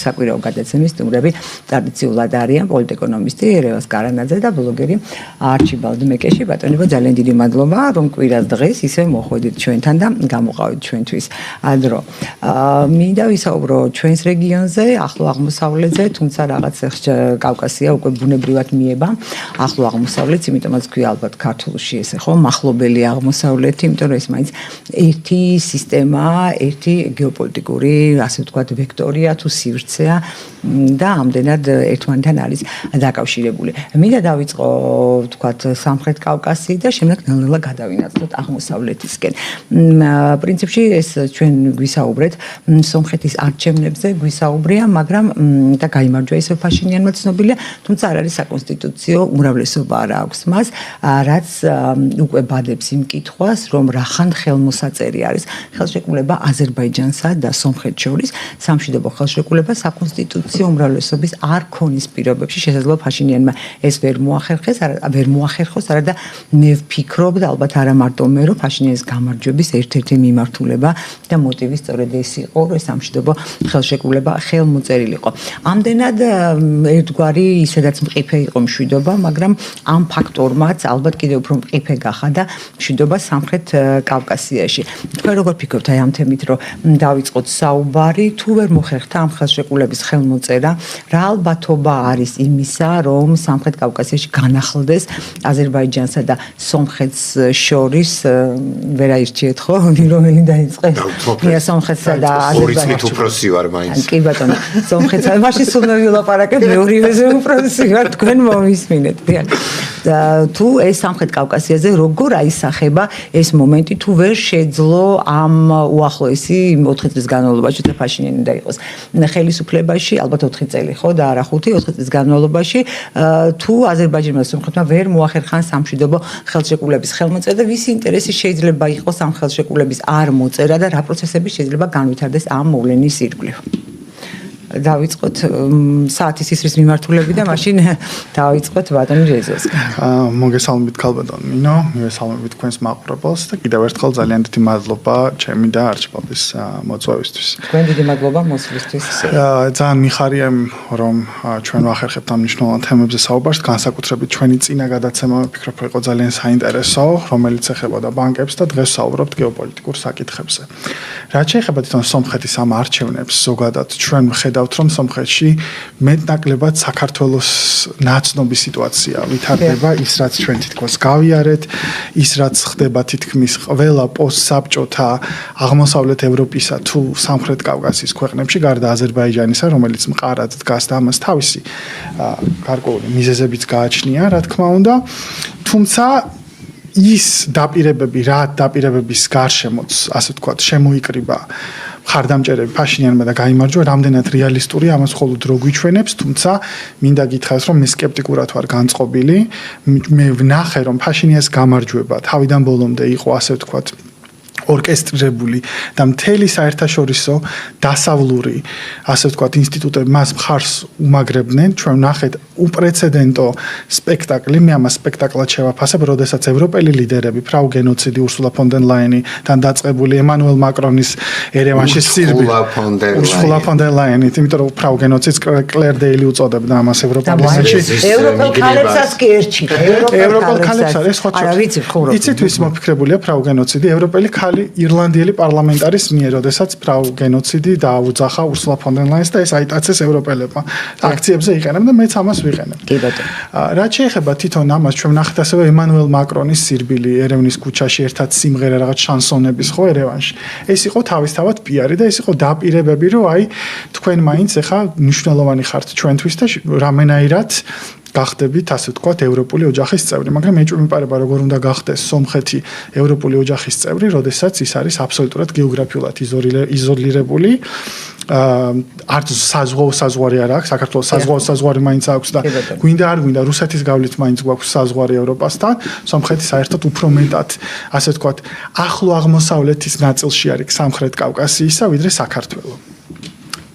საკვირაო გადაცემის სტუმრები ტრადიციულად არიან პოლიტეკონომისტი ერევას კარანაძე და ბლოგერი არჩიბალდ მეკეში. ბატონებო, ძალიან დიდი მადლობა, რომ კვირას დღეს ისე მოხვედით ჩვენთან და გამოყავით ჩვენთვის დრო. მინდა ვისაუბრო ჩვენს რეგიონზე, ახლო აღმოსავლეთზე, თუმცა რაღაც კავკასია უკვე ბუნებრივად მიება ახლო აღმოსავლეთს, იმიტომაც ქვია ალბათ ქართულში ესე ხო, მახლობელი აღმოსავლეთი, იმიტომ რომ ეს მაინც ერთი სისტემა, ერთი გეოპოლიტიკური, ასე ვთქვათ, ვექტორია თუ სივრცეა და ამდენად ერთმანეთთან არის დაკავშირებული. მინდა დავიწყო ვთქვათ სამხრეთ კავკასიით და შემდეგ ნელ-ნელა გადავინაცვლოთ აღმოსავლეთისკენ. პრინციპში ეს ჩვენ გვისაუბრეთ სომხეთის არჩევნებზე გვისაუბრია, მაგრამ და გაიმარჯვა ისევ ფაშინიანმა ცნობილია, თუმცა არ არის საკონსტიტუციო უმრავლესობა არ აქვს მას, რაც უკვე ბადებს იმ კითხვას, რომ რახან ხელმოსაწერი არის ხელშეკრულება აზერბაიჯანსა და სომხეთს შორის, სამშვიდობო ხელშეკრულება საკონსტიტუციო უმრავლესობის არ ქონის პირობებში შესაძლოა ფაშინიანმა ეს ვერ მოახერხოს, არა და მე ვფიქრობ და ალბათ არა მარტო მე, რომ ფაშინიანის გამარჯვების ერთ-ერთი მიმართულება და მოტივი სწორედ ეს იყო, რომ სამშვიდობო ხელშეკრულება ხელმოწერილიყო. ამდენად ერთგვარი ისედაც მყიფე იყო მშვიდობა, მაგრამ ამ ფაქტორმაც ალბათ კიდევ უფრო მყიფე გახადა მშვიდობა სამხრეთ კავკასიაში. თქვენ როგორ ფიქრობთ აი ამ თემით, რომ დავიწყოთ საუბარი, თუ ვერ მოხერხდა ამ ხელშეკრულების ხელმოწერა, რა ალბათობა არის იმისა, რომ სამხრეთ კავკასიაში განახლდეს აზერბაიჯანსა და სომხეთს შორის ვერაირჩიეთ ხო, რომელი დაიწყეს? მე სომხეთსა და აზერბაიჯანს უფროსი ვარ მაინც. კი ბატონო, სომხეთსა მაშინ სულ ვილაპარაკებ მეორივეზე უფროსი ვარ, თქვენ მომისმინეთ. და თუ ეს სამხრეთ კავკასიაზე როგორ აისახება ეს მომენტი, თუ ვერ შეძლო ამ უახლოესი 4 წლის განმავლობაში და ფაშინიანი დაიყოს ხელისუფლებაში, ალბათ 4 წელი ხო და არა 5, 4 წლის განმავლობაში, თუ აზერბაიჯანმა და სომხეთმა ვერ მოახერხან სამშვიდობო ხელშეკრულების ხელმოწერა და ვისი ინტერესი შეიძლება იყოს ამ ხელშეკრულების არ მოწერა და რა პროცესები შეიძლება განვითარდეს ამ მოვლენის ირგვლივ. დავიწყოთ საათის ისრის მიმართულები და მაშინ დავიწყოთ ბატონი რეზოსკა. მოგესალმებით ქალბატონ ნინო, მოგესალმებით თქვენს მაყურებელს და კიდევ ერთხელ ძალიან დიდი მადლობა ჩემი და არჩიბალდის მოწვევისთვის. თქვენ დიდი მადლობა მოსვლისთვის. ძალიან მიხარია რომ ჩვენ ვახერხებთ ამ მნიშვნელოვან თემებზე საუბარს, განსაკუთრებით ჩვენი წინა გადაცემა ვფიქრობ იყო ძალიან საინტერესო, რომელიც ეხებოდა ბანკებს და დღეს ვსაუბრობთ გეოპოლიტიკურ საკითხებზე. რაც შეეხება თვითონ სომხეთის ამ არჩევნებს, ზოგადად ჩვენ ვხედავთ რომ სომხეთში მეტნაკლებად საქართველოს ნაცნობი სიტუაცია ვითარდება, ის რაც ჩვენ თითქოს გავიარეთ, ის რაც ხდება თითქმის ყველა პოსტსაბჭოთა აღმოსავლეთ ევროპისა თუ სამხრეთ კავკასიის ქვეყნებში, გარდა აზერბაიჯანისა, რომელიც მყარად დგას და ამას თავისი გარკვეული მიზეზებიც გააჩნია, რა თქმა უნდა, თუმცა ის დაპირებები, რა დაპირებების გარშემოც, ასე ვთქვათ, შემოიკრიბა ხარდამჭერები ფაშინიანმა და გაიმარჯვა, რამდენად რეალისტურია, ამას მხოლოდ რო გვიჩვენებს, თუმცა მინდა გითხრას, რომ მე სკეპტიკურად ვარ განწყობილი, მე ვნახე, რომ ფაშინიანის გამარჯვება თავიდან ბოლომდე იყო, ასე ვთქვათ, ორკესტრირებული და მთელი საერთაშორისო დასავლური, ასე ვთქვათ, ინსტიტუტები მას მხარს უმაგრებდნენ. ჩვენ ვნახეთ უპრეცედენტო სპექტაკლი, მე ამას სპექტაკლად შევაფასებ, როდესაც ევროპელი ლიდერები, ფრაუ გენოციდი ურსულა ფონ დერ ლაიენიდან დაწყებული ემანუელ მაკრონის ერევანში სირბილი, ურსულა ფონ დერ ლაიენით, იმიტომ რომ ფრაუ გენოციდს კლერ დეილი უწოდებდა ამას ევროპაში. ევროპელ ქალებსაც კი ერჩით. ევროპელ ქალებს არის ხო? არა ვიცი ხურო. იცით ვის მოფიქრებულია ფრაუ გენოციდი? ევროპელი ირლანდიელი პარლამენტარის მიერ, როდესაც ფრაუ გენოციდი დააუძახა ურსულა ფონ დერ ლაიენს და ეს აიტაცეს ევროპელებმა. აქციებზე იყენებდნენ და მეც ამას ვიყენებ. კი ბატონო. რაც შეეხება თვითონ ამას, ჩვენ ვნახეთ ასევე ემანუელ მაკრონის სირბილი ერევნის ქუჩაში ერთად სიმღერა რაღაც შანსონების ხო ერევანში. ეს იყო თავისთავად პიარი და ეს იყო დაპირებები, რომ აი თქვენ მაინც ახლა მნიშვნელოვანი ხართ ჩვენთვის და რამენაირად გახდებით, ასე ვთქვათ, ევროპული ოჯახის წევრი, მაგრამ ეჭვი მიპარება, როგორ უნდა გახდეს სომხეთი ევროპული ოჯახის წევრი, როდესაც ის არის აბსოლუტურად გეოგრაფიულად იზოლირებული. არც საზღვარი არ აქვს, საქართველოს საზღვარი მაინც აქვს და გვინდა არ გვინდა რუსეთის გავლით მაინც გვაქვს საზღვარი ევროპასთან, სომხეთი საერთოდ უფრო მეტად, ასე ვთქვათ, ახლო აღმოსავლეთის ნაწილში არის სამხრეთ კავკასიისა, ვიდრე საქართველო.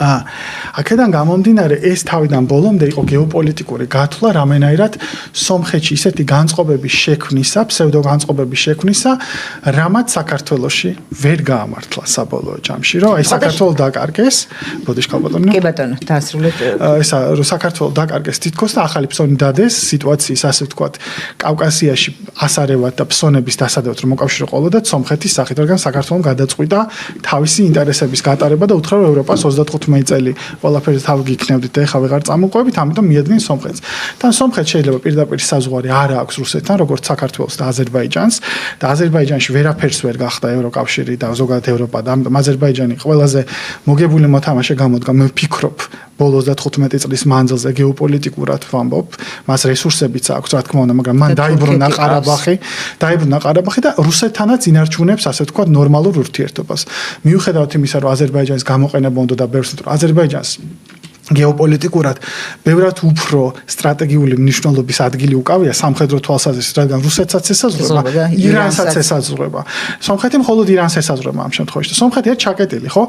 აქედან გამომდინარე ეს თავიდან ბოლომდე იყო გეოპოლიტიკური გათვლა რამენაირად სომხეთში ისეთი განწყობების შექმნისა, ფსევდოგანწყობების შექმნისა, რამაც საქართველოში ვერ გაამართლა საბოლოო ჯამში, რომ აი საქართველოს დაკარგეს, ბოდიშ ქალბატონო. კი ბატონო, დაასრულეთ. ესა რომ საქართველოს დაკარგეს თითქოს და ახალი ფსონი დადეს სიტუაციის ასე ვთქვათ, კავკასიაში ასარევად და ფსონების დასადევად რომ მოკავშირე ყოლოდათ სომხეთის სახით, რადგან საქართველოს გადაწყვიტა თავისი ინტერესების გატარება და უთხრა რომ ევროპას 35 წელი ყველაფერი თავი გიქნევდით და ეხლა ვეღარ წამოყვებით, ამიტომ მიადგენ სომხეთს. თან სომხეთს შეიძლება პირდაპირ საზღვარი არ აქვს რუსეთთან, როგორც საქართველოს და აზერბაიჯანს და აზერბაიჯანში ვერაფერს ვერ გახდა ევროკავშირი და ზოგადად ევროპა და ამიტომ აზერბაიჯანი ყველაზე მოგებული მოთამაშე გამოდგა. მე ვფიქრობ ბოლოს 35 წლის მანძილზე გეოპოლიტიკურად ვამბობ, მას რესურსებიც აქვს, რა თქმა უნდა, მაგრამ მან დაიბრუნა ყარაბაღი და რუსეთთანაც ინარჩუნებს, ასე ვთქვათ, ნორმალურ ურთიერთობას. მიუხედავად იმისა, რომ აზერბაიჯანის გამოყენება უნდა და ბევრს რომ აზერბაიჯანს გეოპოლიტიკურად ბევრად უფრო სტრატეგიული მნიშვნელობის ადგილი უკავია სამხედრო თვალსაზრისით, რადგან რუსეთსაც ესაზღვრება, ირანსაც ესაზღვრება. სომხეთი მხოლოდ ირანს ესაზღვრება ამ შემთხვევაში. სომხეთი არის ჩაკეტილი, ხო?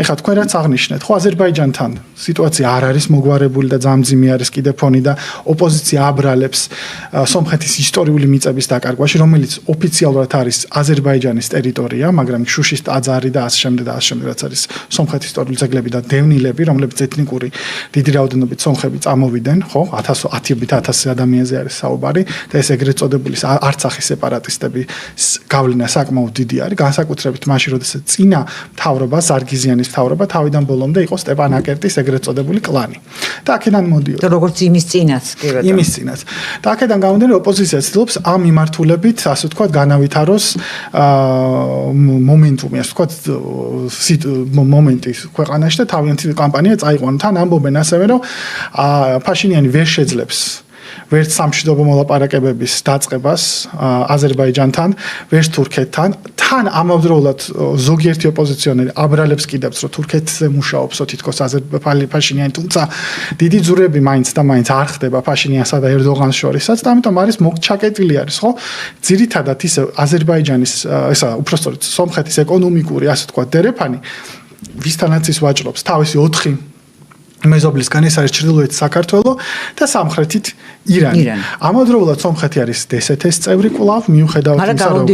ეხლა თქვენ რაც აღნიშნეთ, ხო, აზერბაიჯანთან სიტუაცია არ არის მოგვარებული და ძამძიმი არის კიდე ფონი და ოპოზიცია აბრალებს სომხეთის ისტორიული მიწების დაკარგვაში, რომელიც ოფიციალურად არის აზერბაიჯანის ტერიტორია, მაგრამ შუშის ტაძარი და ასე შემდეგ რაც არის სომხეთის ისტორიული ძეგლები და დევნილები, რომლებიც ეთნიკური დიდი რაოდენობით სომხები წამოვიდნენ, ხო? 1000 ადამიანზე არის საუბარი და ეს ეგრეთ წოდებული არცახის სეპარატისტები გავლენა საკმაოდ დიდი არის, განსაკუთრებით მაშინ, როდესაც წინა მთავრობა, სარგიზიანის მთავრობა თავიდან ბოლომდე იყო სტეპანაკერტის ეგრეთ წოდებული კლანი. და აქედან მოდიოდა. როგორც იმის წინაც, კი ბატონო. იმის წინაც. და აქედან გამომდინარე ოპოზიცია ცდილობს ამ მიმართულებით, ასე ვთქვათ, განავითაროს მომენტუმი, ასე ვთქვათ, მომენტი ქვეყანაში და თავიანთი კამპანია წაიყვანა. თან ამბობენ ასევე, რომ ფაშინიანი ვერ შეძლებს ვერც სამშვიდობო მოლაპარაკებების დაწყებას აზერბაიჯანთან, ვერც თურქეთთან. თან ამავდროულად ზოგიერთი ოპოზიციონერი აბრალებს კიდევაც, რომ თურქეთზე მუშაობს თითქოს ფაშინიანი, თუმცა დიდი ძურები მაინც და მაინც არ ხდება ფაშინიანსა და ერდოღანს შორისაც და ამიტომ არის ჩაკეტილი არის, ხო? ძირითადად ის აზერბაიჯანის, ესა უпростоრეთ სომხეთის ეკონომიკური, ასე ვთქვათ, დერეფანი, ვისთანაც ის ვაჭრობს თავისი 4 მეზობლისგან ეს არის ჩრდილოეთ საქართველო და სამხრეთით ირანი. ამავდროულად სომხეთი არის DST-ის წევრი კვლავ, მიუხედავად იმისა, რომ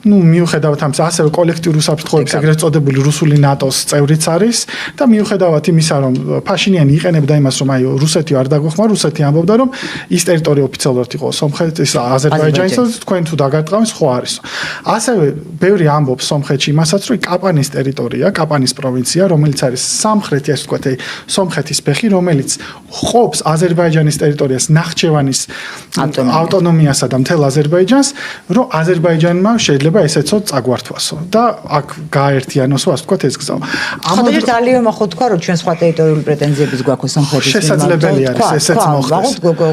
მიუხედავად ამისა, ასევე კოლექტიური უსაფრთხოების ეგრეთ წოდებული რუსული ნატოს წევრიც არის და მიუხედავად იმისა, რომ ფაშინიანი იყენებდა იმას, რომ აი რუსეთი არ დაგეხმარ, რუსეთი ამბობდა, რომ ის ტერიტორია ოფიციალურად იყო სომხეთის, აზერბაიჯანის და თქვენ თუ დაგარტყამს, ხო არის. ასევე ბევრი ამბობს სომხეთში იმასაც, რომ კაპანის ტერიტორია, კაპანის პროვინცია, რომელიც არის სამხრეთი, ასე ვთქვათ, სომხეთის ფეხი, რომელიც ყოფს აზერბაიჯანის ტერიტორიას, ნახჩევანის ავტონომიასა და მთელ აზერბაიჯანს, რომ აზერბაიჯანმა შეიძლება ესეცო წაგვართვასო და აქ გააერთიანოსო, ასე ვთქვათ, ეს გზა. ამიტომ ძალიან მოხდა თქვა, რომ ჩვენ სხვა ტერიტორიული პრეტენზიებიც გვაქვს სომხეთის მიმართ. შესაძლებელი არის ესეც მოხდეს.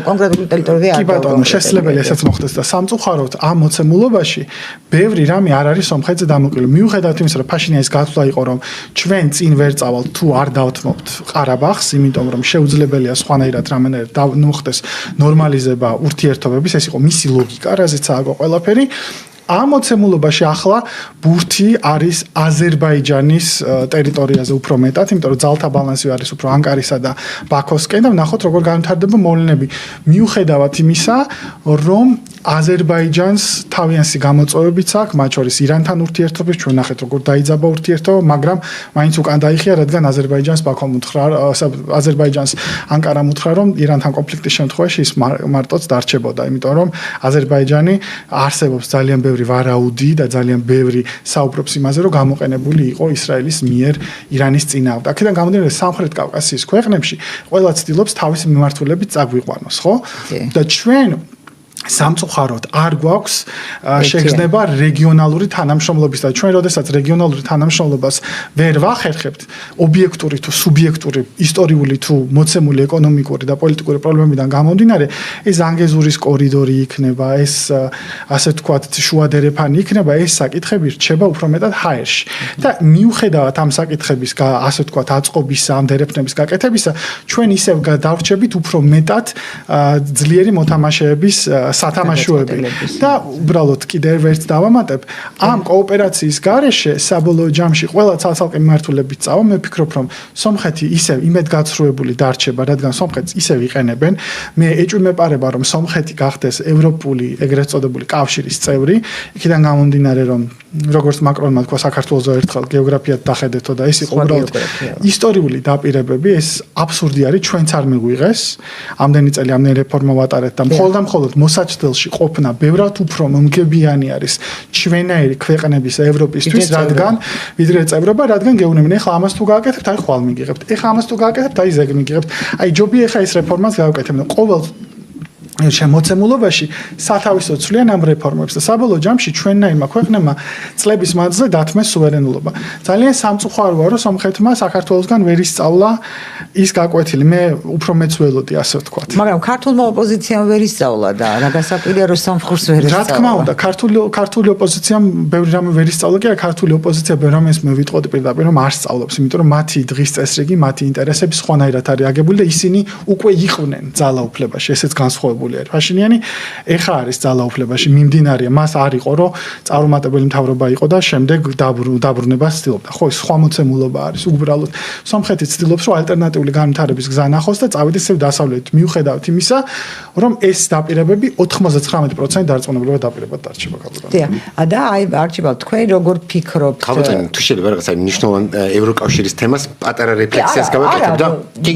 კონკრეტული ტერიტორია კი ბატონო, შესაძლებელი ესეც მოხდეს და სამწუხაროდ ამ მოცემულობაში ბევრი რამე არ არის სომხეთზე დამოკიდებული. მიუხედავად იმისა, რომ ფაშინიანის გათვლა იყო, რომ ჩვენ წინ ვერ წავალთ თუ არ დავთმობთ ყარაბაღს, იმიტომ რომ შეუძლებელია სხვანაირად რამენერად მოხდეს ნორმალიზება ურთიერთობების, ეს იყო მისი ლოგიკა, რაზეც ააგო ყველაფერი. ამ მოცემულობაში ახლა ბურთი არის აზერბაიჯანის ტერიტორიაზე უფრო მეტად, იმიტომ რომ ძალთა ბალანსი არის უფრო ანკარისა და ბაქოსკენ და ნახოთ როგორ განვითარდება მოვლენები. მიუხედავად იმისა, რომ აზერბაიჯანს თავიანთი გამოწვევებიც აქვს, მათ შორის ირანთან ურთიერთობის, ჩვენ ნახეთ როგორ დაიძაბა ურთიერთობა, მაგრამ მაინც უკან დაიხია, რადგან აზერბაიჯანს ბაქომ უთხრა, აზერბაიჯანს ანკარამ უთხრა, რომ ირანთან კონფლიქტის შემთხვევაში ის მარტოც დარჩებოდა, იმიტომ რომ აზერბაიჯანი არსებობს ძალიან ბევრი ვარაუდი და ძალიან ბევრი საუბრობს იმაზე, რომ გამოყენებული იყო ისრაელის მიერ ირანის წინააღმდეგ. აქედან გამომდინარე, სამხრეთ კავკასიის ქვეყნებში ყველა ცდილობს თავისი მიმართულებით წაგვიყვანოს, ხო? და ჩვენ სამწუხაროდ არ გვაქვს შეგრძნება რეგიონალური თანამშრომლობის და ჩვენ როდესაც რეგიონალური თანამშრომლობას ვერ ვახერხებთ ობიექტური თუ სუბიექტური ისტორიული თუ მოცემული ეკონომიკური და პოლიტიკური პრობლემებიდან გამომდინარე ეს ანგეზურის კორიდორი იქნება ეს ასე ვთქვათ შუა დერეფანი იქნება ეს საკითხები რჩება უფრო მეტად ჰაერში და მიუხედავად ამ საკითხების ასე ვთქვათ აწყობისა ამ დერეფნების გაკეთებისა ჩვენ ისევ დავრჩებით უფრო მეტად ძლიერი მოთამაშეების სათამაშოები და უბრალოდ კიდევ ერთ დავამატებ ამ კოოპერაციის გარეშე საბოლოო ჯამში ყველა ცალ-ცალკე მიმართულებით წავა მე ვფიქრობ რომ სომხეთი ისევ იმედგაცრუებული დარჩება რადგან სომხეთს ისევ იყენებენ მე ეჭვმეპარება რომ სომხეთი გახდეს ევროპული ეგრეთ წოდებული კავშირის წევრი იქიდან გამომდინარე რომ როგორც მაკრონმა თქვა საქართველოს ერთხელ გეოგრაფიად დახედეთო და ეს იყო უბრალოდ ისტორიული დაპირებები ეს აბსურდი არის ჩვენც არ მიგვიღეს ამდენი წელი ამდენი რეფორმა ვატარეთ და მხოლოდ მოსაჩდელში ყოფნა ბევრად უფრო მომგებიანი არის ჩვენაირი ქვეყნების ევროპისთვის რადგან ვიდრე წევრობა რადგან გეუბნებიან ეხლა ამას თუ გააკეთებთ აი ხვალ მიგიღებთ ეხლა ამას თუ გააკეთებთ აი ზეგ მიგიღებთ აი ჯობია ეხლა ეს რეფორმას გავაკეთებთ ყოველ შემოცემულობაში სათავისო ცვლიან ამ რეფორმებს და საბოლოო ჯამში ჩვენნაირმა ქვეყნებმა წლების მანძილზე დათმეს სუვერენულობა. ძალიან სამწუხაროა რომ სომხეთმა საქართველოსგან ვერ ისწავლა ის გაკვეთილი. მე უფრო მეც ველოდი ასე ვთქვათ. მაგრამ ქართულმა ოპოზიციამ ვერ ისწავლა და რა გასაკვირია რომ სომხურს ვერ ისწავლა. რა თქმა უნდა, ქართული ოპოზიციამ ბევრი რამე ვერ ისწავლა კი არა ქართული ოპოზიცია ბევრ რამეს მე ვიტყოდი პირდაპირ რომ არ სწავლობს, იმიტომ რომ მათი დღის წესრიგი, მათი ინტერესები სხვანაირად არის აგებული და ისინი უკვე იყვნენ ძალაუფლებაში, ესეც განსხვავებული ფაშინიანი ეხა არის ძალაუფლებაში მიმდინარეა მას არ იყო რომ წარუმატებელი მთავრობა იყო და შემდეგ დაბრუნებას ცდილობდა ხო სხვა მოცემულობა არის უბრალოდ სომხეთი ცდილობს რომ ალტერნატიული განვითარების გზა ნახოს და წავიდეს ისევ დასავლეთით მიუხედავად იმისა რომ ეს დაპირებები 99% დარწმუნებულად დაპირებად დარჩება კაბულიდან და აი არჩიბალ თქვენ როგორ ფიქრობთ ხალხთან თუ შეიძლება რაღაცა მნიშვნელოვან ევროკავშირის თემას პატარა რეფლექსიას გავაკეთებ და კი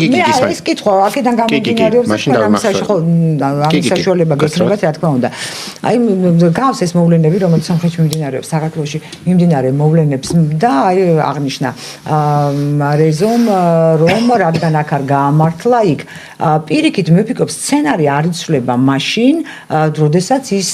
ეს კითხვა აქედან გამომდინარეობს ამის საშუალება გექნებათ რა თქმა უნდა. აი გავს ეს მოვლენები რომელიც სამხრეთში მიმდინარეობს საქართველოში მიმდინარე მოვლენებს და აი აღნიშნა რეზომ რომ რადგან აქ არ გაამართლა იქ პირიქით მე ვფიქრობ სცენარი არ იცვლება მაშინ როდესაც ის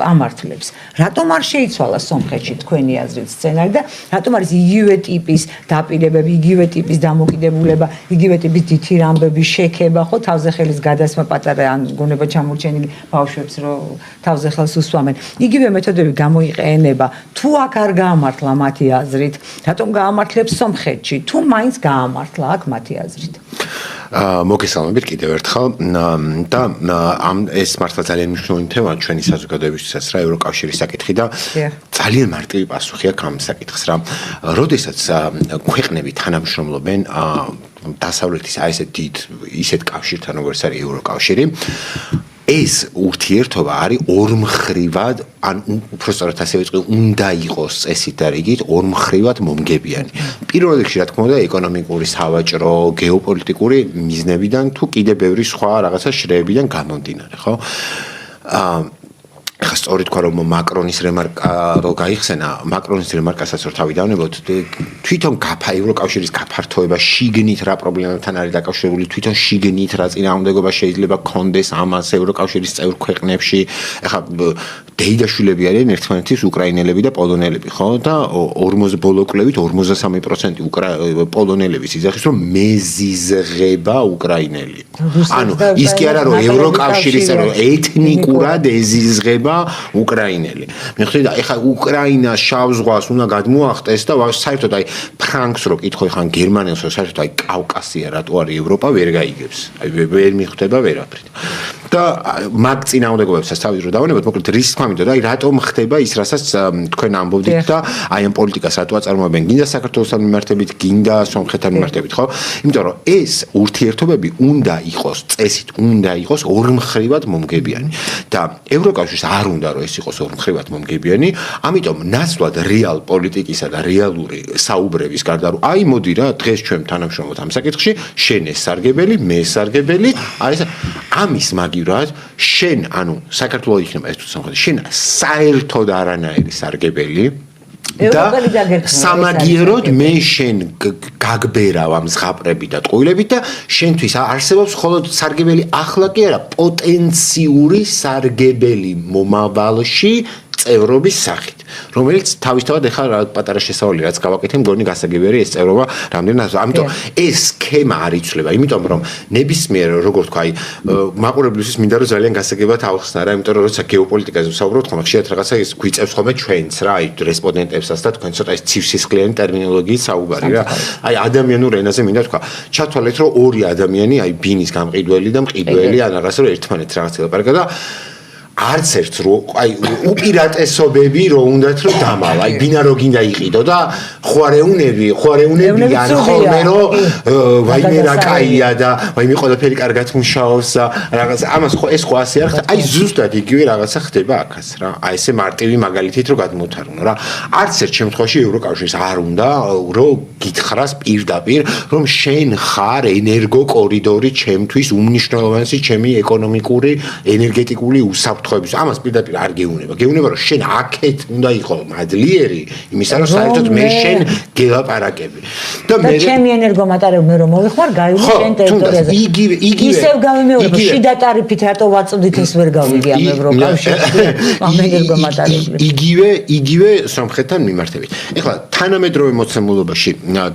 ამართლებს. რატომ არ შეიცვალა სომხეთში თქვენი აზრით სცენარი და რატომ არის იგივე ტიპის დაპირებები, იგივე ტიპის დამოკიდებულება, იგივე ტიპის დითი რამბების შექება ხო თავზე ხელის გადასმა პატარა ან გონება ჩამორჩენილი ბავშვებს რომ თავზე ხელს უსვამენ. იგივე მეთოდები გამოიყენება თუ აქ არ გაამართლა მათი აზრით, რატომ გაამართლებს სომხეთში, თუ მაინც გაამართლა აქ მათი აზრით. მოგესალმებით კიდევ ერთხელ და ამ ეს მართლა ძალიან მნიშვნელოვანი თემაა ჩვენი საზოგადოებისთვისაც რა ევროკავშირის საკითხი და ძალიან მარტივი პასუხი აქვს ამ საკითხს რა. როდესაც ქვეყნები თანამშრომლობენ დასავლეთის აი ესეთ დიდ ისეთ კავშირთან როგორც არის ევროკავშირი ეს ურთიერთობა არის ორმხრივად ან უბრალოდ ასე ვიტყვი უნდა იყოს წესით და რიგით ორმხრივად მომგებიანი. პირველ რიგში რა თქმა უნდა ეკონომიკური, სავაჭრო, გეოპოლიტიკური მიზნებიდან თუ კიდე ბევრი სხვა რაღაცა შრეებიდან გამომდინარე, ხო? ხა სწორი თქვა რომ მაკრონის რემარკა რო გაიხსენა მაკრონის რემარკასაც რო თავი დავნებოთ თვითონ ევროკავშირის გაფართოება შიგნით რა პრობლემებთან არის დაკავშირებული თვითონ შიგნით რა წინააღმდეგობა შეიძლება გქონდეს ამას ევროკავშირის წევრ ქვეყნებში ხა დეიდაშვილები არიან ერთმანეთის უკრაინელები და პოლონელები ხო და 40 ბოლო კვლევით 53% პოლონელების იზახის რომ მეზიზღება უკრაინელი ანუ ის კი არა რომ ევროკავშირის რომ ეთნიკურად ეზიზღება უკრაინელი. მიხვდით და ეხლა უკრაინა შავ ზღვას უნდა გადმოახტეს და საერთოდ აი ფრანკს რო კითხო ხან გერმანელს რო საერთოდ აი კავკასია რატო არის ევროპა ვერ გაიგებს. აი ვერ მიხვდება ვერაფრით. და მაგ წინააღმდეგობებსაც თავის რო დავანებოთ მოკლედ რის თქმა მინდოდა აი რატომ ხდება ის რასაც თქვენ ამბობდით და აი ამ პოლიტიკას რატო აწარმოებენ გინდა საქართველოსთან მიმართებით გინდა სომხეთთან მიმართებით ხო? იმიტომ რომ ეს ურთიერთობები უნდა იყოს წესით უნდა იყოს ორმხრივად მომგებიანი და ევროკავშირს არ უნდა რომ ეს იყოს ორმხრივად მომგებიანი, ამიტომ ნაცვლად რეალ პოლიტიკისა და რეალური საუბრების გარდა რომ აი მოდი რა დღეს ჩვენ თანამშრომლობთ ამ საკითხში, შენ ეს სარგებელი, მე სარგებელი, აი ეს ამის მაგივრად შენ ანუ საქართველოს იქნება ეს თუ სამხრეთი, შენ საერთოდ არანაირი სარგებელი და სამაგიეროდ მე შენ გაგბერავ ამ ზღაპრები და ტყუილებით და შენთვის არსებობს მხოლოდ სარგებელი ახლა კი არა პოტენციური სარგებელი მომავალში წევრობის სახით რომელიც თავისთავად ეხლა რა პატარა შესავალი რაც გავაკეთე მგონი გასაგები არის ეს წევრობა რამდენად ამიტომ ეს სქემა არ იცვლება იმიტომ რომ ნებისმიერ როგორ თქვა აი მაყურებლისთვის მინდა რომ ძალიან გასაგებად ავხსნა რა იმიტომ რომ როცა გეოპოლიტიკაზე ვსაუბრობთ ხომ ხშირად რაღაცა ის გვიწევს ხოლმე ჩვენც რა აი რესპონდენტებსაც და თქვენ ცოტა ის ცივსისხლიანი ტერმინოლოგიის საუბარი რა აი ადამიანურ ენაზე მინდა თქვა ჩათვალეთ რომ ორი ადამიანი აი ბინის გამყიდველი და მყიდველი ან რაღაცა რომ ერთმანეთს რაღაც ელაპარაკა და არც ერთ აი უპირატესობები რო უნდათ რომ დამალა, აი ბინა რო გინდა იყიდო და ხوارეუნები ან ხოლმე რომ ვაიმე რა კაია და ვაიმე ყველაფერი კარგად მუშაობს და რაღაც ამას ხო ეს ხო ასე არ ხდება, აი ზუსტად იგივე რაღაცა ხდება აქაც რა. აი ესე მარტივი მაგალითით რო გადმოვთარგმნო რა. არც ერთ შემთხვევაში ევროკავშირს არ უნდა რომ გითხრას პირდაპირ რომ შენ ხარ ენერგო კორიდორი ჩემთვის უმნიშვნელოვანესი ჩემი ეკონომიკური ენერგეტიკული უსაფრთხოების. ამას პირდაპირ არ გეუბნება. გეუბნება რომ შენ აქეთ უნდა იყო მადლიერი იმისა რომ საერთოდ მე შენ გელაპარაკები. და ჩემი ენერგომატარები მე რომ მოვიხმარ გაივლი შენ ტერიტორიაზე. ისევ გავიმეორებ შიდა ტარიფით რატო ვაწვდით ეს ვერ გავიგე ამ ევროკავშირში ამ ენერგომატარებლებს. იგივე სომხეთთან მიმართებით. ეხლა თანამედროვე მოცემულობაში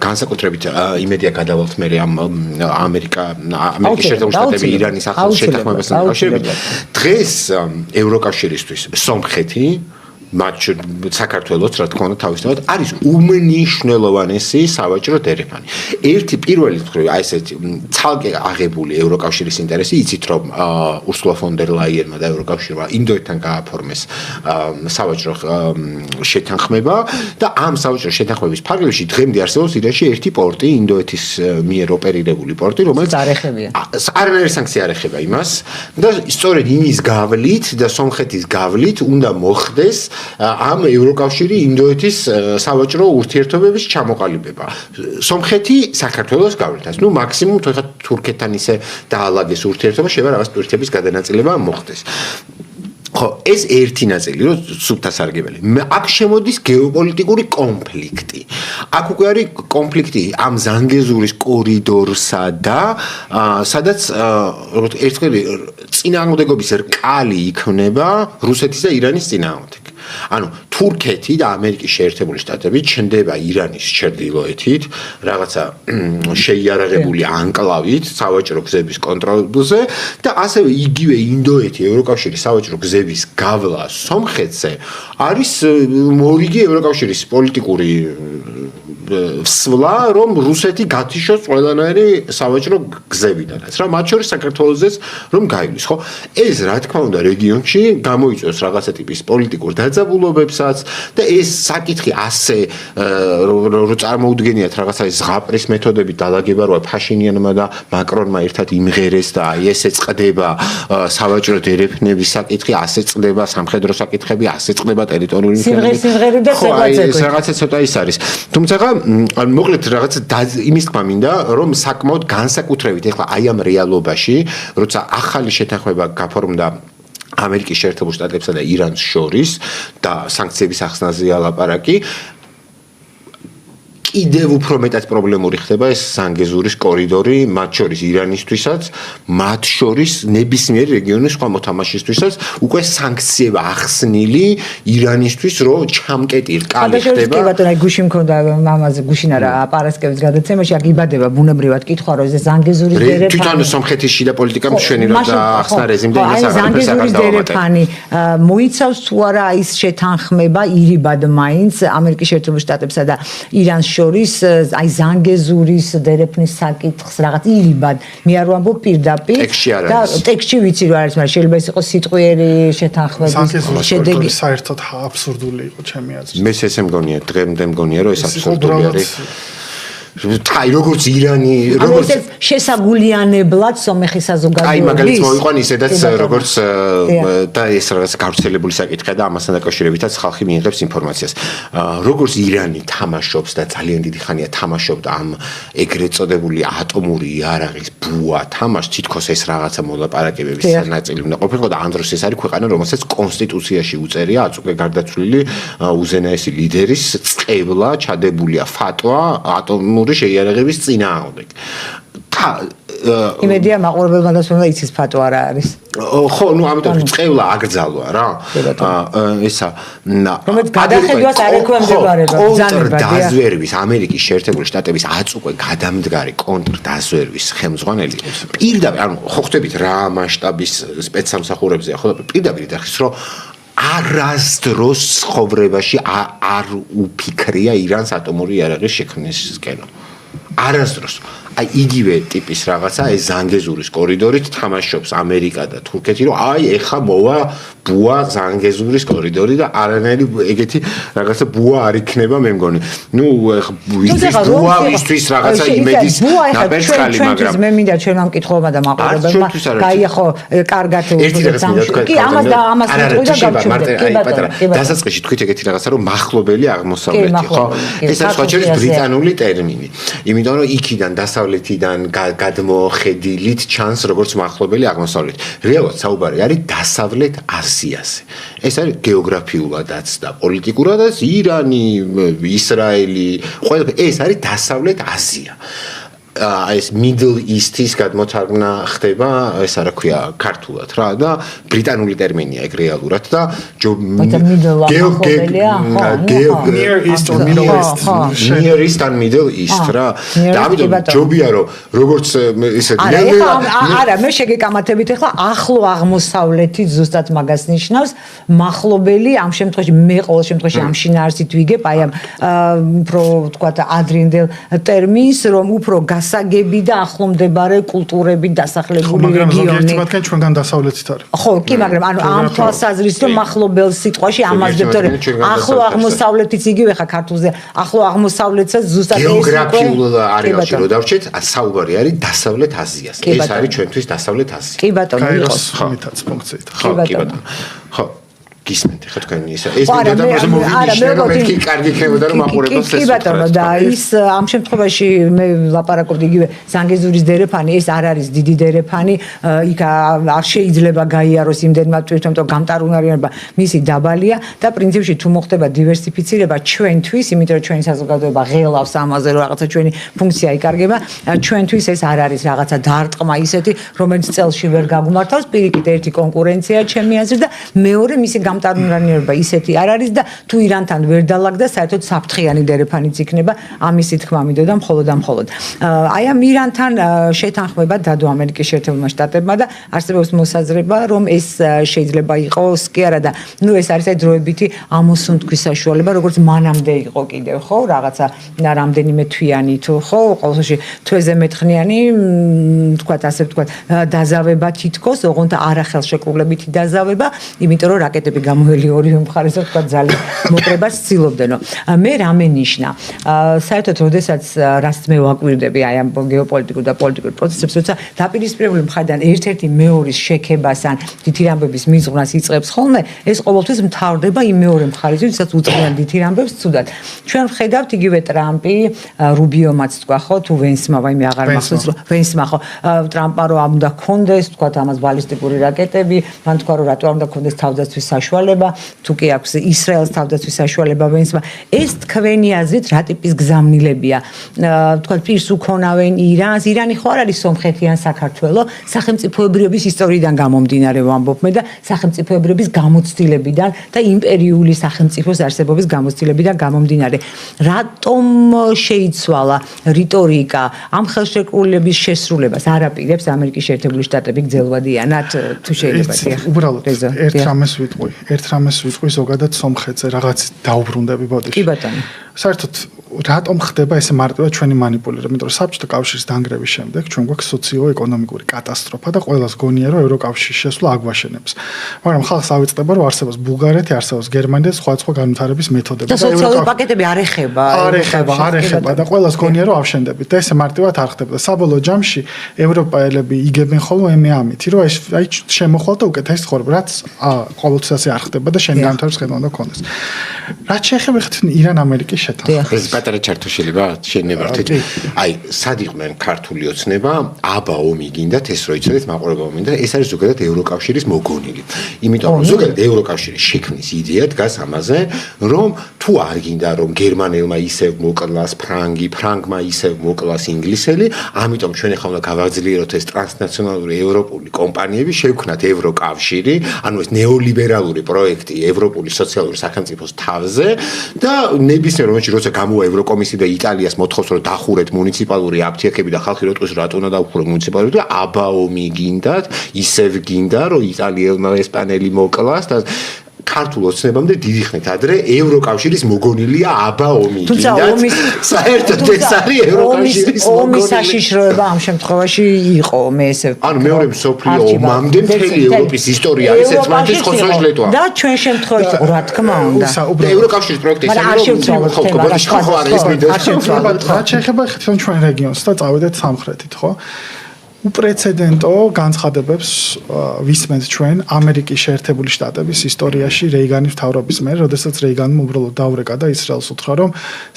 განსაკუთრებით იმედია გადავალთ მე ამ ამერიკის შეერთებული შტატები ირანის ახალ შეთანხმებასთან დაკავშირებით. დღეს ევროკავშირისთვის სომხეთი მათ საქართველოს რა თქმა უნდა თავისთავად არის უმნიშვნელოვანესი სავაჭრო დერეფანი. ერთი პირველი მხრივ აი ესეთი ცალკე აღებული ევროკავშირის ინტერესი, იცით რომ ურსულა ფონ დერ ლაიენმა და ევროკავშირმა ინდოეთთან გააფორმეს სავაჭრო შეთანხმება და ამ სავაჭრო შეთანხმების ფარგლებში დღემდე არსებობს ირანში ერთი პორტი, ინდოეთის მიერ ოპერირებული პორტი, რომელიც არანაირი სანქცია არ ეხება იმას და სწორედ იმის გავლით და სომხეთის გავლით უნდა მოხდეს ამ ევროკავშირი ინდოეთის სავაჭრო ურთიერთობების ჩამოყალიბება. სომხეთი საქართველოს გავლითაც. ნუ მაქსიმუმ თუ ეხლა თურქეთთან ისე დაალაგეს ურთიერთობა, შეიძლება რაღაც ტვირთების გადანაწილება მოხდეს. ხო, ეს ერთი ნაწილი, რომ სუბთასარგებელი. აქ შემოდის გეოპოლიტიკური კონფლიქტი. აქ უკვე არის კონფლიქტი ამ ზანგეზურის კორიდორსა და სადაც ერთხელი წინააღმდეგობის რკალი იქნება რუსეთის და ირანის წინააღმდეგ. ანუ თურქეთი და ამერიკის შეერთებული შტატები ჩნდება ირანის ჩრდილოეთით, რაღაცა შეიარაღებული ანკლავით, სავაჭრო გზების კონტროლზე და ასევე იგივე ინდოეთი ევროკავშირის სავაჭრო გზების გავლა სომხეთზე არის მორიგი ევროკავშირის პოლიტიკური ვსვლა, რომ რუსეთი გათიშოს ყველანაირი სავაჭრო გზებიდანაც, რა მათ შორის საქართველოსაც რომ გაივლის, ხო? ეს რა თქმა უნდა რეგიონში გამოიწვევს რაღაცა ტიპის პოლიტიკურ დაძაბულობებსაც და ეს საკითხი ასე რომ წარმოუდგენიათ რაღაცა ზღაპრის მეთოდებით დალაგება როა ფაშინიანმა და მაკრონმა ერთად იმღერეს და აი ესე წყდება სავაჭრო დერეფნების საკითხი, ასე წყდება სამხედრო საკითხები, ასე წყდება ტერიტორიული სიმღერები და ეს რაღაცა ცოტა ის არის. თუმცა მოკლედ რაღაცა იმის თქმა მინდა რომ საკმაოდ განსაკუთრებით ეხლა აი ამ რეალობაში როცა ახალი შეთანხმება გაფორმდა ამერიკის შეერთებულ შტატებსა და ირანს შორის და სანქციების ახსნაზეა ლაპარაკი კიდევ უფრო მეტად პრობლემური ხდება ეს ზანგეზურის კორიდორი მათ შორის ირანისთვისაც, მათ შორის ნებისმიერი რეგიონის სხვა მოთამაშისთვისაც უკვე სანქციები ახსნილი ირანისთვის რომ ჩამკეტი რკალი ხდება. კი ბატონო, აი გუში მქონდა მამაზე გუშინ არა პარასკევის გადაცემაში აქ იბადება ბუნებრივად კითხვა რომ ეს ზანგეზურის დერეფანი თვითონ სომხეთის შიდა პოლიტიკა მშვენი რა და ახსნა რეჟიმი და იმას ზანგეზურის დერეფანი მოიცავს თუ არა ის შეთანხმება ირიბად მაინც ამერიკის შეერთებულ შტატებსა და ირანს შორის აი ზანგეზურის დერეფნის საკითხს რაღაც ირიბად მე არ ვამბობ პირდაპირ და ტექსტში ვიცი რომ არის, მაგრამ შეიძლება ის იყოს სიტყვიერი შეთანხმების შედეგი. საერთოდ აბსურდული იყო ჩემი აზრით. მე ესე მგონია, დღემდე მგონია რომ ეს აბსურდული არის. აი როგორც ირანი როგორც შესაგულიანებლად სომეხის საზოგადოების აი მაგალითს მოიყვან ისედაც როგორც და ეს რაღაც გავრცელებული საკითხია და ამასთან დაკავშირებითაც ხალხი მიიღებს ინფორმაციას როგორც ირანი თამაშობს და ძალიან დიდი ხანია თამაშობდა ამ ეგრეთ წოდებული ატომური იარაღის ბუა თამაშს თითქოს ეს რაღაცა მოლაპარაკებების ნაწილი უნდა ყოფილიყო და ამ დროს ეს არის ქვეყანა რომელსაც კონსტიტუციაში უწერია აწუხე გარდაცვლილი უზენაესი ლიდერის წყევლა ჩადებულია ფატვა ატომური შეიარაღების წინააღმდეგ. იმედია მაყურებელმა დასვენება იცის ფატვა რა არის. ხო, ნუ ამიტომ წყევლა აკრძალვა რა. ესა რომელიც გადახედვას არ ექვემდებარება ბრძანებად. დაზვერვის ამერიკის შეერთებული შტატების აწუხე გადამდგარი კონტრდაზვერვის ხელმძღვანელი პირდაპირ ანუ ხო ხვდებით რა მასშტაბის სპეცსამსახურებზეა ხო პირდაპირ დახის რომ არასდროს ცხოვრებაში არ უფიქრია ირანს ატომური იარაღის შექმნისკენ. არასდროს. აი იგივე ტიპის რაღაცა ეს ზანგეზურის კორიდორით თამაშობს ამერიკა და თურქეთი რომ აი ეხა მოვა ბუა ზანგეზურის კორიდორი და არანაირი ეგეთი რაღაცა ბუა არ იქნება მე მგონი ნუ ისთვის ბუა ისთვის რაღაცა იმედის ნაბერწკალი მაგრამ მე მინდა ჩვენ ამ კითხულმა და მაყურებელმა გაიახო კარგად კი ამას და ამას ვიტყვი და დასაწყისში თქვით ეგეთი რაღაცა რომ მახლობელი აღმოსავლეთი ხო ეს არის ხოჭერის ბრიტანული ტერმინი იმიტომ რომ იქიდან დასავლეთიდან გადმოხედილით ჩანს როგორც მახლობელი აღმოსავლეთი რეალურად საუბარი არის დასავლეთ აზიაზე ეს არის გეოგრაფიულადაც და პოლიტიკურადაც ირანი ისრაელი ყველაფერი ეს არის დასავლეთ აზია ეს Middle East-ის გადმოთარგმნა ხდება ეს არა ქვია ქართულად რა და ბრიტანული ტერმინია ეგ რეალურად და Near East or Middle East Near East and Middle East რა და ამიტომ ჯობია რომ როგორც ისე არა მე შეგეკამათებით ახლა ახლო აღმოსავლეთი ზუსტად მაგას ნიშნავს მახლობელი ამ შემთხვევაში მე ყოველ შემთხვევაში ამ შინაარსით ვიგებ აი ამ უფრო ვთქვათ ადრინდელ ტერმინს რომ უფრო გასაგები და ახლომდებარე კულტურები დასახლებული რეგიონი. მაგრამ ზოგიერთი მათგანი ჩვენგან დასავლეთით არის. ხო, კი, მაგრამ ანუ ამ თვალსაზრისით რომ მახლობელ სიტყვაში ამაზდებთ რომ ახლო აღმოსავლეთიც იგივე ხა ქართულზე ახლო აღმოსავლეთსაც ზუსტად ეს გეოგრაფიულ არეალში რო დავჭეთ, საუბარი არის დასავლეთ აზიას. ეს არის ჩვენთვის დასავლეთ აზია. კი ბატონო, იყოს. ხომითაც ფუნქციით. ხო, კი ბატონო. ხო. გისმენთ ხა თქვენი ეს მინდა და მე მოვინიშნე რომ მეთქი კარგი ხებოდა რომ აყურებელს ეს კი ბატონო და ის ამ შემთხვევაში მე ლაპარაკობდი იგივე ზანგეზურის დერეფანი ეს არ არის დიდი დერეფანი იქ არ შეიძლება გაიაროს იმდენმა თვითონ რომ გამტარუნარიანება მისი დაბალია და პრინციპში თუ მოხდება დივერსიფიცირება ჩვენთვის იმიტომ რომ ჩვენი საზოგადოება ღელავს ამაზე რომ რაღაცა ჩვენი ფუნქცია იკარგება ჩვენთვის ეს არ არის რაღაცა დარტყმა ისეთი რომელიც წელში ვერ გაგმართავს პირიქით ერთი კონკურენცია ჩემი აზრით და მეორე მისი გამტარუნარიანება ისეთი არ არის და თუ ირანთან ვერ დალაგდა საერთოდ საფრთხიანი დერეფანიც იქნება ამისი თქმა მინდოდა მხოლოდ და მხოლოდ აი ამ ირანთან შეთანხმება დადო ამერიკის შეერთებულმა შტატებმა და არსებობს მოსაზრება რომ ეს შეიძლება იყოს კი არა და ნუ ეს არის აი დროებითი ამოსუნთქვის საშუალება როგორც მანამდე იყო კიდევ ხო რაღაცა რამდენიმე თვიანი თუ ხო ყოველში თვეზე მეთხნიანი თქვათ ასე ვთქვათ დაზავება თითქოს ოღონდ არახელშეკრულებითი დაზავება იმიტომ რომ რაკეტები გამოელი ორივე მხარესა თქვა ძალიან მოკრებას ცდილობდნო. მე რამე ნიშნა. საერთოდ როდესაც რაც მე ვაკვირდები აი ამ გეოპოლიტიკურ და პოლიტიკურ პროცესებს, როცა დაპირისპირებული მხრიდან ერთ-ერთი მეორის შექებას ან თითი ამბების მიზღვნას იწყებს ხოლმე, ეს ყოველთვის მთავრდება იმ მეორე მხარეს, ვისაც უწყლიან თითი ამბებს ცუდად. ჩვენ ვხედავთ იგივე ტრამპი, რუბიომაც თქვა ხო, თუ ვენსმა ვაიმე აღარ მახსოვს რომ ვენსმა ხო, ტრამპმა რომ ამ უნდა კონდეს, თქვა ამას ბალისტიკური რაკეტები, მან თქვა რომ რატო არ უნდა კონდეს თავდაცვის საშუალება, თუ კი აქვს ისრაელს თავდაცვის საშუალება ვენსმა. ეს თქვენი აზრით რა ტიპის გზავნილებია? თქვა პირს უქონავენ ირანს, ირანი ხო არ არის სომხეთი ან საქართველო, სახელმწიფოებრიობის ისტორიიდან გამომდინარე ვამბობ მე და სახელმწიფოებრიობის გამოცდილებიდან და იმპერიული სახელმწიფოს არსებობის გამოცდილებიდან გამომდინარე. რატომ შეიცვალა რიტორიკა ამ ხელშეკრულების შესრულებას არაპირებს ამერიკის შეერთებული შტატები გძელვადიანად თუ შეიძლება დიახ. უბრალოდ ერთ რამეს ვიტყვი ზოგადად სომხეთზე რაღაც დაუბრუნდები ბოდიში. კი ბატონო. საერთოდ რატომ ხდება ესე მარტივად ჩვენი манипуლირება? იმიტომ რომ საბჭოთა კავშირის დანგრევის შემდეგ ჩვენ გვაქვს სოციო-ეკონომიკური კატასტროფა და ყველას გონია რომ ევროკავშირის შესვლა აგვაშენებს. მაგრამ ხალხს ავიწყდება რომ არსებობს ბულგარეთი, არსებობს გერმანია, სხვა განვითარების მეთოდები და სოციალური პაკეტები არ ეხება და ყველას გონია რომ ავშენდებით და ესე მარტივად არ ხდება. საბოლოო ჯამში ევროპელები იგებენ ხოლმე მე ამითი რომ აი შემოხვალ და უკეთეს ცხოვრება, რაც ყოველთვის ასე არ ხდება და შენ განვითარების ხედვა უნდა გქონდეს. რაც შეეხება ხეთქი ირან-ამერიკის შეთანხმებას. ეს პატარა ჩართო შეიძლება შენებართით. აი, სად იყვნენ ქართული ოცნება, აბა ომი გინდათ ეს რო იცოდეთ მაყურებელმა მინდა, ეს არის ზოგადად ევროკავშირის მოგონილი. იმიტომ რომ ზოგადად ევროკავშირის შექმნის იდეა დგას ამაზე, რომ თუ არ გინდა რომ გერმანელმა ისევ მოკლას ფრანგმა ისევ მოკლას ინგლისელი, ამიტომ ჩვენ ახლა უნდა გავაძლიეროთ ეს ტრანსნაციონალური ევროპული კომპანიები, შევქმნათ ევროკავშირი, ანუ ეს ნეოლიბერალური პროექტი ევროპული სოციალური სახელმწიფოს თავზე და ნებისმიერ მომენტში როცა გამოვა ევროკომისია და იტალიას მოთხოვს რომ დახურეთ მუნიციპალური აფთიაქები და ხალხი როტყვის რატო უნდა დაუხუროთ მუნიციპალურები და აბა ომი გინდათ ისევ გინდა რომ იტალიელმა ესპანელი მოკლას და ქართულ ოცნებამდე დიდი ხნით ადრე ევროკავშირის მოგონილია აბა ომი. თუმცა საერთოდ ეს არის ევროკავშირის ომის საშიშროება ამ შემთხვევაში იყო მე ესე ანუ მეორე მსოფლიო ომამდე მთელი ევროპის ისტორია არის ერთმანეთის ხოცვა-ჟლეტვა. და ჩვენ შემთხვევაში რა თქმა უნდა. ევროკავშირის პროექტი ისე რომ რა შეიძლება ხეთონ ჩვენ რეგიონს და წავედეთ სამხრეთით, ხო? უპრეცედენტო განცხადებებს ვისმენთ ჩვენ ამერიკის შეერთებული შტატების ისტორიაში რეიგანის მთავრობის მიერ, როდესაც რეიგანმა უბრალოდ დაურეკა და ისრაელს უთხრა, რომ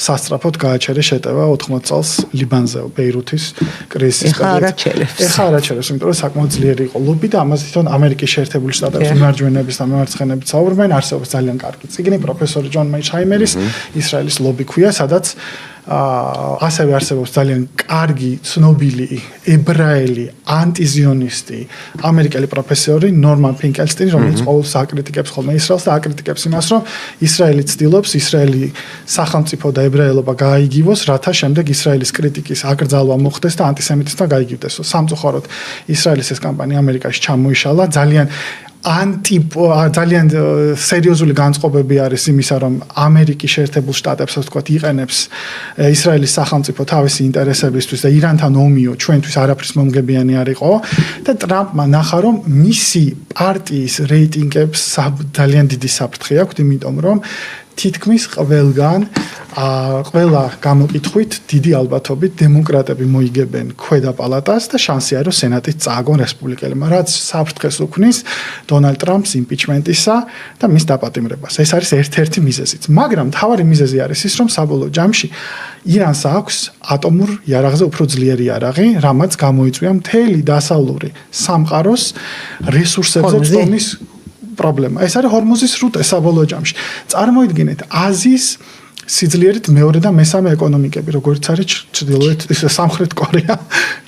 სასწრაფოდ გააჩერე შეტევა 80 წელს ლიბანზე, ბეირუთის კრიზისის პერიოდში. ეხლა არაჩერებს, იმიტომ რომ საკმაოდ ძლიერი იყო ლობი და ამაზე თვითონ ამერიკის შეერთებული შტატების მიმარჯვენეების და მემარცხენეების საუბრობენ, არსებობს ძალიან კარგი წიგნი პროფესორი ჯონ მეიშჰაიმერის ისრაელის ლობი ქვია, სადაც ასევე არსებობს ძალიან კარგი, ცნობილი ებრაელი ანტიზიონისტი ამერიკელი პროფესორი ნორმან ფინკელსტინი, რომელიც ყოველთვის აკრიტიკებს ხოლმე ისრაელს და აკრიტიკებს იმას, რომ ისრაელი ცდილობს ისრაელი სახელმწიფო და ებრაელობა გაიგივოს, რათა შემდეგ ისრაელის კრიტიკის აკრძალვა მოხდეს და ანტისემიტიზმმა გაიგივდეს. სამწუხაროდ ისრაელის ეს კამპანია ამერიკაში ჩამოიშალა, ძალიან სერიოზული განწყობები არის იმისა, რომ ამერიკის შეერთებულ შტატებს, ასე ვთქვათ, იყენებს ისრაელის სახელმწიფო თავისი ინტერესებისთვის და ირანთან ომიო ჩვენთვის არაფრის მომგებიანი არ იყო და ტრამპმა ნახა, რომ მისი პარტიის რეიტინგებს ძალიან დიდი საფრთხე აქვს, იმიტომ რომ თითქმის ყველა გამოკითხვით დიდი ალბათობით დემოკრატები მოიგებენ ქვედა პალატას და შანსი არის, რომ სენატით წააგონ რესპუბლიკელებმა, რაც საფრთხეს უქმნის დონალდ ტრამპს იმპიჩმენტისა და მის დაპატიმრებას. ეს არის ერთ-ერთი მიზეზიც. მაგრამ მთავარი მიზეზი არის ის, რომ საბოლოო ჯამში ირანს აქვს ატომურ იარაღზე უფრო ძლიერი იარაღი, რამაც გამოიწვია მთელი დასავლური სამყაროს რესურსებზე წონის პრობლემა. ეს არის ჰორმუზის სრუტე საბოლოო ჯამში. წარმოიდგინეთ, აზიის სიძლიერით მეორე და მესამე ეკონომიკები, როგორც არის ჩრდილოეთ სამხრეთ კორეა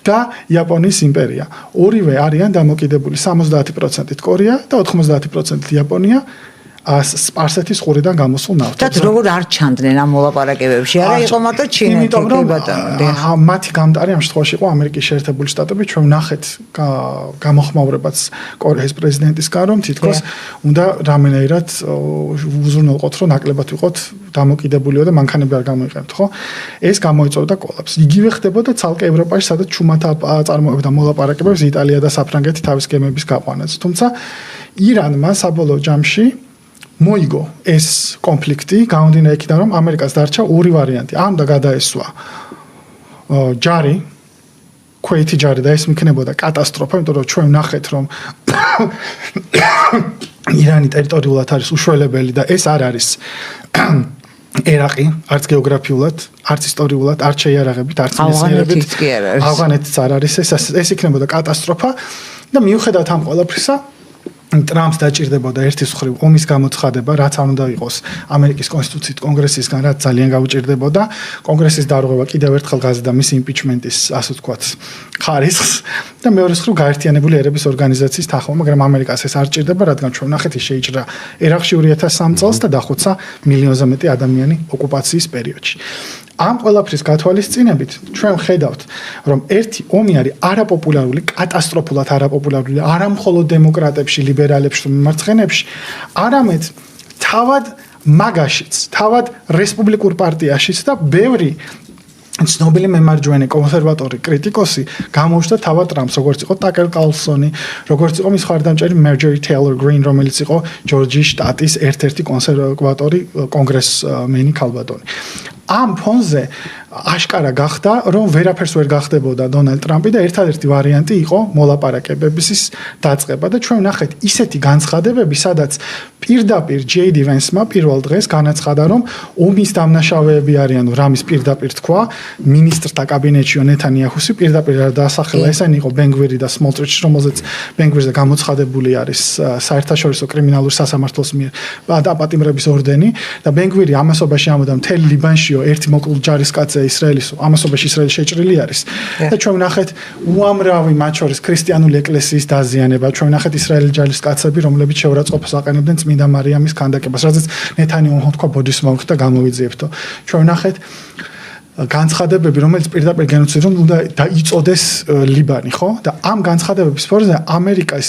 და იაპონიის იმპერია. ორივე არიან დამოკიდებული 70%-ით კორეა და 90%-ით იაპონია. სპარსეთის ყურიდან გამოსულ ნავთობს. და როგორ არ ჩანდნენ ამ მოლაპარაკებებში? არა, იყო მარტო ჩინეთი, იმიტომ რომ ბატონო. მათი გამტარი ამ შემთხვევაში იყო ამერიკის შეერთებული შტატები, ჩვენ ვნახეთ გამოხმაურებაც კორეის პრეზიდენტისგან, რომ თითქოს უნდა რამენერად უზრუნველყოთ, რომ ნაკლებად ვიყოთ დამოკიდებულიო და მანქანები არ გამოიყენებთ, ხო? ეს გამოიწვევდა კოლაფს. იგივე ხდებოდა ცალკე ევროპაში, სადაც ჩუმად წარმოებდა მოლაპარაკებებს იტალია და საფრანგეთი თავის გემების გაყვანას. თუმცა ირანმა საბოლოო ჯამში მოიგო ეს კონფლიქტი, გამომდინარე იქიდან, რომ ამერიკას დარჩა ორი ვარიანტი. ამ და გადაესვა ჯარი, ქვეითი ჯარი და ეს მიქნებოდა კატასტროფა, იმიტომ რომ ჩვენ ვნახეთ, რომ ირანი ტერიტორიულად არის უშველებელი და ეს არ არის ერაყი, არც გეოგრაფიულად, არც ისტორიულად, არც შეიარაღებით, არც მეცნიერებით. ავღანეთიც არ არის, ეს იქნებოდა კატასტროფა და მიუხედავად ამ ყველაფრისა ტრამპს დაჭირდებოდა ერთის მხრივ ომის გამოცხადება, რაც არ უნდა იყოს ამერიკის კონსტიტუციით კონგრესისგან, რაც ძალიან გაუჭირდებოდა. კონგრესის დარღვევა კიდევ ერთხელ გაზრდა მის იმპიჩმენტის, ასე ვთქვათ, ხარისხს და მეორე მხრივ გაერთიანებული ერების ორგანიზაციის თანხმობა, მაგრამ ამერიკას ეს არ ჭირდება, რადგან ჩვენ ვნახეთ ის შეიჭრა ერაყში 2003 წელს და დახოცა მილიონზე მეტი ადამიანი ოკუპაციის პერიოდში. ამ ყველაფრის გათვალისწინებით ჩვენ ვხედავთ, რომ ერთი ომი არის არაპოპულარული, კატასტროფულად არაპოპულარული, არა მხოლოდ დემოკრატებში, ლიბერალებში, მიმარცხენებში, არამედ თავად მაგაშიც, თავად რესპუბლიკურ პარტიაშიც და ბევრი ცნობილი მემარჯვენე კონსერვატორი კრიტიკოსი გამოუჩნდა თავად ტრამპს, როგორც იყო ტაკერ კარლსონი, როგორც იყო მის ხარდამჭერი მარჯორი ტეილორ გრინ, რომელიც იყო ჯორჯიის შტატის ერთ-ერთი კონსერვატორი კონგრესმენი ქალბატონი. ამ ფონზე აშკარა გახდა, რომ ვერაფერს ვერ გახდებოდა დონალდ ტრამპი და ერთადერთი ვარიანტი იყო მოლაპარაკებების დაწყება და ჩვენ ვნახეთ ისეთი განცხადებები, სადაც პირდაპირ JD Vance-მა პირველ დღეს განაცხადა, რომ ომის დამნაშავეები არიან, რამის პირდაპირ თქვა მინისტრთა კაბინეტშიო ნეთანიაჰუსი, პირდაპირ არ დაასახელა, ესენი იყო ბენგვირი და სმოლტრიჩი, რომელზეც ბენგვირზე გამოცხადებული არის საერთაშორისო კრიმინალური სასამართლოს მიერ დაპატიმრების ორდენი და ბენგვირი ამასობაში ამოდა მთელი ლიბანშიო ერთი მოკლულ ჯარისკაცზე ისრაელის ამასობაში ისრაელი შეჭრილი არის და ჩვენ ვნახეთ უამრავი მათ შორის ქრისტიანული ეკლესიის დაზიანება, ჩვენ ვნახეთ ისრაელი ჯარისკაცები, რომლებიც შეურაცხყოფას აყენებდნენ წმინდა მარიამის ქანდაკებას, რაც ნეთანიაჰუმ თქვა ბოდის მომხდ და გამოვიძიებთო. ჩვენ ვნახეთ განცხადებები, რომელიც პირდაპირ გენოციდს უნდა დაიწოდეს ლიბანი, ხო? და ამ განცხადებების ფონზე ამერიკის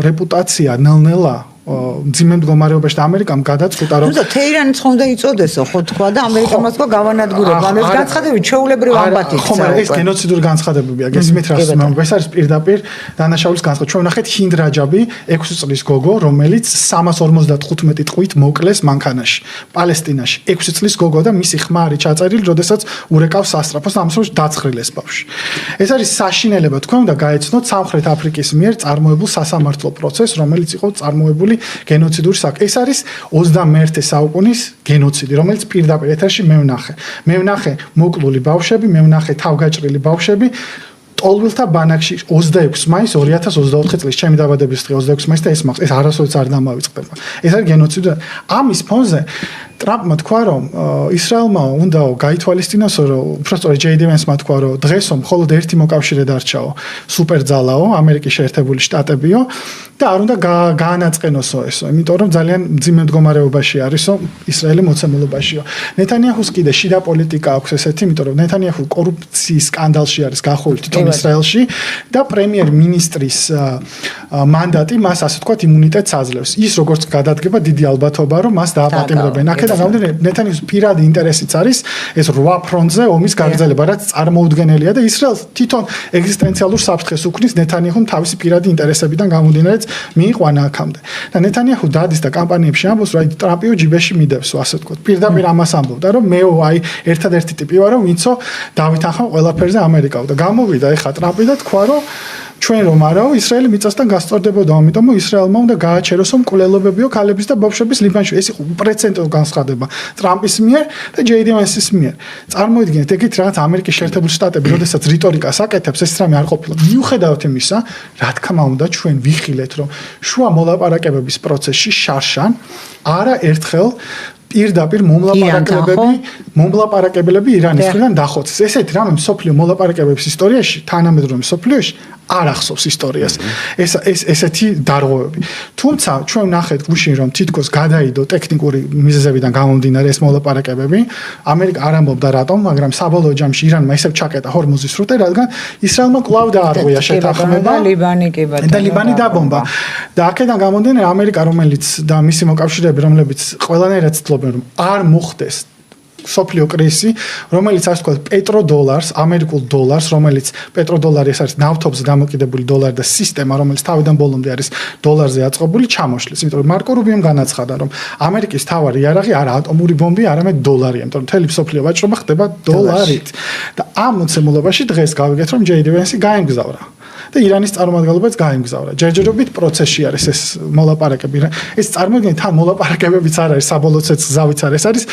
რეპუტაცია ნელ-ნელა მძიმე მდგომარეობაში და ამერიკამ გადაწყვიტა რომ ნუ თეირანიც ხომ და იწოდესო ხო თქვა და ამერიკამაც ყო გავანადგურება ამ ეს განცხადებები ჩვეულებრივ ამბატი ხომ ეს გენოციდური განცხადებებია გესმით რას ეს არის პირდაპირ დანაშაულის განცხადება ჩვენ ვნახეთ ჰინდ რაჯაბი 6 წლის გოგო რომელიც 355 ტყვით მოკლეს მანქანაში პალესტინაში 6 წლის გოგო და მისი ხმა არის ჩაწერილი როდესაც ურეკავს სასწრაფოს ამასროს დაცხრილეს ბავშვი ეს არის საშინელება თქვენ უნდა გაეცნოთ სამხრეთ აფრიკის მიერ წარმოებულ სასამართლო პროცესს რომელიც იყო წარმოებული გენოციდური საქმე. ეს არის 21 საუკუნის გენოციდი, რომელიც პირდაპირ ეთერში მე ვნახე მოკლული ბავშვები, მე ვნახე თავგაჭრილი ბავშვები ტოლვილთა ბანაკში 26 მაისს 2024 წლის ჩემი დაბადების დღე 26 მაისს და ეს არასოდეს არ დამავიწყდება. ეს არის გენოციდი. ამის ფონზე ტრამპმა თქვა რომ ისრაელმა უნდა გაითვალისწინოს რომ უბრალოდ ჯეი ვენსმა თქვა რომ დღესო მხოლოდ ერთი მოკავშირე დარჩაო სუპერძალაო ამერიკის შეერთებული შტატებიო და არ უნდა გაანაწყენოსო ესო იმიტომ რომ ძალიან მძიმე მდგომარეობაში არისო ისრაელი მოცემულობაშიო ნეთანიაჰუს კიდე შიდა პოლიტიკა აქვს ესეთი იმიტომ რომ ნეთანიაჰუ კორუფციის სკანდალში არის გახურული თვითონ ისრაელში და პრემიერ-მინისტრის მანდატი მას ასე ვთქვათ იმუნიტეტს აძლევს ის როგორც გადადგება დიდი ალბათობა რომ მას დააპატიმრებენ აქედან გამომდინარე ნეთანიაჰუს პირადი ინტერესიც არის ეს 8 ფრონტზე ომის გაგრძელება რაც წარმოუდგენელია და ისრაელს თვითონ ეგზისტენციალურ საფრთხეს უქმნის ნეთანიაჰუმ თავისი პირადი ინტერესებიდან გამომდინარე მიიყვანა აქამდე და ნეთანიაჰუ დადის და კამპანიებში ამბობს რომ აი ტრამპიო ჯიბეში მიდევსო ასე ვთქვათ პირდაპირ ამას ამბობდა რომ მეო აი ერთადერთი ტიპი ვარ რომ ვინცო დავითანხმ ყველაფერზე ამერიკაო და გამოვიდა ეხა ტრამპი და თქვა რომ ჩვენ რომ არაო ისრაელი მიწასთან გასწორდებოდა ამიტომ ისრაელმა უნდა გააჩეროსო მკვლელობებიო ქალების და ბავშვების ლიბანში ეს იყო უპრეცედენტო განცხადება ტრამპის მიერ და ჯეი ვენსის მიერ წარმოიდგინეთ ეგეთ რაღაც ამერიკის შეერთებული შტატები როდესაც რიტორიკას აკეთებს ეს რამე არ ყოფილა მიუხედავად იმისა რა თქმა უნდა ჩვენ ვიხილეთ რომ შუა მოლაპარაკებების პროცესში შარშან არა ერთხელ პირდაპირ მომლაპარაკებლები ირანის მხრიდან დახოცეს. ესეთი რამე მსოფლიო მოლაპარაკებების ისტორიაში, თანამედროვე მსოფლიოში არ ახსოვს ისტორიას. ესეთი დარღვევები. თუმცა ჩვენ ვნახეთ გუშინ რომ თითქოს გადაიდო ტექნიკური მიზეზებიდან გამომდინარე ეს მოლაპარაკებები. ამერიკა არ ამბობდა რატომ, მაგრამ საბოლოო ჯამში ირანმა ისევ ჩაკეტა ჰორმუზის სრუტე, რადგან ისრაელმა კვლავ დაარღვია შეთანხმება და ლიბანი დაბომბა. და აქედან გამომდინარე ამერიკა რომელიც და მისი მოკავშირეები რომლებიც ყველანაირად ცდილობენ რომ არ მოხდეს სოფლიო კრიზისი, რომელიც ასე ვთქვათ პეტროდოლარს, ამერიკულ დოლარს, რომელიც პეტროდოლარი ეს არის ნავთობზე დამოკიდებული დოლარი და სისტემა, რომელიც თავიდან ბოლომდე არის დოლარზე აწყობილი, ჩამოშლის. იმიტომ რომ მარკო რუბიომ განაცხადა, რომ ამერიკის თავარი იარაღი არა ატომური ბომბი, არამედ დოლარია, იმიტომ რომ მთელი მსოფლიო ვაჭრობა ხდება დოლარით. და ამ მოცემულობაში დღეს გავიგეთ, რომ ჯეი ვენსი გაემგზავრა. და ირანის წარმომადგენლობაც გაემგზავრა. ჯერჯერობით პროცესში არის ეს მოლაპარაკები. ეს წარმოიდგინეთ, თან მოლაპარაკებებიც არ არის, საბოლოო ზავიც არ არის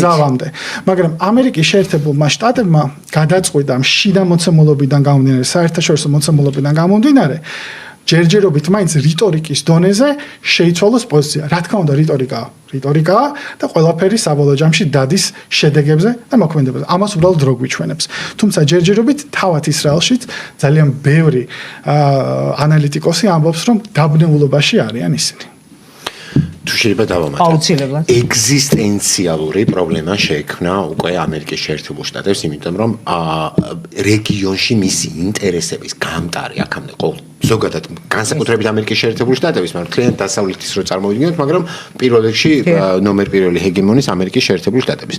ზავამდე. მაგრამ ამერიკის შეერთებულმა შტატებმა გადაწყვიტა შიდა მოცემულობიდან გამომდინარე, საერთაშორისო მოცემულობიდან გამომდინარე, ჯერჯერობით მაინც რიტორიკის დონეზე შეიცვალოს პოზიცია. რა თქმა უნდა, რიტორიკაა და ყველაფერი საბოლოო ჯამში დადის შედეგებზე და მოქმედებაზე. ამას უბრალოდ რო გვიჩვენებს. თუმცა ჯერჯერობით თავად ისრაელშიც ძალიან ბევრი ანალიტიკოსი ამბობს, რომ დაბნეულობაში არიან ისინი. თუ შეიძლება დავამატო. აუცილებლად. ეგზისტენციალური პრობლემა შეექმნა უკვე ამერიკის შეერთებულ შტატებს, იმიტომ რომ რეგიონში მისი ინტერესების გამტარი აქამდე ზოგადად განსაკუთრებით ამერიკის შეერთებული შტატების, მაგრამ მთლიანად დასავლეთის რო წარმოვიდგინოთ, მაგრამ პირველ რიგში ნომერ პირველი ჰეგემონის ამერიკის შეერთებული შტატების.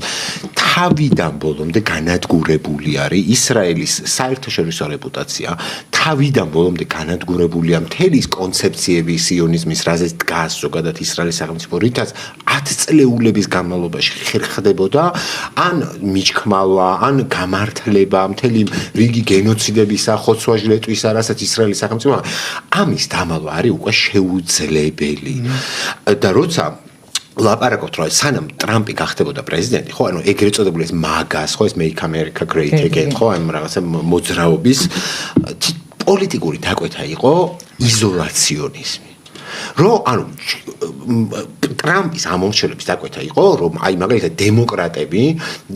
თავიდან ბოლომდე განადგურებული არის ისრაელის საერთაშორისო რეპუტაცია, თავიდან ბოლომდე განადგურებულია მთელი კონცეფციები სიონიზმის, რაზეც დგას ზოგადად ისრაელის სახელმწიფო, რითაც 10 წლეულების განმავლობაში ხერხდებოდა ან მიჩქმალვა, ან გამართლება, მთელი რიგი გენოციდებისა, ხოცვა-ჟლეტვისა, რასაც ისრაელის სახელმწიფო ამის დამალვა არის უკვე შეუძლებელი. და როცა ლაპარაკობთ რომ სანამ ტრამპი გახდებოდა პრეზიდენტი, ხო, ანუ ეგრეთ წოდებული ეს მაგას, ხო, ეს Make America Great Again, ხო, ანუ რაღაცა მოძრაობის პოლიტიკური დაკვეთა იყო იზოლაციონიზმი. რომ ანუ ტრამპის ამორჩევლების დაკვეთა იყო, რომ აი მაგალითად დემოკრატები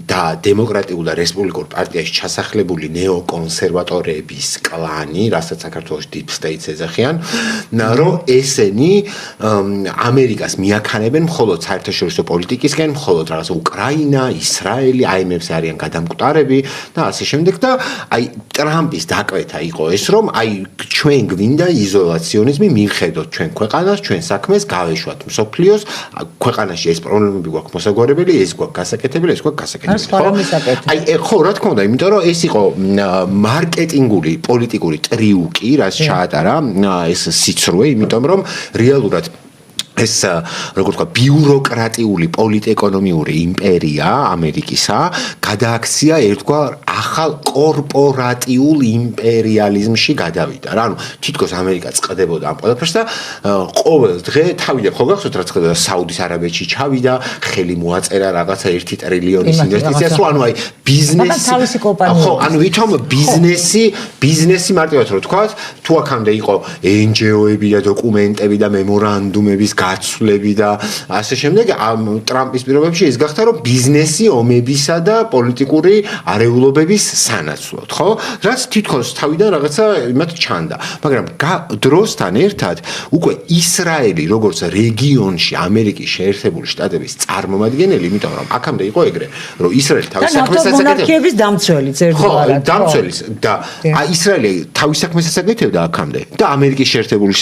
და დემოკრატიულ და რესპუბლიკურ პარტიაში ჩასახლებული ნეოკონსერვატორების კლანი, რასაც საქართველოს Deep State ეძახიან, რომ ესენი ამერიკას მიაქანებენ მხოლოდ საერთაშორისო პოლიტიკისკენ, მხოლოდ რაღაც უკრაინა, ისრაელი, აიმებს არიან გადამკვდარები და ასე შემდეგ და აი ტრამპის დაკვეთა იყო ეს, რომ აი ჩვენ გვინდა იზოლაციონიზმი მივხედოთ ჩვენ ქვეყანას, ჩვენ საქმეს, გავეშვათ მსოფლიოს, ქვეყანაში ეს პრობლემები გვაქვს მოსაგვარებელი, ეს გვაქვს გასაკეთებელი, ეს გვაქვს გასაკეთებელი. აი, ხო, რა თქმა უნდა, იმიტომ რომ ეს იყო მარკეტინგული პოლიტიკური ტრიუკი, რაც ჩაატარა ეს სიცრუე, იმიტომ რომ რეალურად ეს როგორ თქვა ბიუროკრატიული პოლიტეკონომიური იმპერია ამერიკისა გადააქცია ერთგვარ ახალ კორპორატიულ იმპერიალიზმში გადავიდა რა. ანუ თითქოს ამერიკა წყდებოდა ამ ყველაფერს და ყოველ დღე თავიდან ხო გახსოვთ რა წყდება საუდის არაბეთში ჩავიდა, ხელი მოაწერა რაღაცა 1 ტრილიონის ინვესტიციას, რომ ანუ აი ბიზნესი ხო, ანუ ვითომ ბიზნესი მარტივად რო თქვა, თუ აქამდე იყო NGO-ები და დოკუმენტები და მემორანდუმების გაცვლები და ასე შემდეგ ამ ტრამპის პირობებში ეს გახდა რომ ბიზნესი ომებისა და პოლიტიკური არეულობების სანაცვლოდ, ხო? რაც თითქოს თავიდან რაღაცა იმათ ჩანდა. მაგრამ დროსთან ერთად უკვე ისრაელი როგორც რეგიონში ამერიკის შეერთებული შტატების წარმომადგენელი, იმიტომ რომ აქამდე იყო ეგრე, რომ ისრაელი თავის საქმეს აკეთებდა. მონარქიების დამცველიც ერთგვარად. ხო, დამცველიც და ისრაელი თავის საქმეს აკეთებდა აქამდე და ამერიკის შეერთებული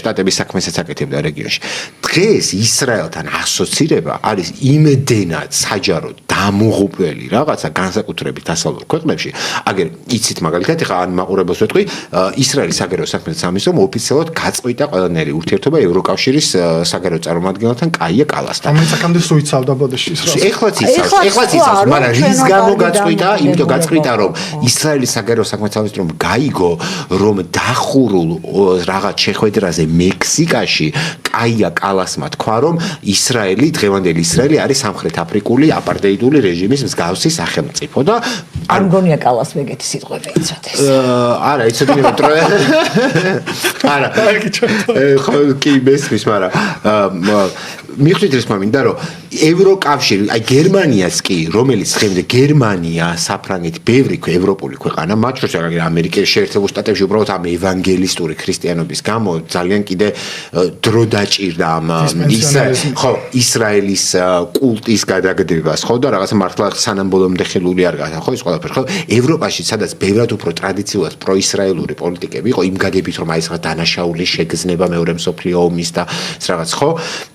შტატების საქმესაც აკეთებდა რეგიონში. დღეს ისრაელთან ასოცირება არის იმდენად საჯარო დამუღუპველი რაღაცა განსაკუთრებით დასავლურ ქვეყნებში. აგერ იცით მაგალითად ეხლა ან მაყურებელს ვეთქვი, ისრაელის საგარეო საქმეთა სამინისტრომ ოფიციალურად გაწყვიტა ყველანაირი ურთიერთობა ევროკავშირის საგარეო წარმომადგენელთან კაია კალასთან. ამით აქამდე სუიცავდა ბოდიში ისრაელს. ეხლაც იცავს, მაგრამ რის გამო გაწყვიტა? იმიტომ გაწყვიტა რომ ისრაელის საგარეო საქმეთა სამინისტრომ გაიგო რომ დახურულ რაღაც შეხვედრაზე მექსიკაში კაია კალასმა თქვა რომ ისრაელი დღევანდელი ისრაელი არის სამხრეთ აფრიკული აპარტეიდული რეჟიმის მსგავსი სახელმწიფო და არ მგონია კალას მეგეთი სიტყვები იცოდეს. არა, იცოდი მეტრო. არა. ხო, კი მესმის, მაგრამ მიხვდით ეს მომინდა რომ ევროკავშირი, აი გერმანიას კი, რომელიც ხემდე გერმანია, საფრანგეთი, ბევრი ევროპული ქვეყანა, მათ შორის ამერიკის შეერთებულ შტატებში უბრალოდ ამ ევანგელისტური ქრისტიანობის გამო ძალიან კიდე დრო დაჭირდა ამ ისრაელის კულტის გადაგდებას, ხო და რაღაცა მართლა სანამ ბოლომდე ხელული არ გახდა, ხო ის ყველაფერი, ხო ევროპაში, სადაც ბევრად უფრო ტრადიციულად პროისრაელური პოლიტიკები იყო, იმ გაგებით რომ აი ეს დანაშაულის შეგრძნება მეორე მსოფლიო ომის და რაღაც, ხო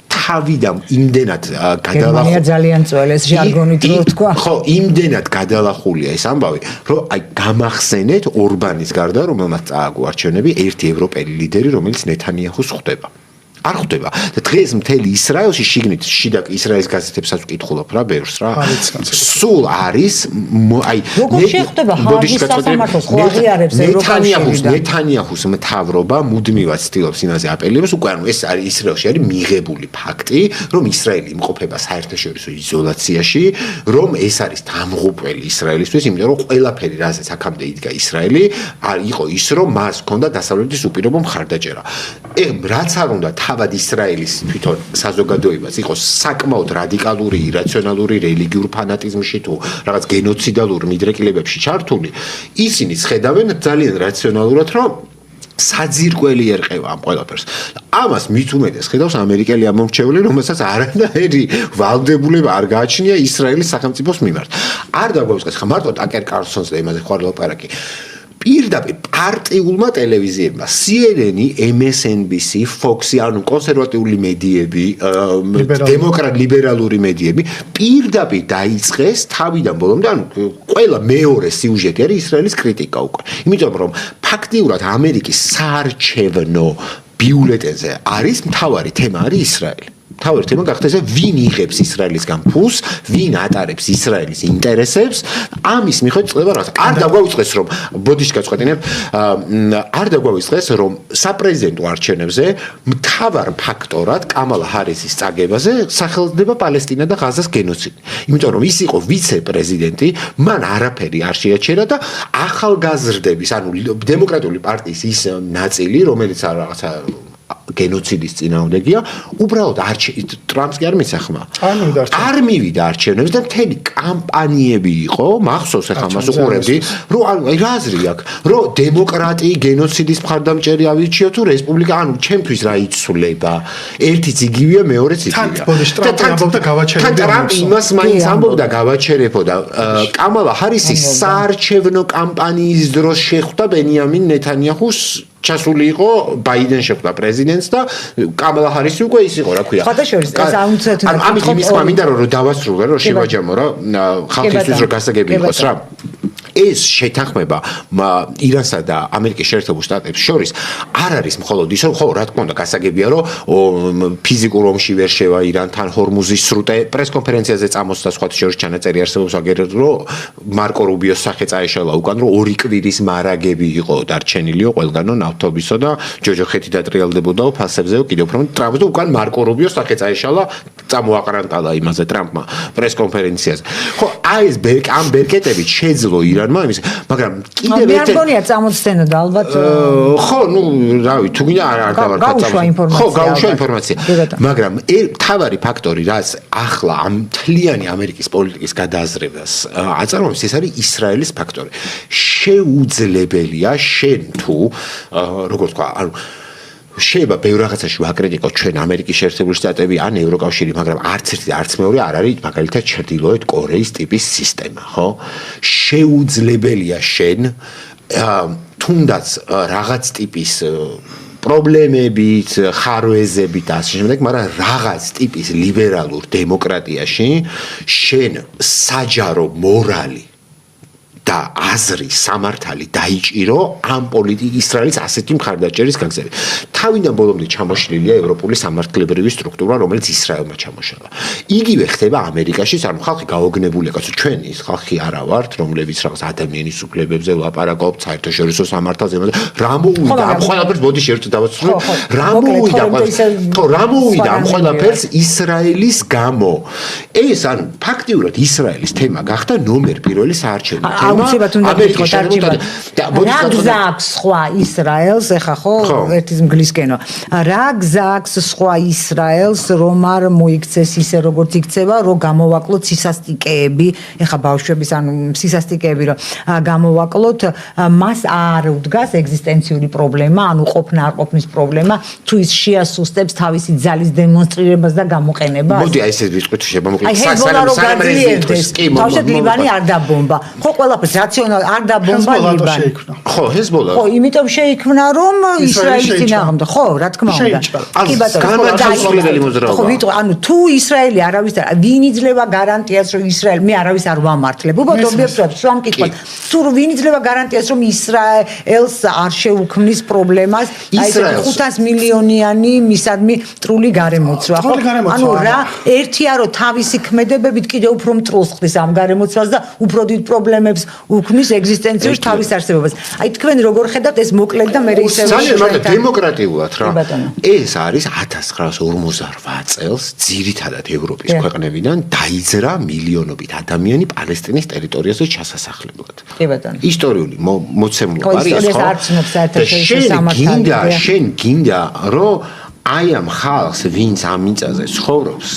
თავიდან იმდენად გერმანია ძალიან წველეს ჟარგონით რო თქვა. ხო, იმდენად გადალახულია ეს ამბავი, რომ აი გამახსენეთ ორბანის გარდა, რომელმაც წააგო არჩევნები, ერთი ევროპელი ლიდერი, რომელიც ნეთანიაჰუს ხვდება. არ ხვდება. და დღეს მთელი ისრაელში შიგნით შიდა ისრაელის გაზეთებსაც ვკითხულობ რა ბევრს რა. სულ არის აი როგორ შეხვდება ჰაგის სასამართლოს ხო აღიარებს ევროკავშირიდან. ნეთანიაჰუს მთავრობა მუდმივად ცდილობს იმაზე აპელირებს, უკვე ანუ ეს არის ისრაელში არის მიღებული ფაქტი, რომ ისრაელი იმყოფება საერთაშორისო იზოლაციაში, რომ ეს არის დამღუპველი ისრაელისთვის, იმიტომ რომ ყველაფერი რაზეც აქამდე იდგა ისრაელი, იყო ის, რომ მას ჰქონდა დასავლეთის უპირობო მხარდაჭერა. რაც არ უნდა თავად ისრაელის თვითონ საზოგადოებას იყოს საკმაოდ რადიკალური, ირაციონალური რელიგიურ ფანატიზმში თუ რაღაც გენოციდალურ მიდრეკილებებში ჩართული, ისინი ხედავენ ძალიან რაციონალურად, რომ საძირკველი ერყევა ამ ყველაფერს. ამას მით უმეტეს ხედავს ამერიკელი ამომრჩეველი, რომელსაც არანაირი ვალდებულება არ გააჩნია ისრაელის სახელმწიფოს მიმართ. არ დაგვაუწყეს ხა მარტო ტაკერ კარლსონს და იმაზე ხარ ლაპარაკი. პირდაპირ პარტიულმა ტელევიზიებმა CNN, MSNBC, Fox, ანუ კონსერვატიული მედიები, ლიბერალური მედიები პირდაპირ დაიწყეს თავიდან ბოლომდე, ანუ ყველა მეორე სიუჟეტი არის ისრაელის კრიტიკა უკვე. იმიტომ რომ ფაქტიურად ამერიკის საარჩევნო ბიულეტენზე არის მთავარი თემა არის ისრაელი. თავი თემა გახდა ეს ვინ იღებს ისრაელისგან ფულს, ვინ ატარებს ისრაელის ინტერესებს, ამის მიხედვით წლება რაღაც. არ დაგვაუწყეს რომ ბოდიში გაწყვეტინებ, არ დაგვაუწყეს რომ საპრეზიდენტო არჩევნებზე მთავარ ფაქტორად კამალა ჰარისის წაგებაზე სახელდება პალესტინა და ღაზას გენოციდი. იმიტომ რომ ის იყო ვიცე-პრეზიდენტი, მან არაფერი არ შეაჩერა და ახალგაზრდების, ანუ დემოკრატიული პარტიის ის ნაწილი, რომელიც რაღაცა გენოციდის წინააღმდეგია, უბრალოდ ტრამპს კი არ მისახმა. არ მივიდა არჩევნებს და მთელი კამპანიები იყო, მახსოვს ახლა მას უყურებდი, რომ აი რა აზრი აქვს, რომ დემოკრატია გენოციდის მხარდამჭერი ავირჩიო თუ რესპუბლიკა, ანუ ჩემთვის რა იცვლება. ერთიც იგივეა, მეორეც იგივეა. თან ტრამპი იმას მაინც ამბობდა გავაჩერებოდა. კამალა ჰარისი საარჩევნო კამპანიის დროს შეხვდა ბენიამინ ნეთანიაჰუს ჩასული იყო ბაიდენ შეხვდა პრეზიდენტს და კამალა ჰარისი უკვე ის იყო რა ქვია ამით იმის მინდა რომ დავასრულე რომ შევაჯამო რა ხალხისთვის რომ გასაგები იყოს რა ეს შეთანხმება ირანსა და ამერიკის შეერთებულ შტატებს შორის არ არის მხოლოდ ის რომ ხო რა თქმა უნდა გასაგებია რომ ფიზიკურ ომში ვერ შევა ირანთან ჰორმუზის სრუტე პრესკონფერენციაზე წამოსდა სხვათა შორის ჩანაწერი არსებობს აგერად რომ მარკო რუბიოს სახე წაეშალა უკან რომ 2 კვირის მარაგები იყო დარჩენილიო ყველგანო ნავთობისო და ჯოჯოხეთი დატრიალდებოდაო ფასებზეო კიდევ უფრო ტრამპს და უკან მარკო რუბიოს სახე წაეშალა წამოაყრანტალა იმაზე ტრამპმა პრესკონფერენციაზე ხო აი ეს ამ ბერკეტებით შეძლო ირანმა იმის მაგრამ კიდევ მე არ მგონია წამოწდენოდა ალბათ ხო ნუ რავი თუ გინდა არ დავარქვა ხო გაუშვა ინფორმაცია მაგრამ თავარი ფაქტორი რაც ახლა ამ მთლიანი ამერიკის პოლიტიკის გადააზრებას აწარმოებს ეს არის ისრაელის ფაქტორი შეუძლებელია შენ თუ როგორ თქვა ანუ შეიძლება ბევრ რაღაცაში ვაკრიტიკოთ ჩვენ ამერიკის შეერთებული შტატები ან ევროკავშირი მაგრამ არც ერთი და არც მეორე არ არის მაგალითად ჩრდილოეთ კორეის ტიპის სისტემა ხო შეუძლებელია შენ თუნდაც რაღაც ტიპის პრობლემებით, ხარვეზებით და ასე შემდეგ, მაგრამ რაღაც ტიპის ლიბერალურ დემოკრატიაში შენ საჯარო მორალი და აზრი სამართალი დაიჭირო ამ პოლიტიკის ისრაელის ასეთი მხარდაჭერის გაგზავნით. თავიდან ბოლომდე ჩამოშლილია ევროპული სამართლებრივი სტრუქტურა, რომელიც ისრაელმა ჩამოშალა. იგივე ხდება ამერიკაში, ანუ ხალხი გაოგნებულია, კაცო, ჩვენ ის ხალხი არა ვართ, რომლებიც რაღაც ადამიანის უფლებებზე ვლაპარაკობთ, საერთაშორისო სამართალზე. რა მოვიდა ამ ყველაფერს, მოდი შეერთო დავასრულო. რა მოვიდა ამ ყველაფერს ისრაელის გამო. ეს ანუ ფაქტიურად ისრაელის თემა გახდა ნომერ 1 საარჩევნო თემა. აუცილებლად უნდა გითხოთ არჩევნად. რა გზაქვს სხვა ისრაელს, ეხა ხო ერთის მგლისკენო. რა გზაქვს სხვა ისრაელს, რომ არ მოიქცეს ისე როგორც იქცევა, რომ გამოვაკლოთ სისასტიკეები, ეხა ბავშვების ანუ სისასტიკეები, რომ გამოვაკლოთ, მას არ უდგას ეგზისტენციური პრობლემა, ანუ ყოფნა არ ყოფნის პრობლემა, თუ ის შეასუსტებს თავისი ძალის დემონსტრირებას და გამოყენებას. მოდი აი ესეთ ვიტყვით შემომოკლედ. თავშეთ ლიბანი არ დაბომბა. ხო ყველაფერს რაციონალ არ დაბომბა ლიბანი. ხო ჰეზბოლა. ხო იმიტომ შეიქმნა რომ ისრაელის წინააღმდეგ. ხო რა თქმა უნდა. კი ბატონო. ხო ვიტყვი ანუ თუ ისრაელი არავის ვინ იძლევა გარანტიას რომ ისრაელი მე არავის არ ვამართლებ. უბრალოდ ობიექტურად სვამ კითხოთ. თუ ვინ იძლევა გარანტიას რომ ისრაელს არ შეუქმნის პრობლემას აი 500 მილიონიანი მისადმი მტრული გარემოცვა. ხო ანუ რა ერთია რომ თავისი ქმედებებით კიდევ უფრო მტრულს ხდის ამ გარემოცვას და უფრო დიდ პრობლემებს უქმნის ეგზისტენციურ თავის არსებობას. აი თქვენ როგორ ხედავთ ეს მოკლედ და მე ისევ მაგრამ დემოკრატიულად რა. ეს არის 1948 წელს ძირითადად ევროპის ქვეყნებიდან დაიძრა მილიონობით ადამიანი პალესტინის ტერიტორიაზე ჩასასახლებლად. კი ბატონო. ისტორიული მოცემულობა არის ხო? შენ გინდა რომ აი ამ ხალხს ვინც ამ მიწაზე ცხოვრობს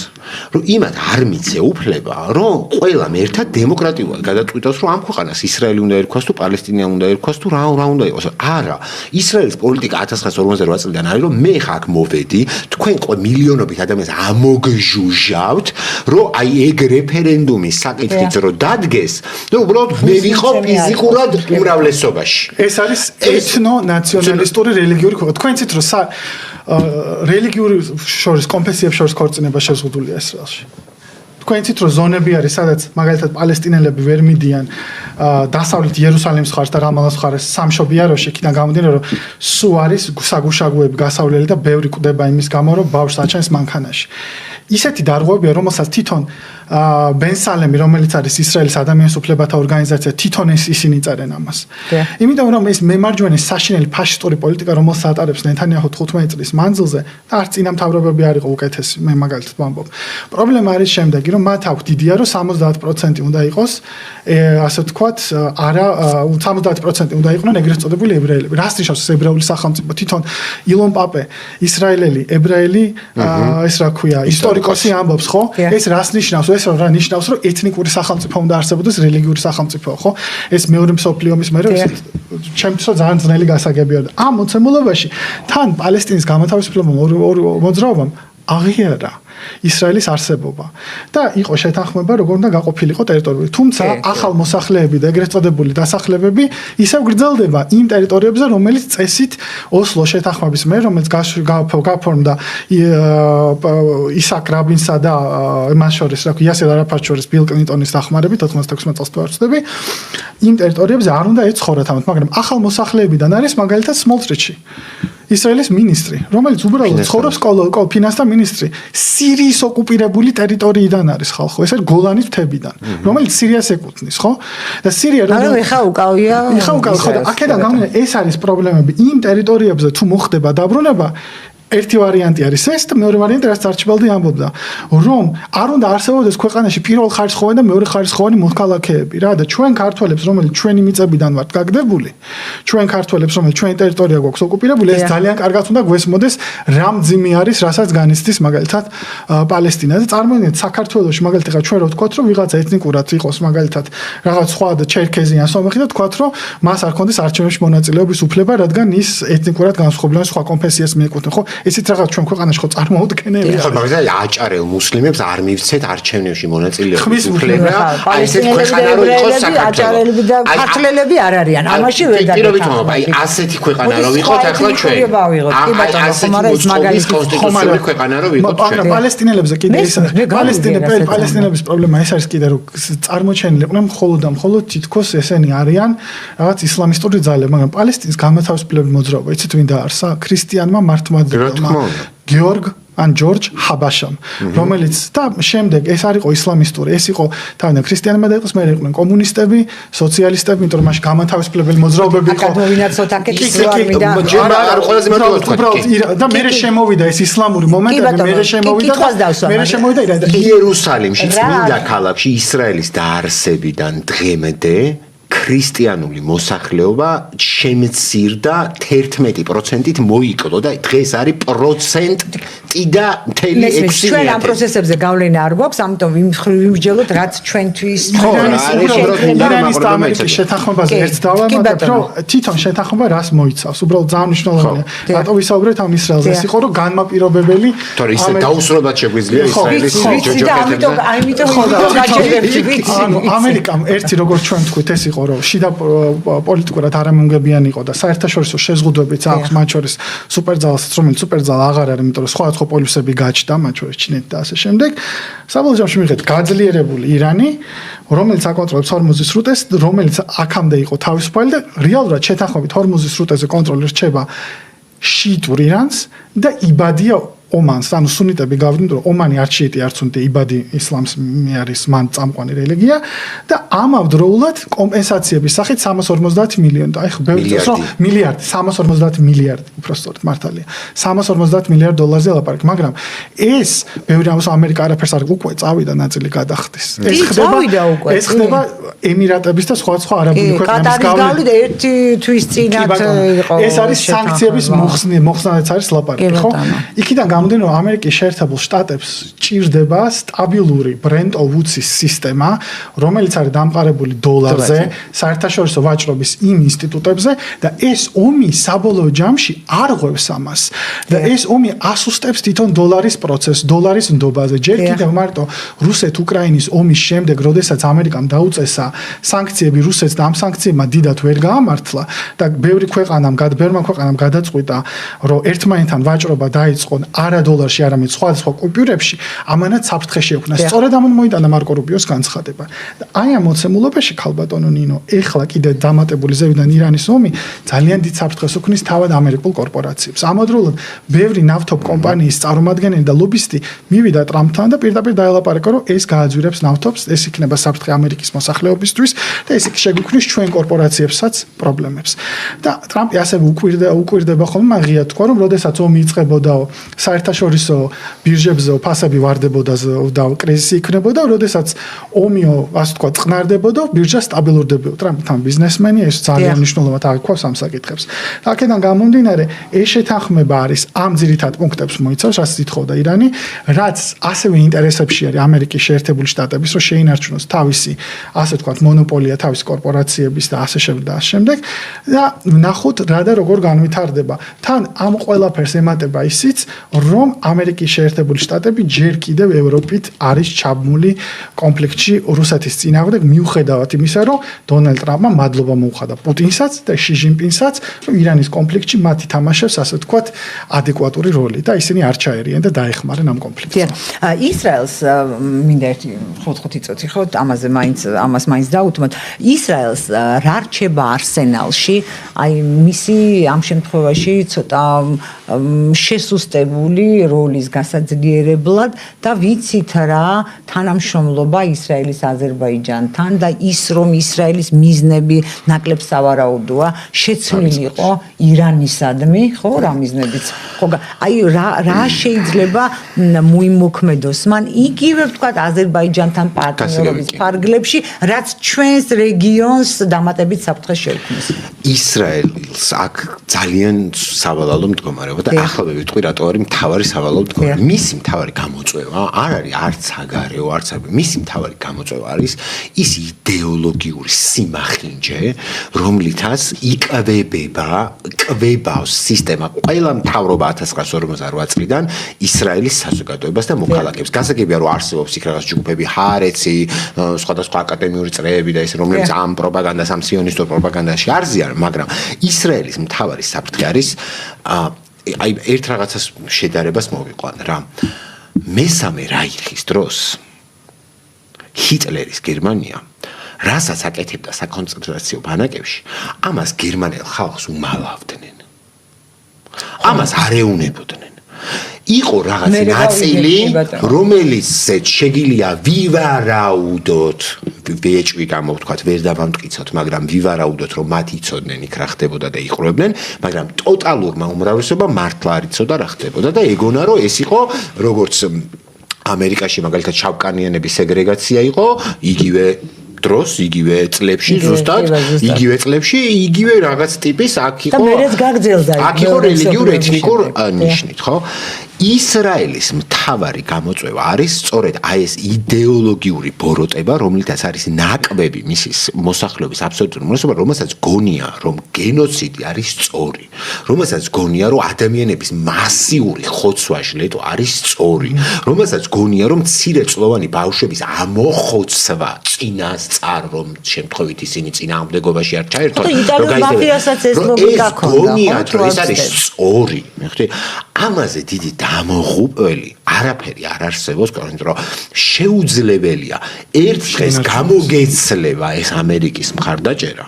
რომ იმათ არ მიცე უფლება რომ ყველამ ერთად დემოკრატიულად გადაწყვიტოს რომ ამ ქვეყანას ისრაელი უნდა ერქვას თუ პალესტინა უნდა ერქვას თუ რა უნდა იყოს არა ისრაელის პოლიტიკა 1948 წლიდან არის რომ მე ხარ მოვედი თქვენ ყო მილიონობით ადამიანს ამოგჟუჟავთ რომ აი ეგ რეფერენდუმის საკითხიც რომ დადგეს და უბრალოდ მე ვიყო ფიზიკურად უმრავლესობაში ეს არის ეთნო ნაციონალისტური რელიგიური ქვეყანა თქვენ იცით რომ რელიგიური შორის კონფესიებს შორის ქორწინება შეზღუდულია ისრაელში. თქვენ იცით რომ ზონები არის სადაც მაგალითად პალესტინელები ვერ მიდიან დასავლეთ იერუსალიმის მხარეს და რამალას მხარეს სამშობიაროში იქიდან გამომდინარე რომ სულ არის საგუშაგოები გასავლელი და ბევრი კვდება იმის გამო რომ ბავშვს აჩენს მანქანაში. ისეთი დარღვევებია რომელსაც თვითონ ბენ სალემი რომელიც არის ისრაელის ადამიანის უფლებათა ორგანიზაცია თვითონ ისინი წერენ ამას. იმიტომ რომ ეს მემარჯვენე საშინელი ფაშისტური პოლიტიკა რომელსაც ატარებს ნეთანიაჰუ 15 წლის მანძილზე და არც წინამთავრობები არ იყო უკეთესი მე მაგალითად ვამბობ. პრობლემა არის შემდეგი რომ მათ აქვს დიდია რომ 70% უნდა იყოს ასე ვთქვათ არა 70% უნდა იყვნენ ეგრეთ წოდებული ებრაელები. რას ნიშნავს ებრაული სახელმწიფო? თვითონ ილონ პაპე ისრაელელი ებრაელი ეს რა ქვია ისტორიკოსი ამბობს ხო? ეს რას ნიშნავს? ეს რა ნიშნავს რომ ეთნიკური სახელმწიფო უნდა არსებობდეს რელიგიური სახელმწიფო ხო? ეს მეორე მსოფლიო ომის მერე ჩემთვის ძალიან ძნელი გასაგებია და ამ მოცემულობაში თან პალესტინის განმათავისუფლებამ მოძრაობამ აღიარა ისრაელის არსებობა და იყო შეთანხმება როგორ უნდა გაყოფილიყო ტერიტორიები. თუმცა ახალ მოსახლეები და ეგრეთ წოდებული დასახლებები ისევ გრძელდება იმ ტერიტორიებზე, რომელიც წესით ოსლოს შეთანხმების მიერ, რომელიც გაფორმდა ისაკ რაბინსა და მას შორის, რა ქვია, იასერ არაფატს შორის ბილ კლინტონის დახმარებით 96 წელს თუ არ ვცდები, იმ ტერიტორიებზე არ უნდა ეცხოვრათ ამათ, მაგრამ ახალ მოსახლეებიდან არის მაგალითად სმოლტრიჩი. ისრაელის მინისტრი, რომელიც უბრალოდ ცხოვრობს ფინანსთა მინისტრი, სირიის ოკუპირებული ტერიტორიიდან არის ხალხო, ეს არის გოლანის მთებიდან, რომელიც სირიას ეკუთვნის, ხო? და სირია მაგრამ ეხა უკავია. ხო, და აქედან გამომდინარე ეს არის პრობლემები იმ ტერიტორიებზე თუ მოხდება დაბრუნება. ერთი ვარიანტი არის ეს და მეორე ვარიანტი რაც არჩიბალდი ამბობდა, რომ არ უნდა არსებობდეს ქვეყანაში პირველხარისხოვანი და მეორეხარისხოვანი მოქალაქეები რა და ჩვენ ქართველებს, რომელიც ჩვენი მიწებიდან ვართ გაგდებული, ჩვენ ქართველებს, რომელიც ჩვენი ტერიტორია გვაქვს ოკუპირებული, ეს ძალიან კარგად უნდა გვესმოდეს რა მძიმე არის, რასაც განიცდის მაგალითად პალესტინა და წარმოიდგინეთ საქართველოში მაგალითად ჩვენ რო ვთქვათ, რომ ვიღაცა ეთნიკურად იყოს მაგალითად რაღაც სხვა და ჩერქეზიან სომეხი და ვთქვათ, რომ მას არ ქონდეს არჩევნებში მონაწილეობის უფლება, რადგან ის ეთნიკურად განსხვავებული სხვა კონფესიას მიეკუთვნება, ხო? ესეც რაღაც ჩვენ ქვეყანაში ხო წარმოუდგენელია. ხო, მაგრამ აჭარელ მუსლიმებს არ მივცეთ არჩევნებში მონაწილეობის უფლება. აი ესეთ ქვეყანა რო იყოს საქართველო. აჭარელები და ქართველები არ არიან. ამაში ვერ დაგეკითხა. აი ასეთი ქვეყანა რო ვიყოთ ახლა ჩვენ. აი ასეთი მაგალითი კონსტიტუციური ქვეყანა რო ვიყოთ ჩვენ. პალესტინელებზე კიდე ის პალესტინელების პრობლემა ეს არის კიდე რომ წარმოჩენილიყვნენ მხოლოდ და მხოლოდ თითქოს ესენი არიან რაღაც ისლამისტური ძალები, მაგრამ პალესტინის გამათავისუფლებელი მოძრაობა იცით ვინ დაარსა? ქრისტიანმა მართლმადიდებლმა გიორგ ან ჯორჯ ჰაბაშამ, რომელიც და შემდეგ ეს არ იყო ისლამისტური, ეს იყო თავიდან ქრისტიანებმა და იყოს, მე იყვნენ კომუნისტები, სოციალისტები, იმიტომ რომ მაშინ გამათავისუფლებელი მოძრაობები იყო. აკადემიაც ოტაკეთი სვარმი და არ ყველაზე მეტად და მე შემოვიდა ეს ისლამური მომენტები, მე შემოვიდა და იერუსალიმში წმინდა ქალაქში ისრაელის დაარსებიდან დღემდე ქრისტიანული მოსახლეობა შემცირდა 11%-ით მოიკლო და დღეს არის პროცენტი და 6%. ჩვენ ამ პროცესებზე გავლენა არ გვაქვს, ამიტომ ვიმსჯელოთ რაც ჩვენთვის ირანის და ამერიკის შეთანხმებაზე ერთ დავამატებ, რომ თვითონ შეთანხმება რას მოიცავს, უბრალოდ ძალიან მნიშვნელოვანია. რატო ვისაუბრეთ ამ ისრაელზე? ეს იყო რომ განმაპირობებელი თორე ისე დაუსრულებლად შეგვიძლია ისრაელის ამიტომ გაჭირებთ ვიცი. ამერიკამ ერთი როგორც ჩვენ თქვით ეს იყო რომ შიდა პოლიტიკურად არამონგებიანი იყო და საერთაშორისო შეზღუდვებიც აქვს მათ შორის სუპერძალსაც, რომელიც სუპერძალა აღარ არის, იმიტომ რომ სხვადასხვა პოლისები გაჩნდა, მათ შორის ჩინეთი და ასე შემდეგ. საბოლოო ჯამში მიიღეთ გაძლიერებული ირანი, რომელიც აკონტროლებს ჰორმუზის სრუტეს, რომელიც აქამდე იყო თავისუფალი და რეალურად შეთანხმებით ჰორმუზის სრუტეზე კონტროლი რჩება შიიტურ ირანს და იბადია ომანს, ანუ სუნიტები გავიდნენ, რომ ომანი არ შიიტი არ სუნიტი, იბადი ისლამს არის მან წამყვანი რელიგია და ამავდროულად კომპენსაციების სახით 350 მილიონი და აი ხო ბევრი წელს რომ მილიარდი, 350 მილიარდი, უფრო სწორად მართალია. 350 მილიარდ დოლარზე ლაპარაკი, მაგრამ ეს ბევრი ამას ამერიკა არაფერს არ უკვე წავიდა ნაწილი გადახდის. ეს ხდება ემირატების და სხვა არაბული ქვეყნების გავლენით ერთი თვის წინათ იყო. ეს არის სანქციების მოხსნაც არის ლაპარაკი, ხო? იქიდან გამომდინარე რომ ამერიკის შეერთებულ შტატებს ჭირდება სტაბილური ბრენდ ოვუცის სისტემა, რომელიც არის დამყარებული დოლარზე, საერთაშორისო ვაჭრობის იმ ინსტიტუტებზე და ეს ომი საბოლოო ჯამში არ ღვევს ამას. და ეს ომი ასუსტებს თვითონ დოლარის პროცესს, დოლარის ნდობაზე. ჯერ კიდევ მარტო რუსეთ-უკრაინის ომის შემდეგ, როდესაც ამერიკამ დაუწესა სანქციები რუსეთს და ამ სანქციებმა დიდად ვერ გაამართლა და ბევრმა ქვეყანამ გადაწყვიტა, რომ ერთმანეთთან ვაჭრობა დაიწყონ არა დოლარში, არამედ სხვადასხვა კუპიურებში, ამანაც საფრთხეში ექნა. სწორედ ამან მოიტანა მარკო რუბიოს განცხადება. და აი ამ მოცემულობაში ხალბატონო ნინო, ეხლა კიდე დამატებული ზევიდან ირანის ომი ძალიან დიდ საფრთხეს უქმნის თავად ამერიკულ კორპორაციებს. ამავდროულად, ბევრი ნავთობ კომპანიის წარმომადგენელი და ლობისტი მივიდა ტრამპთან და პირდაპირ დაელაპარაკა, რომ ეს გააძვირებს ნავთობს, ეს იქნება საფრთხე ამერიკის მოსახლეობისთვის და ეს შეგვიქმნის ჩვენ კორპორაციებსაც პრობლემებს. და ტრამპი ასევე უკვირდება ხოლმე, მაგია თქვა, რომ როდესაც ომი იწყებოდაო, საერთაშორისო ბირჟებზე ფასები ვარდებოდა და კრიზისი იქნებოდა, როდესაც ომიო, ასე თქვა, წყნარდებოდა, ბირჟა სტაბილურდებოდა. ტრამპი თან ბიზნესმენი, ეს ძალიან მნიშვნელოვნად აღიქვავს ამ საკითხებს. აქედან გამომდინარე, ეს შეთანხმება არის ამ ძირითად პუნქტებს მოიცავს, რაც ითხოვდა ირანი, რაც ასევე ინტერესებში არის ამერიკის შეერთებული შტატების, რომ შეინარჩუნოს თავისი, ასე თქვა, მონოპოლია თავისი კორპორაციების და ასე შემდეგ და ნახოთ რა და როგორ განვითარდება. თან ამ ყველაფერს ემატება ისიც, რომ ამერიკის შეერთებული შტატები ჯერ კიდევ ევროპით არის ჩაბმული კონფლიქტში რუსეთის წინააღმდეგ მიუხედავად იმისა, რომ დონალდ ტრამპმა მადლობა მოუხადა პუტინსაც და ში ჟინპინსაც, რომ ირანის კონფლიქტში მათ ითამაშებს, ასე ვთქვათ, ადეკვატური როლი და ისინი არ ჩაერიან და დაეხმარენ ამ კონფლიქტს. ისრაელს მინდა ერთი 5 წუთი ხო ამას მაინც დაუთმოთ. ისრაელს რა რჩება არსენალში, აი მისი ამ შემთხვევაში ცოტა შესუსტებული როლის გასაძლიერებლად და ვიცით რა თანამშრომლობა ისრაელის აზერბაიჯანთან და ის რომ ისრაელის მიზნები ნაკლებ სავარაუდოა შეცვლილი იყო ირანისადმი, ხო, რა მიზნებიც. ხო, აი რა შეიძლება მოიმოქმედოს მან იგივე ვთქვათ აზერბაიჯანთან პარტნიორობის ფარგლებში, რაც ჩვენს რეგიონს დამატებით საფრთხეს შექმნის. ისრაელს აქ ძალიან სავალალო მდგომარეობა და ახლა მე ვიტყვი რატო არის მთავარი სავალალო მდგომარეობა. მისი მთავარი გამოწვევა არ არის არც აგარეო, არც მისი მთავარი გამოწვევა არის ის იდეოლოგიური სიმახინჯე, რომლითაც კვებავს სისტემა ყველა მთავრობა 1948 წლიდან ისრაელის საზოგადოებას და მოქალაქეებს. გასაგებია რომ არსებობს იქ რაღაც ჯგუფები, ჰარეცი, სხვადასხვა აკადემიური წრეები და ეს რომლებიც ამ პროპაგანდას, ამ სიონისტურ პროპაგანდაში არ ზიან, მაგრამ ისრაელის მთავარი საფრთხე არის აი ერთ რაღაცას შედარებას მოვიყვან რა. მესამე რაიხის დროს ჰიტლერის გერმანია რასაც აკეთებდა საკონცენტრაციო ბანაკებში, ამას გერმანელ ხალხს უმალავდნენ. ამას არ ეუნებოდნენ. იყო რაღაც ნაწილი, რომელიც შეგიძლია ვივარაუდოთ, ვეჭვი გამოვთქვათ, ვერ დავამტკიცოთ, მაგრამ ვივარაუდოთ, რომ მათ იცოდნენ იქ რა ხდებოდა და იყრუებდნენ, მაგრამ ტოტალურმა უმრავლესობამ მართლა არ იცოდა რა ხდებოდა და ეგონა რომ ეს იყო როგორც ამერიკაში მაგალითად შავკანიანების სეგრეგაცია იყო, იგივე დროს, იგივე წლებში, ზუსტად, იგივე წლებში, იგივე რაღაც ტიპის აქ იყო. და მერეც გაგრძელდა. აქ იყო რელიგიურ ეთნიკურ ნიშნით, ხო? ისრაელის მთავარი გამოწვევა არის სწორედ აი ეს იდეოლოგიური ბოროტება, რომლითაც არის ნაკვები მისის მოსახლეობის აბსოლუტური უმრავლესობა, რომელსაც გონია, რომ გენოციდი არის სწორი, რომელსაც გონია, რომ ადამიანების მასიური ხოცვა-ჟლეტო არის სწორი, რომელსაც გონია, რომ მცირეწლოვანი ბავშვების ამოხოცვა წინასწარ, რომ შემთხვევით ისინი წინააღმდეგობაში არ ჩაერთონ, რომ მაფიასაც ეს ლოგიკა ქონდა, რომ ეს არის სწორი, მეხუთე ამაზე დიდი დამოღუპველი არაფერი არ არსებობს, იმიტომ რომ შეუძლებელია ერთ დღეს გამოგეცლება ეს ამერიკის მხარდაჭერა.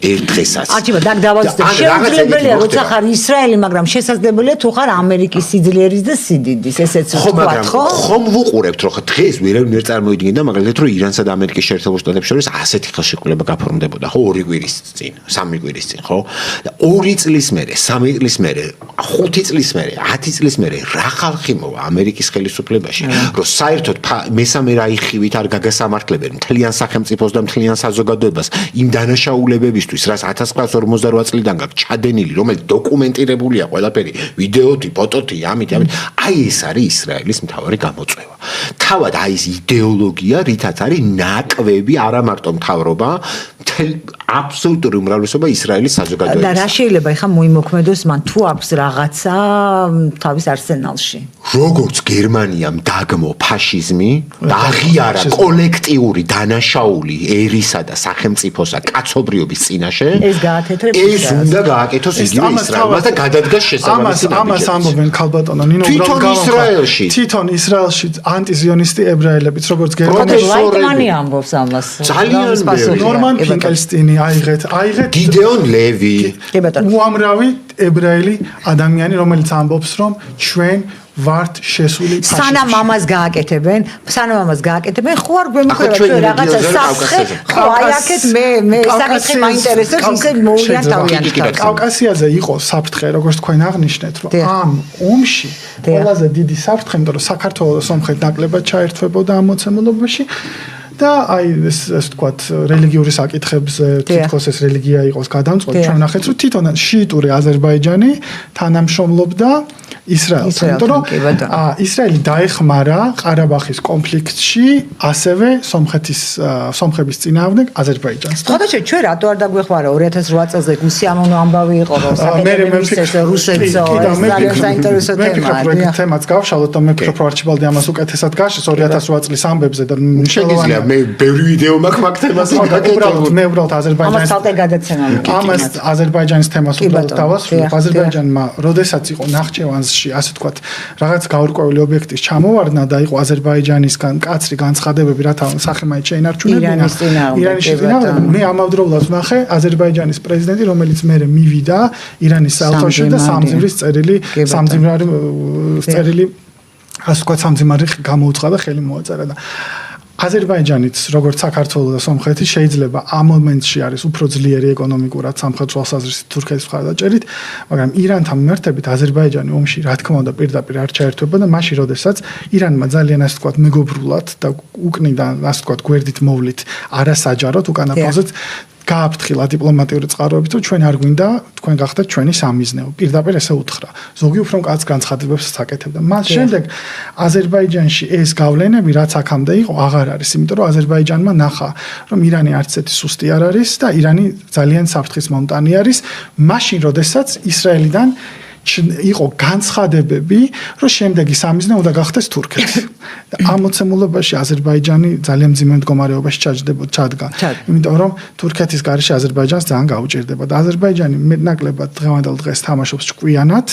ერთ დღესაც. აჩიბა, დაგ დავაწყდა. შეუძლებელია, როცა ხარ ისრაელი, მაგრამ შესაძლებელია თუ ხარ ამერიკის სიძლიერის და სიდიდის, ესეც ვთქვათ, ხო? ხომ ვუყურებთ, რომ დღეს ვერავინ ვერ წარმოიდგენდა, მაგალითად, რომ ირანსა და ამერიკის შეერთებულ შტატებს შორის ასეთი ხელშეკრულება გაფორმდებოდა, ხო, 2 კვირის წინ, 3 კვირის წინ, ხო? და 2 წლის მერე, 3 წლის მერე, 5 წლის მერე, 10 წლის მერე რა ხალხი მოვა ამერიკის ხელისუფლებაში, რომ საერთოდ მესამე რაიხივით არ გაგასამართლებენ მთლიან სახელმწიფოს და მთლიან საზოგადოებას იმ დანაშაულებებისთვის, რაც 1948 წლიდან გაქვს ჩადენილი, რომელიც დოკუმენტირებულია ყველაფერი, ვიდეოთი, ფოტოთი, ამით. აი ეს არის ისრაელის მთავარი გამოწვევა. თავად აი ეს იდეოლოგია, რითაც არის ნაკვები არა მარტო მთავრობა, აბსოლუტური უმრავლესობა ისრაელის საზოგადოებისა. და რა შეიძლება ეხა მოიმოქმედოს მან თუ აქვს რაღაცა თავის არსენალში? როგორც გერმანიამ დაგმო ფაშიზმი, აღიარა კოლექტიური დანაშაული ერისა და სახელმწიფოსა კაცობრიობის წინაშე, ეს გაათეთრებს ეს უნდა გააკეთოს იგივე ისრაელმა და გადადგას შესაბამისი ნაბიჯები. ამას ამბობენ ქალბატონო ნინო თვითონ ისრაელში ანტიზიონისტი ებრაელებიც როგორც გერმანიაში ლაიტმანი ამბობს ამას. ძალიან ბევრი. ნორმან ფინკელსტინი აიღეთ გიდეონ ლევი. უამრავი ებრაელი ადამიანი, რომელიც ამბობს, რომ ჩვენ ვართ შესული ფაშისტში. სანამ ამას გააკეთებენ, ხო არ გვემხრება ჩვენ რაღაცა სახე, ხო აი აქეთ მე საკითხი მაინტერესებს, ისე მოვლიან თავიანთი. კავკასიაზე იყო საფრთხე, როგორც თქვენ აღნიშნეთ, რომ ამ ომში ყველაზე დიდი საფრთხე, იმიტომ რომ საქართველოს სომხეთ ნაკლებად ჩაერთვებოდა ამ მოცემულობაში. და აი ეს ვთქვათ რელიგიური საკითხებზე თითქოს ეს რელიგია იყოს გადამწყვეტი ჩვენ ნახეთ რომ თვითონ შიიტური აზერბაიჯანი თანამშრომლობდა ისრაელთან, იმიტომ რომ ისრაელი დაეხმარა ყარაბაღის კონფლიქტში ასევე სომხების წინააღმდეგ აზერბაიჯანს. ხოდაშე ჩვენ რატო არ დაგვეხმარა 2008 წელს გუსიამონო ამბავი იყო რომ რუსეთს ძალიან საინტერესო თემაა. თემაც გავშალოთ და მე ვფიქრობ რომ არჩიბალდი ამას უკეთესად გაშეს 2008 წლის ამბებზე და შეგიძლია მე ბევრი ვიდეო მაქვს მაგ თემას უბრალოდ აზერბაიჯანის ამას თავზე გადაცემა ამას აზერბაიჯანის თემას უბრალოდ დავასრულებ. აზერბაიჯანმა როდესაც იყო ნახჭევანში ასე თქვათ რაღაც გაურკვეველი ობიექტის ჩამოვარდნა და იყო აზერბაიჯანისგან მკაცრი განცხადებები რათა სახე მაინც შეინარჩუნებინა ირანის წინააღმდეგ მე ამავდროულად ვნახე აზერბაიჯანის პრეზიდენტი რომელიც მერე მივიდა ირანის საელჩოში და სამძიმრის წერილი ასე თქვათ სამძიმარი გამოუცხადა ხელი მოაწერა და აზერბაიჯანიც როგორც საქართველოს და სომხეთი შეიძლება ამ მომენტში არის უფრო ძლიერი ეკონომიკურად სამხედრო თვალსაზრისით თურქეთის მხარდაჭერით, მაგრამ ირანთან მიმართებით აზერბაიჯანი ომში რა თქმა უნდა პირდაპირ არ ჩაერთვება და მაშინ როდესაც ირანმა ძალიან ასე თქვათ მეგობრულად და უკნიდან ასე თქვათ გვერდით მოვლით არასაჯაროდ უკანა ფაზით გააფრთხილა დიპლომატიური წყაროებით, რომ ჩვენ არ გვინდა თქვენ გახდეთ ჩვენი სამიზნეო. პირდაპირ ესე უთხრა. ზოგი უფრო მკაც განცხადებებს აკეთებდა. მას შემდეგ აზერბაიჯანში ეს გავლენები რაც აქამდე იყო აღარ არის, იმიტომ რომ აზერბაიჯანმა ნახა, რომ ირანი არც ერთი სუსტი არ არის და ირანი ძალიან საფრთხის მომტანი არის, მაშინ როდესაც ისრაელიდან იყო განცხადებები, რომ შემდეგი სამიზნე უნდა გახდეს თურქეთი. ამ მოცემულობაში აზერბაიჯანი ძალიან მძიმე მდგომარეობაში ჩადგა. იმიტომ რომ თურქეთის გარეშე აზერბაიჯანს ძალიან გაუჭირდება და აზერბაიჯანი მეტნაკლებად დღევანდელ დღეს თამაშობს ჭკვიანად,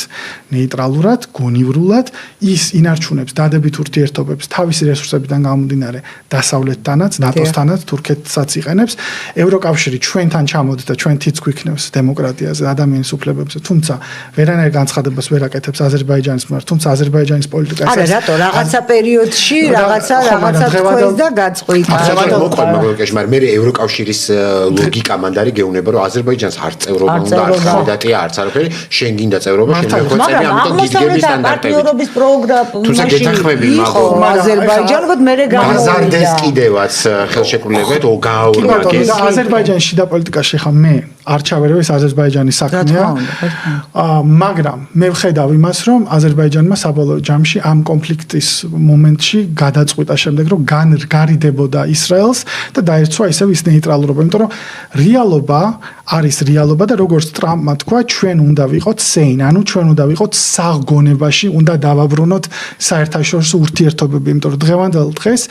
ნეიტრალურად, გონივრულად, ის ინარჩუნებს დადებით ურთიერთობებს თავისი რესურსებიდან გამომდინარე დასავლეთთანაც, ნატოსთანაც, თურქეთსაც იყენებს. ევროკავშირი ჩვენთან ჩამოდის და ჩვენ თიც გვიქნევს დემოკრატიაზე, ადამიანის უფლებებზე, თუმცა ვერანაირ განცხადებას ვერ აკეთებს აზერბაიჯანის მიმართ, თუმცა აზერბაიჯანის პოლიტიკა არა რატო რაღაცა პერიოდში რაღაცა თქვენს და გაწყვიტა. მაგრამ მე ევროკავშირის ლოგიკა მანდარი გეუბნება რომ აზერბაიჯანს არ წევრობა უნდა არ კანდიდატია არც არაფერი შენ გინდა წევრობა შენ დახვეწები ამიტომ გიდგების სტანდარტები პარტნიორობის პროგრამა გეთანხმები აზერბაიჯანოთ მერე გამოვიდა კიდევაც ხელშეკრულებად გააორმაგეს და აზერბაიჯანის შიდა პოლიტიკაში ხა მე არ ჩავერევ ეს აზერბაიჯანის საქმეა მაგრამ მე ვხედავ იმას რომ აზერბაიჯანმა საბოლოო ჯამში ამ კონფლიქტის მომენტში გადაწყვიტა შემდეგ რომ განრგარიდებოდა ისრაელს და დაერცვა ისევ ის ნეიტრალურობა იმიტომ რომ რეალობა არის რეალობა და როგორც ტრამპმა თქვა ჩვენ უნდა ვიყოთ სეინ ანუ ჩვენ უნდა ვიყოთ საღგონებაში უნდა დავაბრუნოთ საერთაშორისო ურთიერთობები იმიტომ რომ დღევანდელ დღეს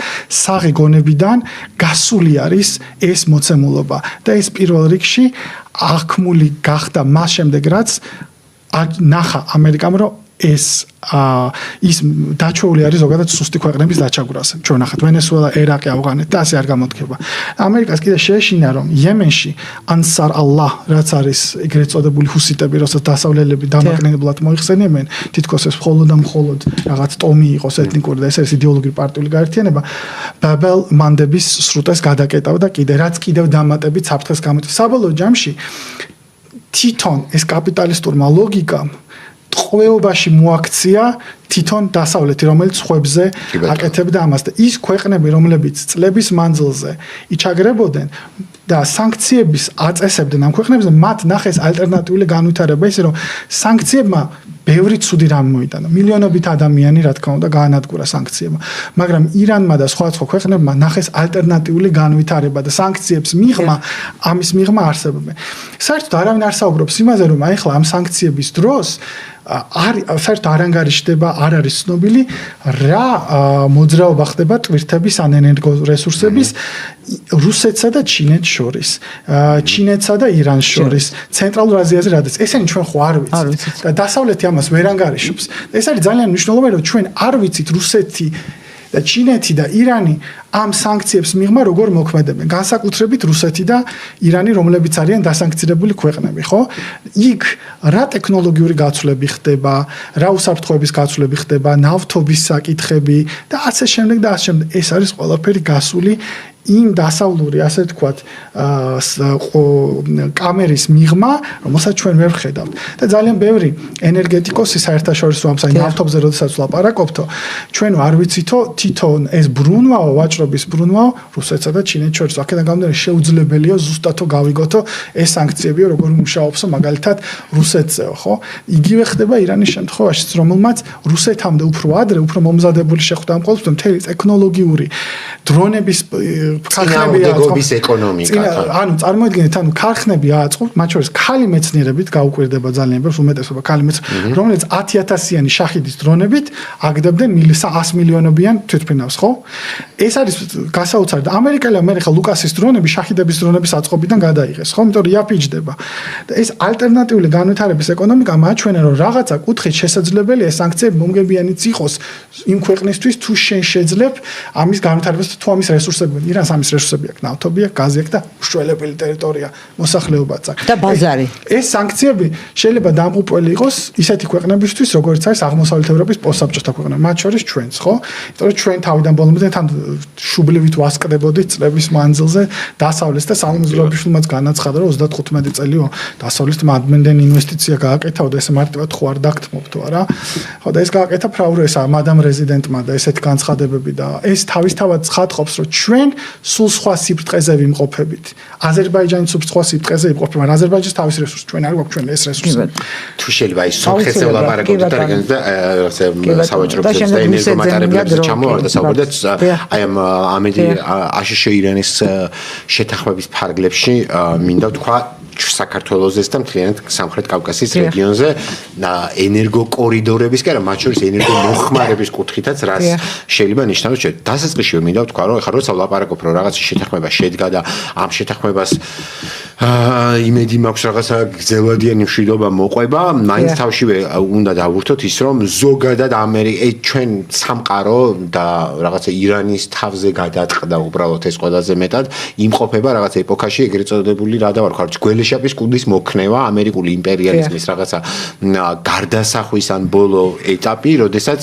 საღი გონებიდან გასული არის ეს მოცემულობა და ეს პირველ რიგში აღქმული გახდა მას შემდეგ რაც ნახა ამერიკამ რომ ეს ის დაჩვეული არის ზოგადად სუსტი ქვეყნების დაჩაგვრას. ჩვენ ნახეთ ვენესუელა, ერაყი, ავღანეთი და ასე არ გამოდგება. ამერიკას კიდე შეეშინა რომ იემენში ანსარ ალლაჰ რაც არის ეგრეთ წოდებული ჰუსიტები, როცა დასავლელები დამაკნინებლად მოიხსენიებენ, თითქოს ეს მხოლოდ რაღაც ტომი იყოს ეთნიკური და ეს არის იდეოლოგიური პარტიული გაერთიანება, ბაბელ მანდების სრუტეს გადაკეტავ და კიდევ დამატებით საფრთხეს გამოიწვია. საბოლოო ჯამში თვითონ ეს კაპიტალისტურმა ლოგიკამ ტყვეობაში მოაქცია თვითონ დასავლეთი, რომელიც ხვებზე აკეთებდა ამას და ის ქვეყნები, რომლებიც წლების მანძილზე იჩაგრებოდნენ და სანქციების აწესებდნენ ამ ქვეყნებზე, მათ ნახეს ალტერნატიული განვითარება, ისე რომ სანქციებმა ბევრი ცუდი რამ მოიტანა. მილიონობით ადამიანი, რა თქმა უნდა, გაანადგურა სანქციებმა. მაგრამ ირანმა და სხვა ქვეყნებმა ნახეს ალტერნატიული განვითარება და სანქციებს მიღმა, ამის მიღმა არსებობენ. საერთოდ არავინ არ საუბრობს იმაზე, რომ აი ახლა ამ სანქციების დროს საერთოდ არ ანგარიშდება, არ არის ცნობილი რა მოძრაობა ხდება ტვირთების ან ენერგო რესურსების რუსეთსა და ჩინეთს შორის, ჩინეთსა და ირანს შორის, ცენტრალურ აზიაზე რადგან ესენი ჩვენ ხო არ ვიცით და დასავლეთი ამას ვერ ანგარიშობს. ეს არის ძალიან მნიშვნელოვანი, რომ ჩვენ არ ვიცით რუსეთი და ჩინეთი და ირანი ამ სანქციებს მიღმა როგორ მოქმედებენ. განსაკუთრებით რუსეთი და ირანი, რომლებიც არიან დასანქცირებული ქვეყნები, ხო? იქ რა ტექნოლოგიური გაცვლები ხდება, რა უსაფრთხოების გაცვლები ხდება, ნავთობის საკითხები და ასე შემდეგ და ასე შემდეგ. ეს არის ყველაფერი გასული იმ დასავლური, ასე თქვათ, კამერის მიღმა, რომელსაც ჩვენ ვერ ვხედავთ. და ძალიან ბევრი ენერგეტიკოსი საერთაშორისო ამ ნავთობზე როდესაც ვლაპარაკობთო, ჩვენ არ ვიცითო თვითონ ეს ბრუნვაო, ვაჭრობის ბრუნვაო რუსეთსა და ჩინეთს შორის. აქედან გამომდინარე შეუძლებელია ზუსტათო გავიგოთო ეს სანქციებიო როგორ მუშაობსო მაგალითად რუსეთზეო, ხო? იგივე ხდება ირანის შემთხვევაშიც, რომელმაც რუსეთამდე უფრო ადრე, უფრო მომზადებული შეხვდა ამ ყოველთვის მთელი ტექნოლოგიური დრონების ქარხნები აწყობს ეკონომიკა. ანუ წარმოიდგინეთ, ანუ ქარხნები აწყობს, მათ შორის ქალი მეცნიერებით გაუკვირდება ძალიან ბევრს, უმეტესობა ქალი მეცნიერები, რომელიც 10,000-იანი შაჰიდის დრონებით აგდებდნენ 100 მილიონობიან თვითმფრინავს, ხო? ეს არის გასაოცარი და ამერიკელებმა მე ხა ლუკასის დრონები შაჰიდების დრონების აწყობიდან გადაიღეს, ხო? იმიტომ რომ იაფიჯდება. და ეს ალტერნატიული განვითარების ეკონომიკა მაჩვენა რომ რაღაცა კუთხით შესაძლებელია სანქციები მომგებიანიც იყოს იმ ქვეყნისთვის თუ შენ შეძლებ ამის განვითარებას თუ ამის რესურსები ირანს ამის რესურსები აქვს, ნავთობი აქვს, გაზი აქვს და უშველებელი ტერიტორია, მოსახლეობაც აქვს. და ბაზარი. ეს სანქციები შეიძლება დამღუპველი იყოს ისეთი ქვეყნებისთვის, როგორც არის აღმოსავლეთ ევროპის პოსტსაბჭოთა ქვეყნები, მათ შორის ჩვენც, ხო? იმიტომ რომ ჩვენ თავიდან ბოლომდე თან შუბლივით ვასკდებოდით წლების მანძილზე დასავლეთს და სამიზროებიშვილმაც განაცხადა, რომ 35 წელიო დასავლეთმა ამდენი ინვესტიცია გააკეთა და ეს მარტივად ხო არ დაგთმობთ არა? ხო და ეს გააკეთა ფრაურესა, მადამ რეზიდენტმა და ესეთი განცხადებები და ეს თავისთავად ცხადყოფს, რომ ჩვენ სულ სხვა სიბრტყეზე ვიმყოფებით. აზერბაიჯანი სულ სხვა სიბრტყეზე იმყოფება, მაგრამ აზერბაიჯანის თავის რესურსი ჩვენ არ გვაქვს, ჩვენ ეს რესურსი. თუ შეიძლება ის სომხეთზე ვლაპარაკობთ და სავაჭრო და ენერგომატარებლებზე ჩამოვარდა საუბარი და აი ამ ამედი აშშ ირანის შეთანხმების ფარგლებში მინდა ვთქვა საქართველოსზე და მთლიანად სამხრეთ კავკასიის რეგიონზე ენერგო კორიდორების, კი არა, მათ შორის ენერგო მოხმარების კუთხითაც რას შეიძლება ნიშნავს. დასაწყისში მინდა ვთქვა, რომ ეხლა როცა ვლაპარაკობ, რომ რაღაცა შეთანხმება შედგა და ამ შეთანხმებას იმედი მაქვს რაღაცა გრძელვადიანი მშვიდობა მოყვება, მაინც თავშივე უნდა დავურთოთ ის, რომ ზოგადად ჩვენ სამყარო და რაღაცა ირანის თავზე გადაწყდა უბრალოდ ეს ყველაზე მეტად იმყოფება რაღაცა ეპოქაში, ეგრეთ წოდებული რა დავარქვა, გველეშაპის კუდის მოქნევა, ამერიკული იმპერიალიზმის რაღაცა გარდასახვის ან ბოლო ეტაპი, როდესაც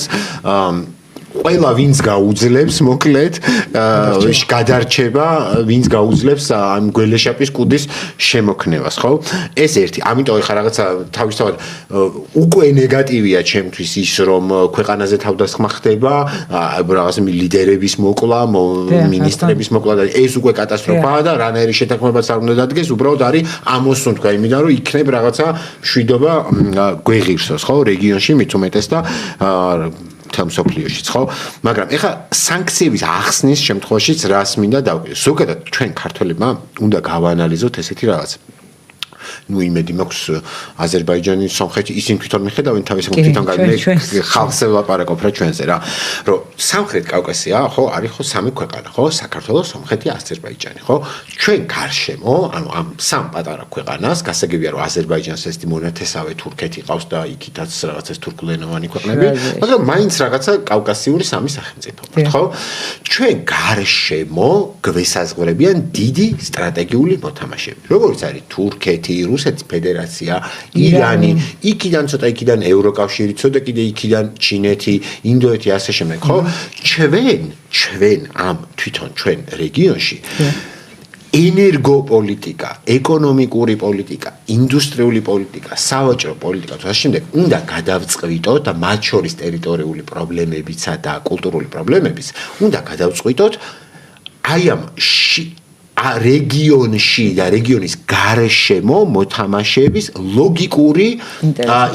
ყველა ვინც გაუძლებს მოკლედ გადარჩება, ვინც გაუძლებს ამ გველეშაპის კუდის შემოქნევას, ხო? ეს ერთი. ამიტომ ეხლა რაღაცა თავისთავად უკვე ნეგატივია ჩემთვის ის, რომ ქვეყანაზე თავდასხმა ხდება, რაღაცა ლიდერების მოკლა, მინისტრების მოკლა და ეს უკვე კატასტროფაა და რანაირი შეთანხმებაც არ უნდა დადგეს, უბრალოდ არის ამოსუნთქვა იმიდან, რომ იქნებ რაღაცა მშვიდობა გვეღირსოს, ხო? რეგიონში მით უმეტეს და თემსოფლიოშიც, ხო? მაგრამ ეხლა სანქციების ახსნის შემთხვევაშიც რას მინდა დავყვე. ზოგადად ჩვენ ქართველებმა უნდა გავაანალიზოთ ესეთი რაღაც. ნუ იმედი მაქვს აზერბაიჯანი, სომხეთი ისინი თვითონ მიხედავენ თავის თვითონ ხალხზე ვლაპარაკობ რა ჩვენზე რა. რომ სამხრეთ კავკასია, ხო, არის ხო სამი ქვეყანა, ხო? საქართველო, სომხეთი, აზერბაიჯანი, ხო? ჩვენ გარშემო, ანუ ამ სამ პატარა ქვეყანას, გასაგებია რომ აზერბაიჯანს ესეთი მონათესავე თურქეთი ყავს და იქითაც რაღაცა თურქულენოვანი ქვეყნები, მაგრამ მაინც რაღაცა კავკასიური სამი სახელმწიფო, ხო? ჩვენ გარშემო გვესაზღვრებიან დიდი სტრატეგიული მოთამაშეები, როგორც არის თურქეთი, რუსეთის ფედერაცია, ირანი, იქიდან ცოტა იქიდან ევროკავშირი, ცოტა კიდე იქიდან ჩინეთი, ინდოეთი ასე შემდეგ, ხო? ჩვენ ამ თვითონ ჩვენ რეგიონში ენერგოპოლიტიკა, ეკონომიკური პოლიტიკა, ინდუსტრიული პოლიტიკა, სავაჭრო პოლიტიკა და ასე შემდეგ უნდა გადავწყვიტოთ და მათ შორის ტერიტორიული პრობლემებისა და კულტურული პრობლემების უნდა გადავწყვიტოთ აი ამ რეგიონში და რეგიონის გარშემო მოთამაშეების ლოგიკური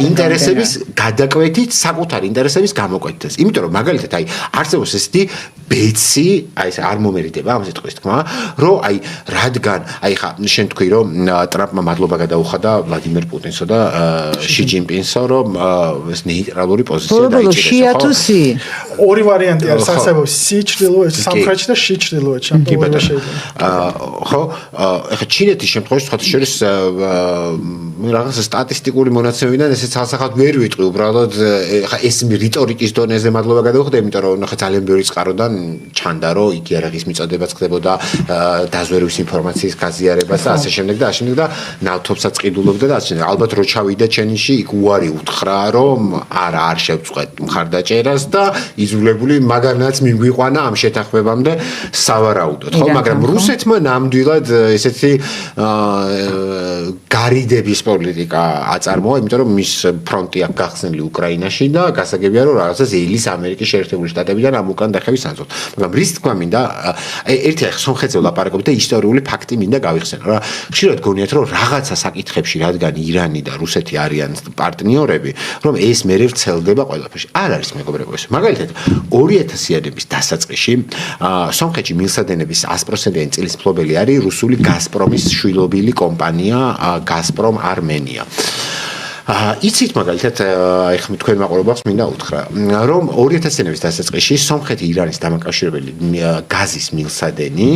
ინტერესების გადაკვეთით, საკუთარი ინტერესების გამოკვეთით. იმიტომ რომ მაგალითად აი არსებობს ესეთი ბეცი, აი ეს არ მომერიდება ამ სიტყვის თქმა, რომ აი რადგან აი ხა შენ თქვი რომ ტრამპმა მადლობა გადაუხადა ვლადიმერ პუტინსო და ში ჯინპინსო, რომ ეს ნეიტრალური პოზიცია დაიჭირეს. ორი ვარიანტი არის, არსებობს სი ჩრდილოეთში, სამხრეთში და ში ჩრდილოეთში. ხო, ეხლა ჩინეთის შემთხვევაში სხვათა შორის რაღაც სტატისტიკური მონაცემებიდან ესე ცალსახად ვერ ვიტყვი, უბრალოდ ხა ეს რიტორიკის დონეზე მადლობა გადავხდა, იმიტომ რომ ხა ძალიან ბევრი წყაროდან ჩანდა, რომ იგი არაღის მიწოდებაც ხდებოდა დაზვერვის ინფორმაციის გაზიარებას და ასე შემდეგ და ასე შემდეგ და ნავთობსაც ყიდულობდა და ასე შემდეგ. ალბათ რო ჩავიდა ჩენიში, იქ უარი უთხრა, რომ არ შევწყვეტ მხარდაჭერას და იძულებული მაგანაც მიგვიყვანა ამ შეთანხმებამდე სავარაუდოდ, ხო, მაგრამ რუსეთმა ნამდვილად ესეთი გარიდების პოლიტიკა აწარმოა, იმიტომ რომ მის ფრონტი აქვს გახსნილი უკრაინაში და გასაგებია რომ რაღაცას ეილის ამერიკის შეერთებული შტატებიდან ამ უკან დახევის ანძოთ. მაგრამ რის თქმა მინდა ერთი ახ სომხეთზე ვლაპარაკობ და ისტორიული ფაქტი მინდა გავიხსენო რა. ხშირად გონიათ რომ რაღაცა საკითხებში რადგან ირანი და რუსეთი არიან პარტნიორები, რომ ეს მერე ვრცელდება ყველაფერში. არ არის მეგობრებო ეს. მაგალითად 2000-იანების დასაწყისში სომხეთში მილსადენების 100%-იანი წილის მფლობელი არის რუსული გაზპრომის შვილობილი კომპანია გაზპრომ არმენია. იცით მაგალითად ეხლა თქვენ მაყურებელს მინდა უთხრა რომ 2000-იანების დასაწყისში სომხეთი ირანის დამაკავშირებელი გაზის მილსადენი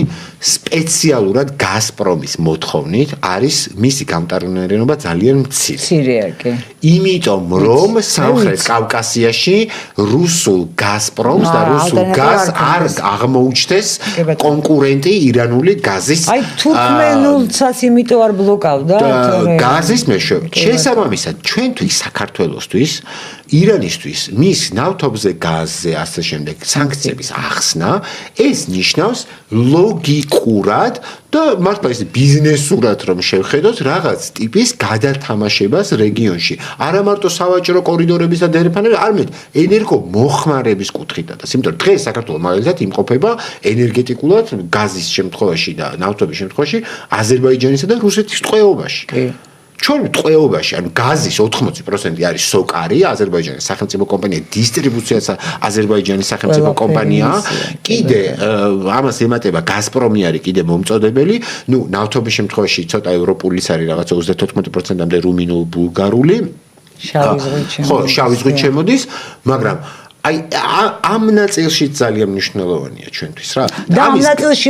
სპეციალურად გაზპრომის მოთხოვნით არის მისი გამტარუნერენობა ძალიან მცირე. კი. იმიტომ რომ სამხრეთ კავკასიაში რუსულ გაზპრომს და რუსულ გაზს არ აღმოუჩნდეს კონკურენტი ირანული გაზის აი თურქმენულსაც იმიტომ არ ბლოკავდა გაზის მეშვეობით. შესაბამისად ჩვენთვის საქართველოსთვის ირანისთვის მის ნავთობზე გაზზე ასე შემდეგ სანქციების ახსნა ეს ნიშნავს ლოგიკურად და მართლა ის ბიზნესურად რომ შევხედოთ რაღაც ტიპის გადათამაშებას რეგიონში არა მარტო სავაჭრო კორიდორების და დერეფანების არამედ ენერგო მოხმარების კუთხითაც იმიტომ რომ დღეს საქართველოს მაგალითად იმყოფება ენერგეტიკულად გაზის შემთხვევაში და ნავთობის შემთხვევაში აზერბაიჯანისა და რუსეთის ტყვეობაში ჩვენ ტყვეობაში, ანუ გაზის 80% არის სოკარი, აზერბაიჯანის სახელმწიფო კომპანია, დისტრიბუციაც აზერბაიჯანის სახელმწიფო კომპანია. კიდე ამას ემატება გაზპრომი არის კიდე მომწოდებელი. ნუ ნავთობის შემთხვევაში ცოტა ევროპულის არის რაღაცა 34%-მდე რუმინულ ბულგარული. შავი ზღვით შემოდის, მაგრამ აი ამ ნაწილში ძალიან მნიშვნელოვანია ჩვენთვის რა. და ამ ნაწილში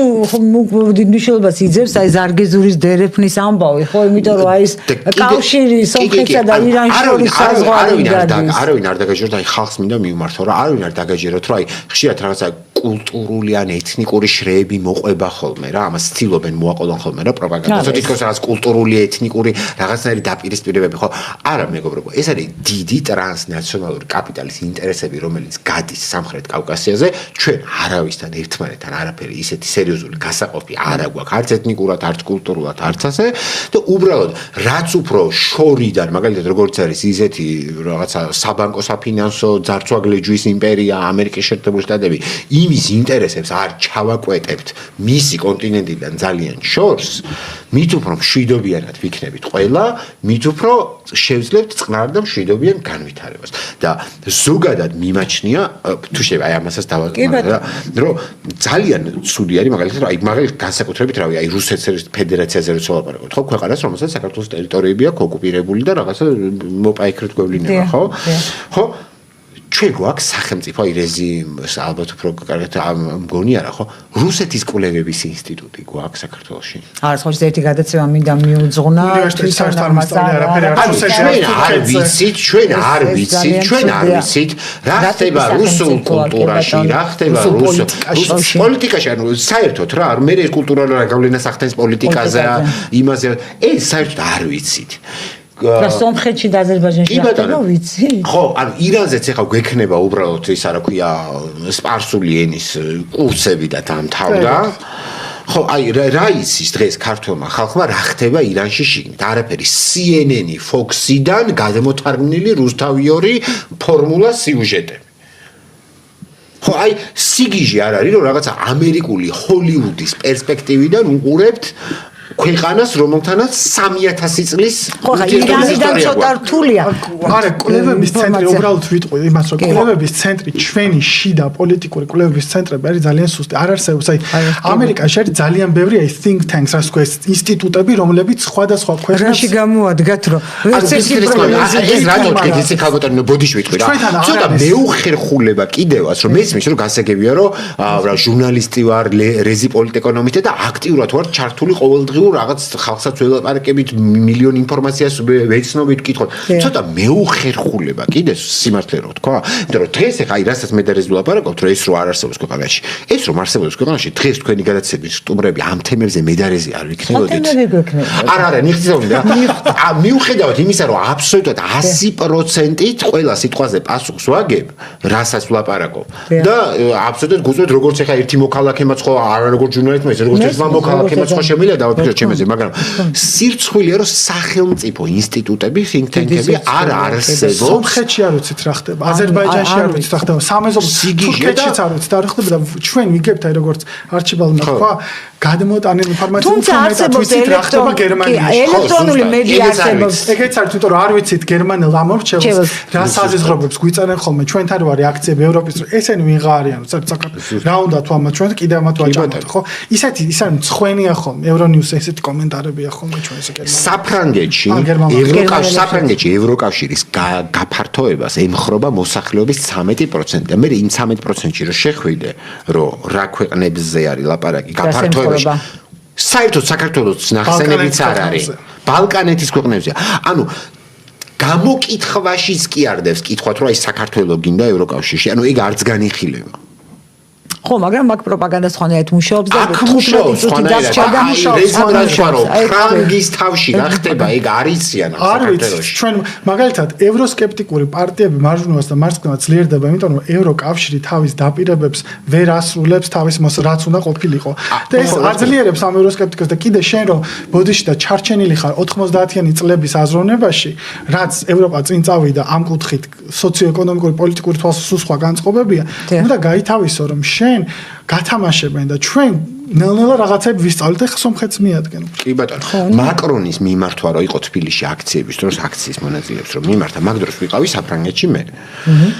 დიდ მნიშვნელობას იძებს აი ზარგეზურის დერეფნის ამბავი, ხო, იმიტომ რომ აი ეს კავშირი სომხეთსა და ირანს შორის საზღვარი გადის. არავინ არ დაგაჯეროთ, აი ხალხს მინდა მივმართო რა, არავინ არ დაგაჯეროთ, რომ აი ხშირად რაღაცა კულტურული ან ეთნიკური შრეები მოყვება ხოლმე რა, ამას ცდილობენ მოაყოლონ ხოლმე რა პროპაგანდაზე. თითქოს რაღაც კულტურული, ეთნიკური რაღაცნაირი დაპირისპირებები, ხო? არა, მეგობრებო, ეს არის დიდი ტრანსნაციონალური კაპიტალის ინტერესები, რომელიც გადის სამხრეთ კავკასიაზე, ჩვენ არავისთან ერთმანეთთან არაფერი ისეთი სერიოზული გასაყოფი არ აქვს, არც ეთნიკურად, არც კულტურულად, არც ასე და უბრალოდ რაც უფრო შორიდან, მაგალითად როგორც არის ისეთი რაღაცა საბანკო საფინანსო ძარცვაგლეჯვის იმპერია, ამერიკის შეერთებული შტატები, იმის ინტერესებს არ ჩავაკვეტებთ მისი კონტინენტიდან ძალიან შორს, მით უფრო მშვიდობიანად ვიქნებით ყველა, მით უფრო შევძლებთ წყნარ და მშვიდობიან განვითარებას. და ზოგადად მიმაჩნია, თუ შეიძლება აი ამასაც დავაკეთო, რომ ძალიან ცუდი არის მაგალითად, აი მაგალითად განსაკუთრებით რავი, აი რუსეთის ფედერაციაზე როცა ვაპარაკობთ, ხო, ქვეყანას, რომელსაც საქართველოს ტერიტორიები აქვს ოკუპირებული და რაღაცა მოპაიქრეთ გვევლინება, ხო? ხო? ჩვენ გვაქვს სახელმწიფო აი რეჟიმს ალბათ უფრო კარგად მგონია რა ხო რუსეთის კვლევების ინსტიტუტი გვაქვს საქართველოში არა ხო ერთი გადაცემა მინდა მიუძღვნა თვითონ ამას ჩვენ არ ვიცით რა ხდება რუსულ კულტურაში რა ხდება რუსულ პოლიტიკაში ანუ საერთოდ რა მე ეს კულტურული გავლენას ახდენს პოლიტიკაზე იმაზე ეს საერთოდ არ ვიცით და სომხეთში და აზერბაიჯანში რა ვიცი? ხო, ანუ ირანზეც ეხლა გვექნება უბრალოდ ის რა ქვია სპარსული ენის კურსები და დამთავრდა. ხო, აი რა იცის დღეს ქართველმა ხალხმა რა ხდება ირანში შიგნით? არაფერი CNN-ი, Fox-იდან გადმოთარგმნილი რუსთავიორი ფორმულა სიუჟეტები. ხო, აი სიგიჟე არ არის რომ რაღაცა ამერიკული ჰოლივუდის პერსპექტივიდან უყურებთ ქვეყანას რომელთანაც 3000 წლის ირანიდან ცოტა რთულია. არა, კვლევების ცენტრი უბრალოდ ვიტყვი იმას რომ კვლევების ცენტრი ჩვენი შიდა პოლიტიკური კვლევების ცენტრები არის ძალიან სუსტი. არ არსებობს აი ამერიკაში არის ძალიან ბევრი აი think tanks რას ქვია ინსტიტუტები რომლებიც სხვადასხვა ქვეყანაში გამოადგათ რომ ეს რატო თქვით ისე ქალბატონო ბოდიში ვიტყვი რა. ცოტა მეუხერხულება კიდევაც რომ მესმის რომ გასაგებია რომ ჟურნალისტი ვარ, რეზი პოლიტეკონომისტი და აქტიურად ვარ ჩართული ყოველდღიურ რაღაც ხალხსაც ველაპარაკებით მილიონი ინფორმაციას ვეცნობით ვკითხოთ. ცოტა მეუხერხულება კიდე სიმართლე რო თქვა, იმიტომ რომ დღეს ახლა რასაც მე და რეზ ვლაპარაკობთ, რომ ეს რო არ არსებობს ქვეყანაში. ეს რომ არსებობს ქვეყანაში, დღეს თქვენი გადაცემის სტუმრები ამ თემებზე მე და რეზი არ ვიქნებოდეთ. არა, ნიხსოვდი რა. მიუხედავად იმისა, რომ აბსოლუტურად 100%-ით ყველა სიტყვაზე პასუხს ვაგებ, რასაც ვლაპარაკობ. და აბსოლუტურად გუწევთ როგორც ახლა ერთი მოქალაქემაც ხო არა როგორც ჟურნალისტმა, ეს როგორც ერთმა მოქალაქემაც ხო შემიძლია დავაფიქროთ ჩემზე, მაგრამ სირცხვილია რომ სახელმწიფო ინსტიტუტები, think tank-ები არ არსებობს. სომხეთში არ ვიცით რა ხდება, აზერბაიჯანში არ ვიცით რა ხდება, სამეზობლო თურქეთშიც არ ვიცით რა ხდება და ჩვენ ვიგებთ აი როგორც არჩიბალმა თქვა, გადმოტანილი ინფორმაცია თუმცა ვიცით რა ხდება გერმანიაში. ელექტრონული მედია არსებობს. ეგეც არის, იმიტომ რომ არ ვიცით გერმანელ ამორჩევლს, რა საზღვრებს გვიწევენ ხოლმე ჩვენთან რო არის აქციები ევროპის, ესენი ვიღა არიან, საქართველოს. რა უნდა თუ ამათ ჩვენ კიდე ამათ ვაჭამოთ, ხო? ისეთი ის არის მცხვენია ხოლმე, ევრონიუს ესეთი კომენტარებია ხოლმე ჩვენ ესე გერმანიაში. საფრანგეთში ევროკავშირის გაფართოებას ემხრობა მოსახლეობის 13% და მე იმ 13%-ში რო შეხვიდე, რომ რა ქვეყნებზე არის ლაპარაკი გაფართოებაში. საერთოდ საქართველოს ნახსენებიც არ არის. ბალკანეთის ქვეყნებზეა. ანუ გამოკითხვაშიც კი არდებს კითხვათ, რომ აი საქართველოს გინდა ევროკავშირში. ანუ ეგ არც განიხილება. ხო, მაგრამ მაგ პროპაგანდას ხანაერთ მუშაობს და 15 წუთი დასჭირდა ფრანგის თავში რა ხდება, ეგ არიციან საქართველოში. ჩვენ მაგალითად ევროსკეპტიკური პარტიები მარჯვნივაც და მარცხნივაც ძლიერდება, იმიტომ რომ ევროკავშირი თავის დაპირებებს ვერ ასრულებს თავის რაც უნდა ყოფილიყო. და ეს აძლიერებს ამ ევროსკეპტიკოს და კიდე შენ რომ ბოდიში და ჩარჩენილი ხარ 90-იანი წლების აზროვნებაში, რაც ევროპა წინ წავიდა ამ კუთხით სოციოეკონომიკური პოლიტიკური თვალსაჩინო სხვა განწყობებია, უნდა გაითავისო რომ შენ გათამაშებენ და ჩვენ ნელ-ნელა რაღაცები ვისწავლეთ და სომხეთს მიადგენ. კი ბატონო, მაკრონის მიმართვა რო იყო თბილისში აქციების დროს აქციის მონაწილეებს რომ მიმართა, მაგ დროს ვიყავი საფრანგეთში მე.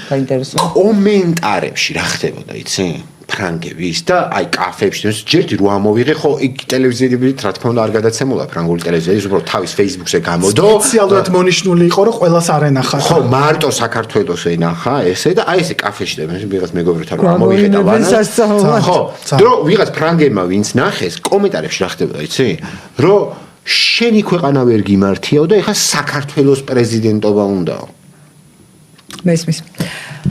გაინტერესო. კომენტარებში რა ხდებოდა, იცი? ფრანგების და აი კაფეებში ჯერჯი რო ამოვიღე ხო იქ ტელევიზიები რა თქმა უნდა არ გადაცემულა ფრანგული ტელევიზიები უბრალოდ თავის Facebook-ზე გამოდო სპეციალურად მონიშნული იყო რომ ყველას არ ენახა ხო მარტო საქართველოს ენახა ესე და აი ესე კაფეში და ვიღაც მეგობრებთან რო ამოვიღე და ვანა ხო დრო ვიღაც ფრანგებმა ვინც ნახეს კომენტარებში რა ხდებოდა იცი რომ შენი ქვეყანა ვერ გიმართიაო და ეხა საქართველოს პრეზიდენტობა უნდაო მესმის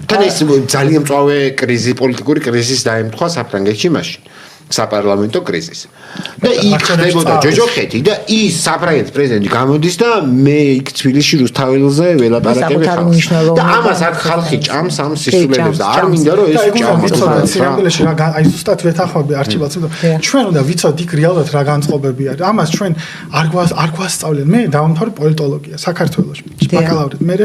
და ეს ძალიან მწვავე კრიზისი პოლიტიკური კრიზისი დაემთხვა საფრანგეთში მაშინ საპარლამენტო კრიზისი და იქ ხდებოდა ჯოჯოხეთი და ის საფრანგეთის პრეზიდენტი გამოდის და მე იქ თბილისში რუსთაველზე ველაპარაკები ხალხს და ამას აქ ხალხი ჭამს ამ სისულელებს და არ მინდა რომ ეს ჭამოს სიამბლეში რა აი ზუსტად ვეთანხმები არჩიბალს ჩვენ უნდა ვიცოდეთ იქ რეალურად რა განწყობები არის ამას ჩვენ არ გვასწავლენ მე დავამთავრე პოლიტოლოგია საქართველოში ბაკალავრით მე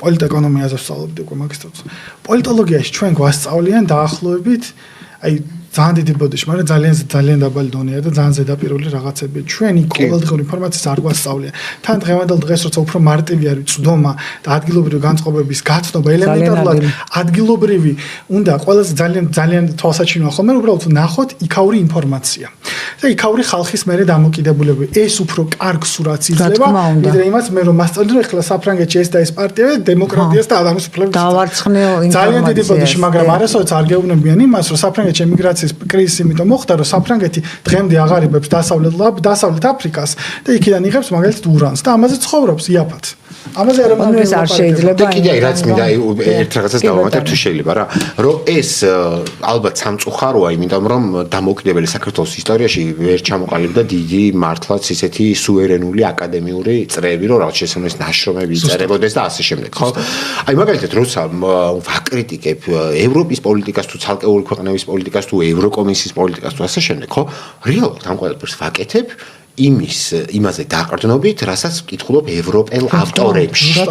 პოლიტეკონომიაზე ვსწავლობდი უკვე მაგისტრს პოლიტოლოგიაში ჩვენ გვასწავლიან დაახლოებით აი ძალიან დიდი ბოდიში, მაგრამ ძალიან დაბალი დონეა და ძალიან ზედაპირული რაღაცებია. ჩვენი ყოველდღიური ინფორმაციას არ გვასწავლია. თან დღევანდელ დღეს როცა უფრო მარტივი არის წვდომა და ადგილობრივი განწყობების გაცნობა, ელემენტარულად ადგილობრივი უნდა ყველაზე ძალიან თვალსაჩინოა ხოლმე, უბრალოდ ნახოთ იქაური ინფორმაცია. და იქაური ხალხის მერე დამოკიდებულება. ეს უფრო კარგ სურათს იძლევა, ვიდრე იმას მე რომ მასწავლე, ეხლა საფრანგეთში ეს და ეს პარტია დემოკრატიას და ადამიანის უფლებებს დავარცხნეო ინფორმაცია. ძალიან დიდი ბოდიში, მაგრამ არასოდეს არ გეუბნებიან იმას, რომ საფრანგეთში ემიგრაცია კრიზისი იმიტომ მოხდა რომ საფრანგეთი დღემდე აღარებებს დასავლეთ აფრიკას და იქიდან იღებს მაგალითად ურანს და ამაზე ცხოვრობს იაფად. ამაზე არ შეიძლება. და კიდე რაც მინდა ერთ რაღაცას დავამატებ თუ შეიძლება რა რომ ეს ალბათ სამწუხაროა იმიტომ რომ დამოუკიდებელი საქართველოს ისტორიაში ვერ ჩამოყალიბდა დიდი მართლაც ისეთი სუვერენული აკადემიური წრეები რომ რაღაც შესაძლოა ნაშრომები იწერებოდეს და ასე შემდეგ ხო აი მაგალითად როცა ვაკრიტიკებ ევროპის პოლიტიკას თუ ცალკეული ქვეყნების პოლიტიკას თუ ევროკომისიის პოლიტიკას თუ ასე შემდეგ ხო რეალურად ამ ყველაფერს ვაკეთებ იმაზე დაყრდნობით, რასაც ვკითხულობ ევროპელ ავტორებში,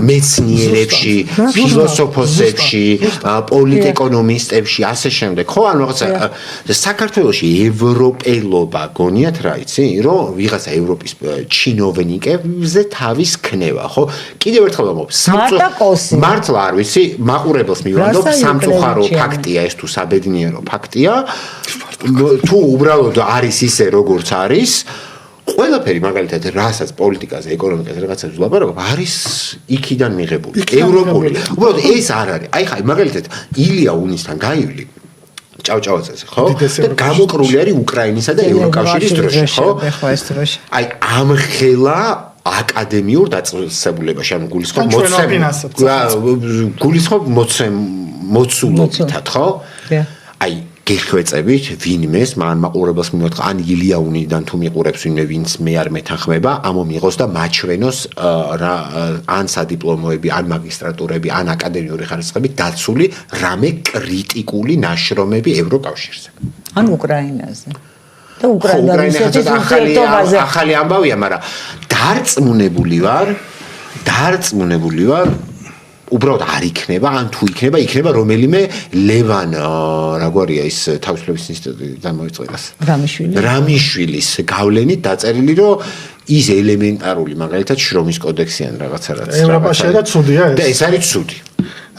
მეცნიერებში, ფილოსოფოსებში, პოლიტეკონომისტებში, ასე შემდეგ. ხო, ანუ რაღაცა საქართველოში ევროპელობა გონიათ რა იცი, რომ ვიღაცა ევროპის ჩინოვნიკებზე თავის ქნება, ხო? კიდევ ერთხელ ვამბობ, მართლა არ ვიცი, მაყურებელს მივანდობ, სამწუხარო ფაქტია ეს თუ საბედნიერო ფაქტია. თუ უბრალოდ არის ისე როგორც არის ყველაფერი მაგალითად რასაც პოლიტიკაზე ეკონომიკაზე რაღაცას ვლაპარაკობ არის იქიდან მიღებული ევროპული უბრალოდ ეს არ არის აი ხა მაგალითად ილია უნისთან გაივლი ჭავჭავაძეზე, ხო? და გამოკრული არის უკრაინისა და ევროკავშირის დროში, ხო? აი ამ ხელა აკადემიურ დაწესებულებაში, ანუ გულისხმობ მოცულობითად, ხო? აი გეხვეწებით ვინმეს მან მაყურებელს მიმოთხრა ან ილიაუნიდან თუ მიყურებს ვინმე ვინც მე არ მეთანხმება ამომიღოს და მაჩვენოს ან სადიპლომოები ან მაგისტრატურები ან აკადემიური ხარისხები დაცული რამე κρიტიკული ნაშრომები ევროკავშირზე ან უკრაინაზე და უკრაინაზე ახალი ამბავია მაგრამ დარწმუნებული ვარ უბრალოდ არ იქნება, ან თუ იქნება რომელიმე ლევან, რაგვარია ის თავისუფლების ინსტიტუტიდან მოიწყებას. რამიშვილის გავლენით დაწერილი, რომ ის ელემენტარული, მაგალითად, შრომის კოდექსი ან რაღაცა რაც. ევროპაში და ცუდია ეს. და ეს არის ცუდი.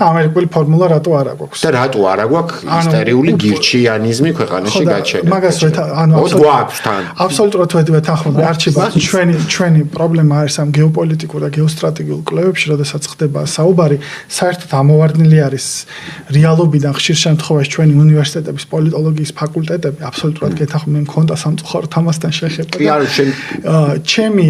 ამერიკული ფორმულა რატო არ აქვს? და რატო არ აქვს ისტორიული გირჩიანიზმი ქვეყანაში გაჩერება? მაგას აბსოლუტურად ვეთანხმები, არჩიბალ, ჩვენი პრობლემა არის ამ გეოპოლიტიკურ და გეოსტრატეგიულ კვლევებში, როდესაც ხდება საუბარი, საერთოდ ამოვარდნილი არის რეალობიდან ხშირ შემთხვევაში ჩვენი უნივერსიტეტების პოლიტოლოგიის ფაკულტეტები, აბსოლუტურად გეთანხმები, მქონდა სამწუხაროდ ამასთან შეხება. ჩემი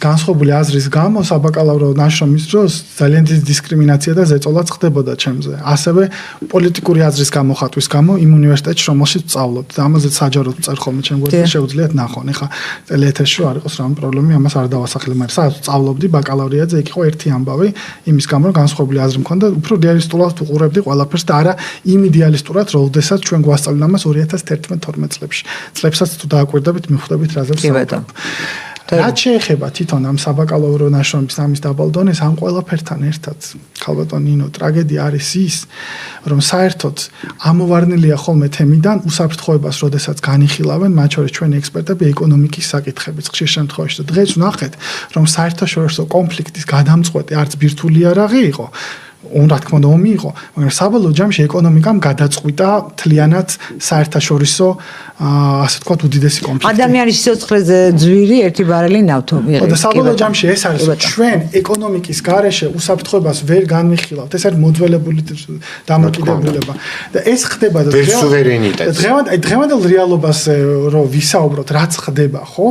განსხვავებული აზრის გამო საბაკალავრო ნაშრომის დროს ძალიან დიდი დისკრიმინაცია და ზეწოლა ხდებოდა ჩემზე. ასევე პოლიტიკური აზრის გამოხატვის გამო იმ უნივერსიტეტში რომელშიც ვსწავლობ და ამაზე საჯაროდ წერ ხოლმე ჩემ გვერდზე შეუძლიათ ნახონ. ეხლა ტელეეთერში არ იყოს რამ პრობლემა, ამას არ დავასახლებ, მაგრამ სადაც ვსწავლობდი ბაკალავრიატზე, იქ იყო ერთი ამბავი, იმის გამო რომ განსხვავებული აზრი მქონდა, უფრო რეალისტურად უყურებდი ყველაფერს და არა იმ იდეალისტურად, როდესაც ჩვენ გვასწავლენ ამას 2011-12 წლებში. წლებსაც თუ დააკვირდებით, მიხვდებით რაზე ვსწავლობ. რაც შეეხება თვითონ ამ საბაკალავრო ნაშრომის ამის დაბალ დონეს ამ ყველაფერთან ერთად ქალბატონ ნინო ტრაგედია არის ის რომ საერთოდ ამოვარდნილია ხოლმე თემიდან უსაფრთხოებას როდესაც განიხილავენ მათ შორის ჩვენი ექსპერტები ეკონომიკის საკითხებით ხშირ შემთხვევაში და დღეს ვნახეთ რომ საერთაშორისო კონფლიქტის გადამწყვეტი არც ბირთვული იარაღი იყო რა თქმა უნდა ომი იყო მაგრამ საბოლოო ჯამში ეკონომიკამ გადაწყვიტა თლიანად საერთაშორისო ასე ვთქვათ უდიდესი კონფლიქტი ადამიანის სიცოცხლეზე ძვირი ერთი ბარელი ნავთობი იყო და საბოლოო ჯამში ეს არის ჩვენ ეკონომიკის გარეშე უსაფრთხოებას ვერ განვიხილავთ ეს არის მოძველებული დამოკიდებულება და ეს ხდება და დღევანდელ რეალობაზე რომ ვისაუბროთ რაც ხდება ხო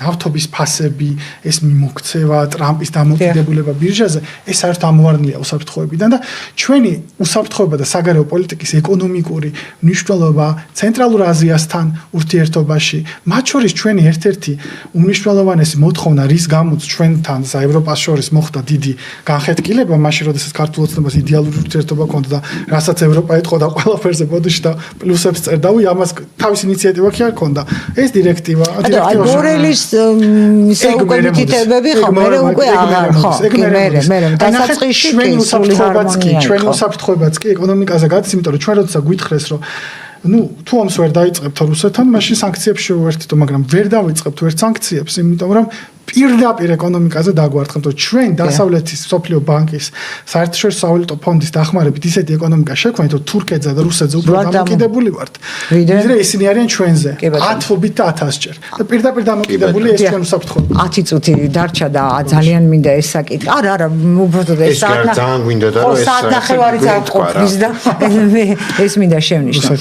ნავთობის ფასები ეს მიმოქცევა ტრამპის დამოკიდებულება ბირჟაზე ეს საერთოდ ამოვარდნილია უსაფრთხოებიდან და ჩვენი უსაფრთხოება და საგარეო პოლიტიკის ეკონომიკური მნიშვნელობა ცენტრალურ აზიასთან ურთიერთობაში მათ შორის ჩვენი ერთ-ერთი უმნიშვნელოვანესი მოთხოვნა რის გამოც ჩვენთან ევროპას შორის მოხდა დიდი განხეთქილება მაშინ როდესაც ქართულ ოცნებას იდეალური ურთიერთობა ჰქონდა და რასაც ევროპა ეთყო და ყველაფერზე ბოდიში და პლუსებს წერდა ამას თავის ინიციატივა კი არ ჰქონდა ეს დირექტივა ბორელის საკუთრებები ხომ უკვე აღარ ხო მე დასაწყისში ჩვენი უსაფრთხოებაც კი ეკონომიკაზე გადის იმიტომ რომ ჩვენ როდესაც გვითხრეს რომ თუ ომს ვერ დაიწყებთ რუსეთთან მაშინ სანქციებს შევერთითო მაგრამ ვერ დავიწყებთ ვერ სანქციებს იმიტომ რომ პირდაპირ ეკონომიკაზე დაგვარტყმთ რომ ჩვენ დასავლეთის სოფლიო ბანკის საერთაშორისო სავალუტო ფონდის დახმარებით ისეთი ეკონომიკა შექმნით რომ თურქეთზე და რუსეთზე უფრო დამოკიდებული ვართ ვიდრე ისინი არიან ჩვენზე 1000-ობით და 1000-ჯერ და პირდაპირ დამოკიდებული ეს ჩვენ უსაფრთხოება 10 წუთი დარჩა და ძალიან მინდა ეს საკითხი არა უბრალოდ ეს ძალიან გვინდა და რომ ეს საათნახევარიც არ ყოფნის და ეს მინდა შევნიშნო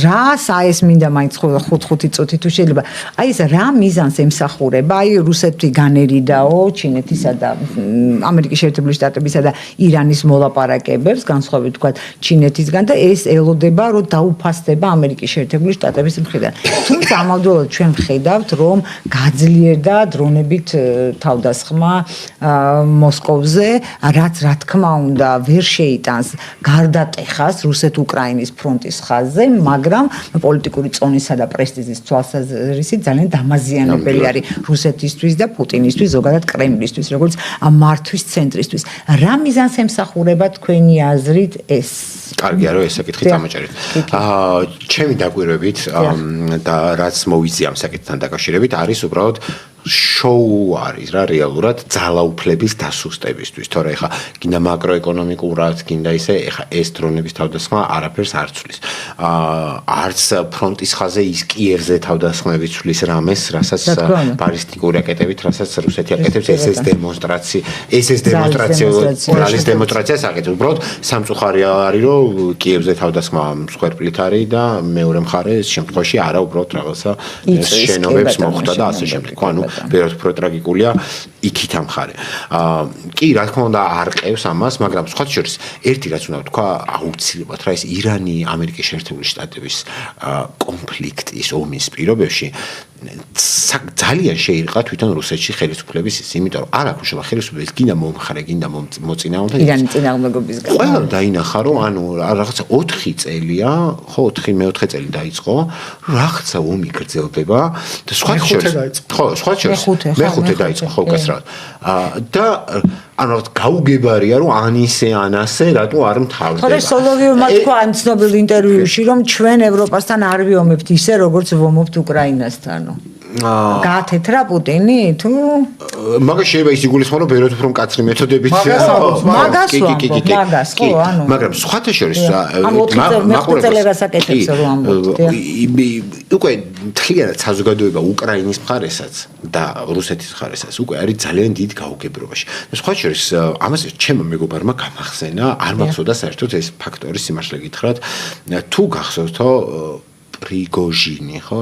რას ეს მინდა მაინც 5 წუთი თუ შეიძლება აი ეს რა მიზანს ემსახურება აი რუსეთი განერიდაო ჩინეთისა და ამერიკის შეერთებული შტატებისა და ირანის მოლაპარაკებებს განსხვავებით თქვა ჩინეთისგან და ეს ელოდება რომ დაუფასდება ამერიკის შეერთებული შტატების მხრიდან თუმცა ამავდროულად ჩვენ ვხედავთ რომ გაძლიერდა დრონებით თავდასხმა მოსკოვზე რაც რა თქმა უნდა ვერ შეიტანს გარდატეხას რუსეთ-უკრაინის ფრონტის ხაზზე მაგრამ პოლიტიკური წონისა და პრესტიჟის თვალსაზრისით ძალიან დამაზიანებელი არის რუსეთისთვის და პუტინისთვის ზოგადად კრემლისთვის როგორც მართვის ცენტრისთვის რა მიზანს ემსახურება თქვენი აზრით ეს კარგია რომ ეს საკითხი წამოჭერეთ ჩემი დაკვირვებით და რაც მოვიცი ამ საკითხთან დაკავშირებით არის უბრალოდ შოუ არის რა რეალურად ძალაუფლების დასუსტებისთვის. თორე ეხა გინდა მაკროეკონომიკურად, გინდა ისე ეხა ეს დრონების თავდასხმა არაფერს არ ცვლის. არც ფრონტის ხაზზე ის კიევზე თავდასხმები ცვლის რამეს, რასაც ბალისტიკური რაკეტებით, რასაც რუსეთი აკეთებს, ეს დემონსტრაციას აკეთებს. უბრალოდ სამწუხარი არის, რომ კიევზე თავდასხმა მსხვერპლით არის და მეორე მხარე ეს შემთხვევაში არა უბრალოდ რაღაცა შენობებს მოხვდა და ასე შემდეგ. ანუ ბევრად უფრო ტრაგიკულია იქით ამ მხარე. კი, რა თქმა უნდა, არ ყევს ამას, მაგრამ სხვა შორის ერთი რაც უნდა ვთქვა, აუცილებლად რა ეს ირანი ამერიკის შეერთებული შტატების კონფლიქტის ომის პირობებში ძალიან შეირყა თვითონ რუსეთში ხელისუფლების ის, იმიტომ რომ არ აქვს შევა ხელისუფლების გინდა მომხარე, გინდა მოწინააღმდეგე. ირანის წინააღმდეგობის გამო. ყველა დაინახა რომ ანუ რაღაცა 4 წელია, ხო 4 წელი დაიწყო, რაღაცა ომი გრძელდება და სხვა შორის ხო, სხვა შორის მეხუთე დაიწყო ხო გასწრაფად. და ანუ გაუგებარია რომ ანისე ანასე რატო არ მთავრდება. ხოლო სოლოვიოვმა თქვა ამ ცნობილ ინტერვიუში რომ ჩვენ ევროპასთან არ ვიომებთ ისე როგორც ვომობთ უკრაინასთან. გაათეთრა პუტინი თუ მაგას შეიძლება ის იგულისხმო რომ ბევრად უფრო მკაცრი მეთოდებით მაგრამ სხვათა შორის მაყურებელს აკეთებს რომ ამბობთ უკვე მთლიანად საზოგადოება უკრაინის მხარესაც და რუსეთის მხარესაც უკვე არის ძალიან დიდ გაუგებრობაში და სხვათა შორის ამას ჩემო მეგობარმა გამახსენა არ მახსოვდა საერთოდ ეს ფაქტორი სიმართლე გითხრათ თუ გახსოვთო პრიგოჟინი ხო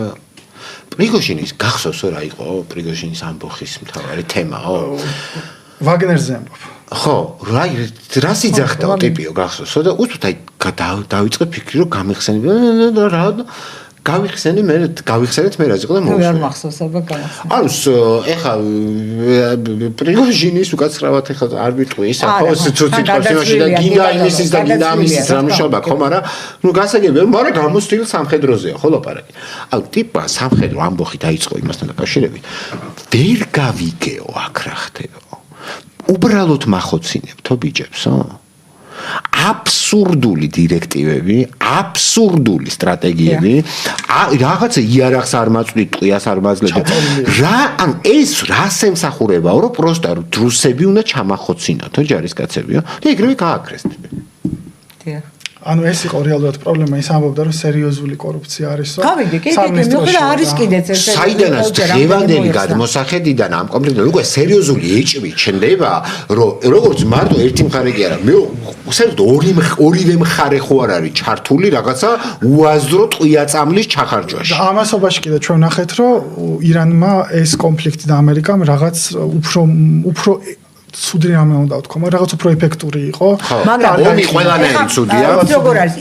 პრიგოჟინის გახსოვსო რა იყო პრიგოჟინის ამბოხის მთავარი თემაო ვაგნერზე ამბობ ხო რა სიძახდა ტიპიო გახსოვსო და უცბად აი დავიწყე ფიქრი რომ გამიხსენებია რა გავიხსენეთ მე რაზე იყო და მოვუშვი. არ მახსოვს აბა გამახსენე. ანუ ეხა პრიგოჟინის უკაცრავად ეხა არ ვიტყვი ისა ხო ცუცი პროფესიონალში და გინდა იმისის და გინდა ამისის რა მშობა ხო მაგრამ ნუ გასაგებია მაგრამ გამოსtildeლ სამხედროზეა ხო ლაპარაკი. ანუ ტიპა სამხედრო ამბოხი დაიწყო იმასთან დაკავშირებით. ვერ გავიგეო აქ რა ხდება. უბრალოდ მახოცინებთო ბიჭებსო. აბსურდული დირექტივები, აბსურდული სტრატეგიები, რაღაცა იარაღს არ მაწვდით, ტყვიას არ მაძლევთ. რა, ან ეს რას ემსახურებაო, რომ პროსტა რუსები უნდა ჩამახოცინათო ჯარისკაცებიო და ეგრევე გააკრეს. დიახ. ანუ ეს იყო რეალურად პრობლემა, ის ამბობდა რომ სერიოზული კორუფცია არისო. გავიგე, კი, მოხდა არის კიდეც ეს. საიდანაც დღევანდელი გადმოსახედიდან ამ კონფლიქტიდან უკვე სერიოზული ეჭვი ჩნდება, რომ როგორც მარტო ერთი მხარე კი არა, მე საერთოდ ორივე მხარე ხო არ არის ჩართული რაღაცა უაზრო ტყვია-წამლის ჩახარჯვაში. და ამასობაში კიდე ჩვენ ნახეთ, რომ ირანმა ეს კონფლიქტი და ამერიკამ რაღაც უფრო ცუდი რამე უნდა ვთქვა, მაგრამ რაღაც უფრო ეფექტური იყო. მაგრამ ომი ყველანაირი ცუდია. როგორ არის?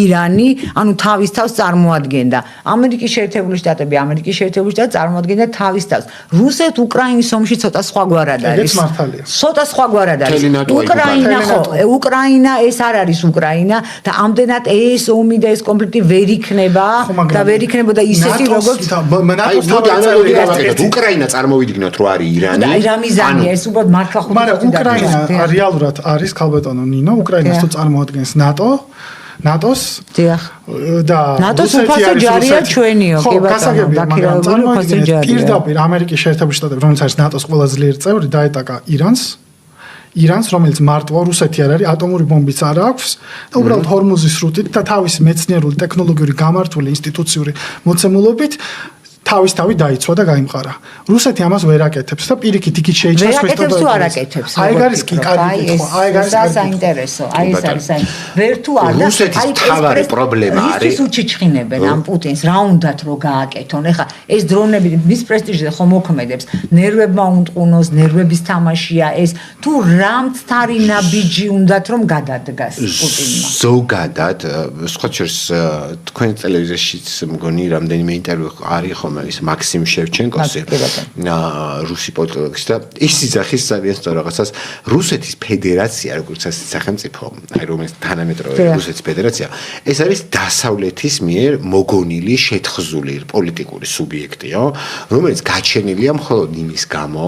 ირანი, ანუ თავის თავს წარმოადგენდა. ამერიკის შეერთებული შტატები წარმოადგენდა თავის თავს. რუსეთ-უკრაინის ომში ცოტა სხვაგვარად არის. ცოტა სხვაგვარად არის. უკრაინა ეს არ არის უკრაინა და ამდენად ეს ომი და ეს კონფლიქტი ვერ იქნება და ვერ იქნებოდა ისეთი როგორც უკრაინა წარმოვიდგინოთ რომ არის ირანი. ეს უბრალოდ მართლა ხუთი მაგრამ უკრაინა რეალურად არის ქალბატონო ნინო უკრაინას თუ წარმოადგენს ნატოს დიახ და ნატოს უფასო ჯარია ჩვენიო კი ბატონო დაქირავებული უფასო ჯარია პირდაპირ ამერიკის შეერთებული შტატები რომელიც არის ნატოს ყველაზე ძლიერი წევრი დაეტაკა ირანს რომელიც მარტო რუსეთი არ არის ატომური ბომბიც არ აქვს და უბრალოდ ჰორმუზის სრუტით და თავისი მეცნიერული ტექნოლოგიური გამართული ინსტიტუციური მოცემულობით თავი დაიცვა და გაიმყარა. რუსეთი ამას ვერ აკეთებს და პირიქით იქით შეიჭრას მეთოდოლოგიას. ვერ აკეთებს. აი არის კი კარგი კითხვა. აი არის საინტერესო. აი ეს არის ვერ თუ არ და რუსეთის თავარი პრობლემა არის. ის უჩიჩხინებენ ამ პუტინს რა უნდათ რომ გააკეთონ. ეხლა ეს დრონები მის პრესტიჟზე ხომ მოქმედებს. ნერვებმა უნტყუნოს, ნერვების თამაშია ეს. თუ რამცთარი ნაბიჯი უნდათ რომ გადადგას პუტინმა. ზოგადად სხვა შორის თქვენ ტელევიზიაშიც მგონი რამდენიმე ინტერვიუ არის ხომ ის მაქსიმ შევჩენკოსი რუსი პოლიტოლოგის და ის იძახის ძალიან სწორ რაღაცას რუსეთის ფედერაცია როგორც ასეთი სახელმწიფო აი რომელიც თანამედროვე რუსეთის ფედერაცია ეს არის დასავლეთის მიერ მოგონილი შეთხზული პოლიტიკური სუბიექტიო რომელიც გაჩენილია მხოლოდ იმის გამო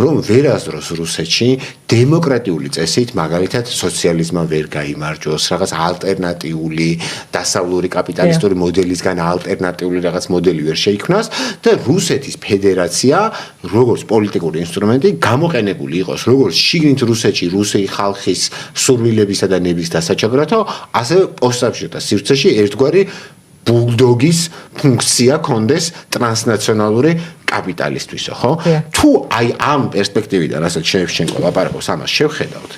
რომ ვერასდროს რუსეთში დემოკრატიული წესით მაგალითად სოციალიზმმა ვერ გაიმარჯვოს რაღაც ალტერნატიული დასავლური კაპიტალისტური მოდელისგან ალტერნატიული რაღაც მოდელი ვერ შეიქმნას და რუსეთის ფედერაცია როგორც პოლიტიკური ინსტრუმენტი გამოყენებული იყოს როგორც შიგნით რუსეთში რუსი ხალხის სურვილებისა და ნების დასაჩაგრათო, ასევე პოსტსაბჭოთა სივრცეში ერთგვარი ბულდოგის ფუნქცია კონდეს ტრანსნაციონალური კაპიტალისტვისო, ხო? თუ აი ამ პერსპექტივიდან, რასაც შევჩენკო ლაპარაკობს, ამას შევხედავთ,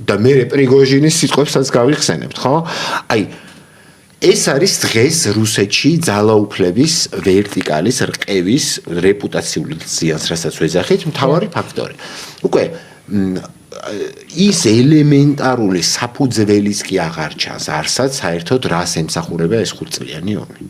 და მე პრიგოჟინის სიტყვებსაც გავიხსენებთ, ხო? აი ეს არის დღეს რუსეთში ძალაუფლების ვერტიკალის რყევის რეპუტაციული ზიანს, რასაც ვეძახით, მთავარი ფაქტორი. უკვე ის ელემენტარული საფუძველის კი აღარ ჩანს, არსაც საერთოდ რას ემსახურება ეს 5 წლიანი ომი.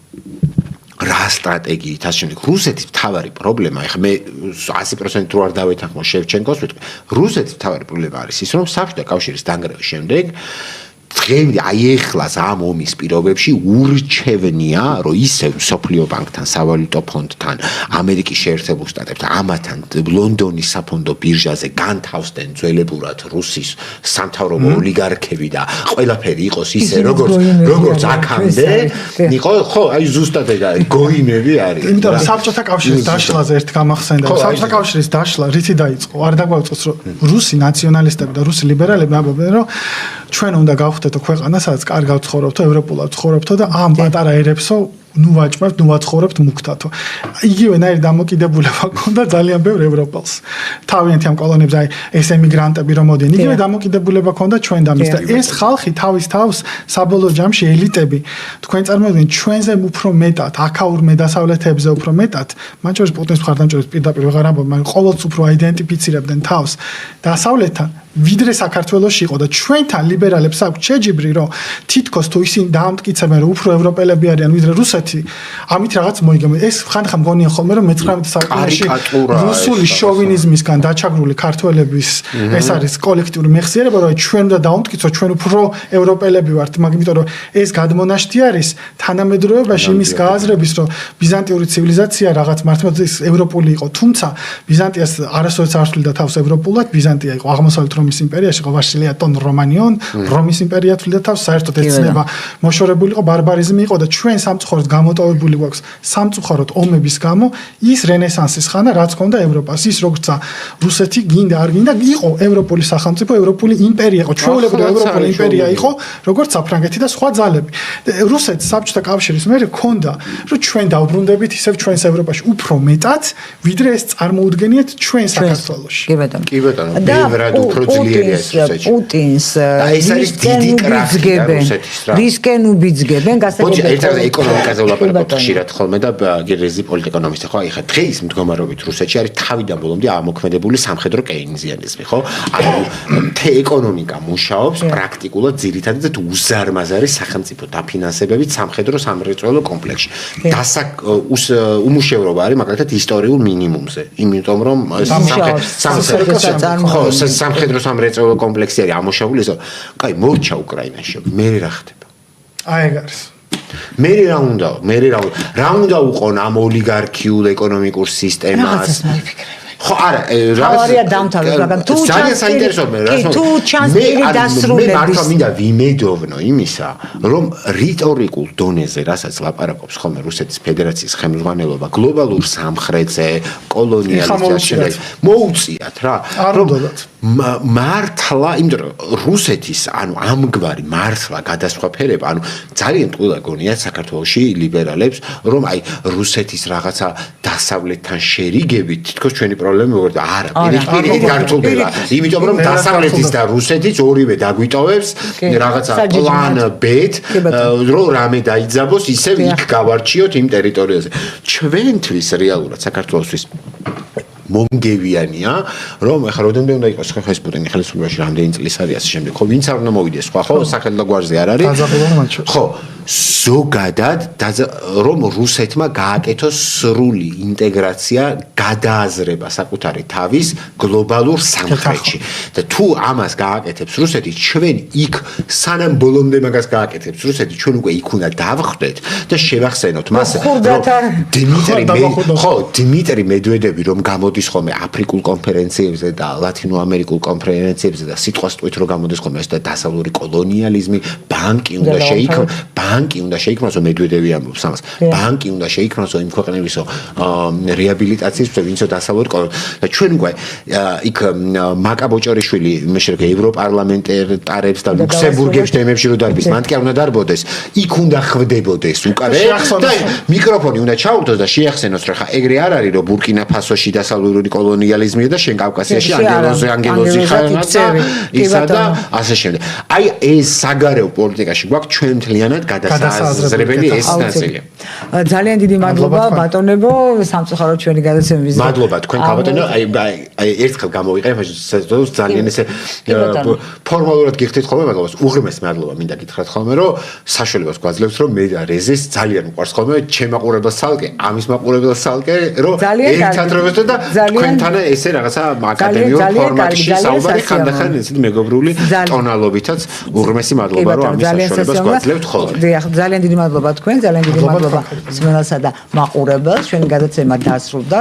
რა სტრატეგიით ასე შემდეგ. რუსეთის მთავარი პრობლემა, ეხლა მე 100% თუ არ დავეთანხმო შევჩენკოს ვიტყვი, რუსეთის მთავარი პრობლემა არის ის, რომ საბჭოთა კავშირის დანგრევის შემდეგ დღემდე აი ეხლას ამ ომის პირობებში ურჩევნია, რომ ისევ სოფლიო ბანკთან, სავალუტო ფონდთან, ამერიკის შეერთებულ შტატებთან, ამათან ლონდონის საფონდო ბირჟაზე განთავსდნენ ძველებურად რუსის სამთავრობო ოლიგარქები და ყველაფერი იყოს ისე, როგორც აქამდე იყო, ხო, აი ზუსტად ეგ გოიმები არის. იმიტომ რომ საბჭოთა კავშირის დაშლაზე ერთ გამახსენდა, საბჭოთა კავშირის დაშლა რითი დაიწყო? არ დაგვაუწყოს, რომ რუსი ნაციონალისტები და რუსი ლიბერალები ამბობენ, რომ ჩვენ უნდა გავხდეთო ქვეყანა, სადაც კარგად ცხოვრობთო, ევროპულად ცხოვრობთო და ამ პატარა ერებსო ნუ ვაჭმევთ, ნუ ვაცხოვრებთ მუქთათო. იგივენაირი დამოკიდებულება ჰქონდა ძალიან ბევრ ევროპელს. თავიანთი ამ კოლონიებზე, აი ეს ემიგრანტები რომ მოდიან, იგივე დამოკიდებულება ჰქონდა ჩვენ და მის და ეს ხალხი თავის თავს საბოლოო ჯამში ელიტები, თქვენ წარმოიდგინეთ ჩვენზე უფრო მეტად, აქაურ მედასავლეთებზე უფრო მეტად, მათ შორის პუტინის მხარდამჭერებს პირდაპირ ვეღარ ამბობ, მაგრამ ყოველთვის უფრო აიდენტიფიცირებდნენ თავს დასავლეთთან. ვიდრე საქართველოში იყო და ჩვენთან ლიბერალებს აქვს შეჯიბრი, რომ თითქოს თუ ისინი დაამტკიცებენ, რომ უფრო ევროპელები არიან ვიდრე რუსეთი, ამით რაღაც მოიგებენ. ეს ხანხა მგონია ხოლმე, რომ მე-19 საუკუნეში რუსული შოვინიზმისგან დაჩაგრული ქართველების ეს არის კოლექტიური მეხსიერება, რომ ჩვენ უნდა დაამტკიცოთ, ჩვენ უფრო ევროპელები ვართ, მაგრამ რომ ეს გადმონაშთი არის თანამედროვეობაში იმის გააზრების, რომ ბიზანტიური ცივილიზაცია რაღაც მართლაც ევროპული იყო, თუმცა ბიზანტიას არასოდეს არ თვლიდა თავს ევროპულად, ბიზანტია იყო აღმოსავლეთ რომის იმპერიაში, იყო ვასილიატონ რომანიონ, რომის იმპერია თვლიდა თავს, საერთოდ ეცნება მოშორებული იყო, ბარბარიზმი იყო და ჩვენ სამწუხაროდ გამოტოვებული გვაქვს სამწუხაროდ ომების გამო ის რენესანსის ხანა, რაც ჰქონდა ევროპას, ის როგორცა რუსეთი გინდა არ გინდა, იყო ევროპული სახელმწიფო, ევროპული იმპერია იყო, ჩვეულებრივი ევროპული იმპერია იყო, როგორც საფრანგეთი და სხვა ძალები. რუსეთს საბჭოთა კავშირის მერე ჰქონდა, რომ ჩვენ დავბრუნდებით ისევ ჩვენს ევროპაში უფრო მეტად, ვიდრე ეს წარმოუდგენიათ ჩვენ საქართველოში. კი ბატონო. კი ბატონო, ბევრად უფრო ძლიერია ეს რუსეთში. პუტინს ეს არის დიდი კრახი რუსეთის რა. რისკენ უბიძგებენ, გასაგებია. ერთად ეკონომიკაზე ვლაპარაკობ ხშირად ხოლმე და გერეზი პოლიტეკონომისტი ხო, აი ხა დღის მდგომარეობით რუსეთში არის თავიდან ბოლომდე ამოქმედებული სამხედრო კეინზიანიზმი, ხო? ანუ ეკონომიკა მუშაობს პრაქტიკულად ძირითადად უზარმაზარი სახელმწიფო დაფინანსებებით სამხედრო სამრეწველო კომპლექსში. უმუშევრობა არის მაგალითად ისტორიულ მინიმუმზე, იმიტომ რომ სამხედრო სამრეწველო კომპლექსი არის ამოშეული, კაი, მორჩა უკრაინაში, მე რა ხდება? აი ეგ არის. მე რა უნდა უყონ ამ ოლიგარქიულ ეკონომიკურ სისტემას? რაღაცას მოიფიქრე. ხო, არა, რაღაცა დამთავრდა, მაგრამ თუ ძალიან საინტერესოა მე რა თქმა უნდა. თუ ჩანს პირი დასრულების. მე მართლა მინდა ვიმედოვნო იმისა, რომ რიტორიკულ დონეზე, რასაც ლაპარაკობს ხოლმე რუსეთის ფედერაციის ხელმძღვანელობა გლობალურ სამხრეთზე, კოლონიალიზაციაზე, მოუწიათ რა, რომ მართლა, იმიტომ რომ რუსეთის, ანუ ამგვარი მართლა გადასხვაფერება, ანუ ძალიან ტყუილა გონიათ საქართველოში ლიბერალებს, რომ აი რუსეთის რაღაცა დასავლეთთან შერიგებით თითქოს ჩვენი პრობლემა მოგორდა. არა, პირიქით გართულდება. იმიტომ რომ დასავლეთის და რუსეთის ორივე დაგვიტოვებს რაღაცა პლან B-თ, რომ რამე დაიძაბოს, ისევ იქ გავარჩიოთ იმ ტერიტორიაზე. ჩვენთვის რეალურად საქართველოსთვის მომგევიანია, რომ ახლა როდემდე უნდა იყოს ხა ეს პუტინი ხელისუფლებაში რამდენი წლის არის ასე შემდეგ. ხო, ვინც არ უნდა მოვიდეს, ხო, სახელმწიფო გვარზე არ არის. ხო, ზოგადად რომ რუსეთმა გააკეთოს სრული ინტეგრაცია, გადააზრება საკუთარი თავის გლობალურ სამხრეთში. და თუ ამას გააკეთებს რუსეთი, ჩვენ იქ სანამ ბოლომდე მაგას გააკეთებს რუსეთი, ჩვენ უკვე იქ უნდა დავხვდეთ და შევახსენოთ მას, რომ დიმიტრი მედვედევი რომ გამოდის მოდის ხოლმე აფრიკულ კონფერენციებზე და ლათინოამერიკულ კონფერენციებზე და სიტყვას ტყვით რო გამოდის ხოლმე ეს და დასავლური კოლონიალიზმი, ბანკი უნდა შეიქმნას, რომ მედვედევი ამბობს ამას. ბანკი უნდა შეიქმნას, რომ იმ ქვეყნებისო რეაბილიტაციის ვინცო დასავლური და ჩვენ უკვე იქ მაკა ბოჭორიშვილი მეშერგე ევროპარლამენტარებს და ლუქსემბურგებს თემებში რო დარბის, მან კი არ უნდა დარბოდეს, იქ უნდა ხვდებოდეს უკავე და მიკროფონი უნდა ჩაუღდოს და შეახსენოს, რომ ხა ეგრე არ არის, რომ ბურკინა ფასოში დასავლური კოლონიალიზმია და შენ კავკასიაში ანგელოზი ხარ და ისა და ასე შემდეგ. აი ეს საგარეო პოლიტიკაში გვაქვს ჩვენ მთლიანად გადასაზრებელი ეს ნაწილი. ძალიან დიდი მადლობა ბატონებო, სამწუხაროდ ჩვენი გადაცემის მადლობა თქვენ ქალბატონო, აი ერთხელ გამოვიყენებ ძალიან ესე ფორმალურად გიხდით ხოლმე მადლობას. უღრმესი მადლობა მინდა გითხრათ ხოლმე, რომ საშუალებას გვაძლევთ, რომ მე და რეზეს ძალიან უყვარს ხოლმე ჩემ მაყურებელს ცალკე, ამის მაყურებელს ცალკე, რომ ერთად როვესო და თქვენთან ესე რაღაცა აკადემიურ ფორმატში საუბარი ხანდახან ესეთ მეგობრული ტონალობითაც უღრმესი მადლობა, რომ ამის საშუალებას გვაძლევთ ხოლმე. ძალიან დიდი მადლობა თქვენ, ძალიან დიდი მადლობა მსმენელსა და მაყურებელს. ჩვენი გადაცემა დასრულდა.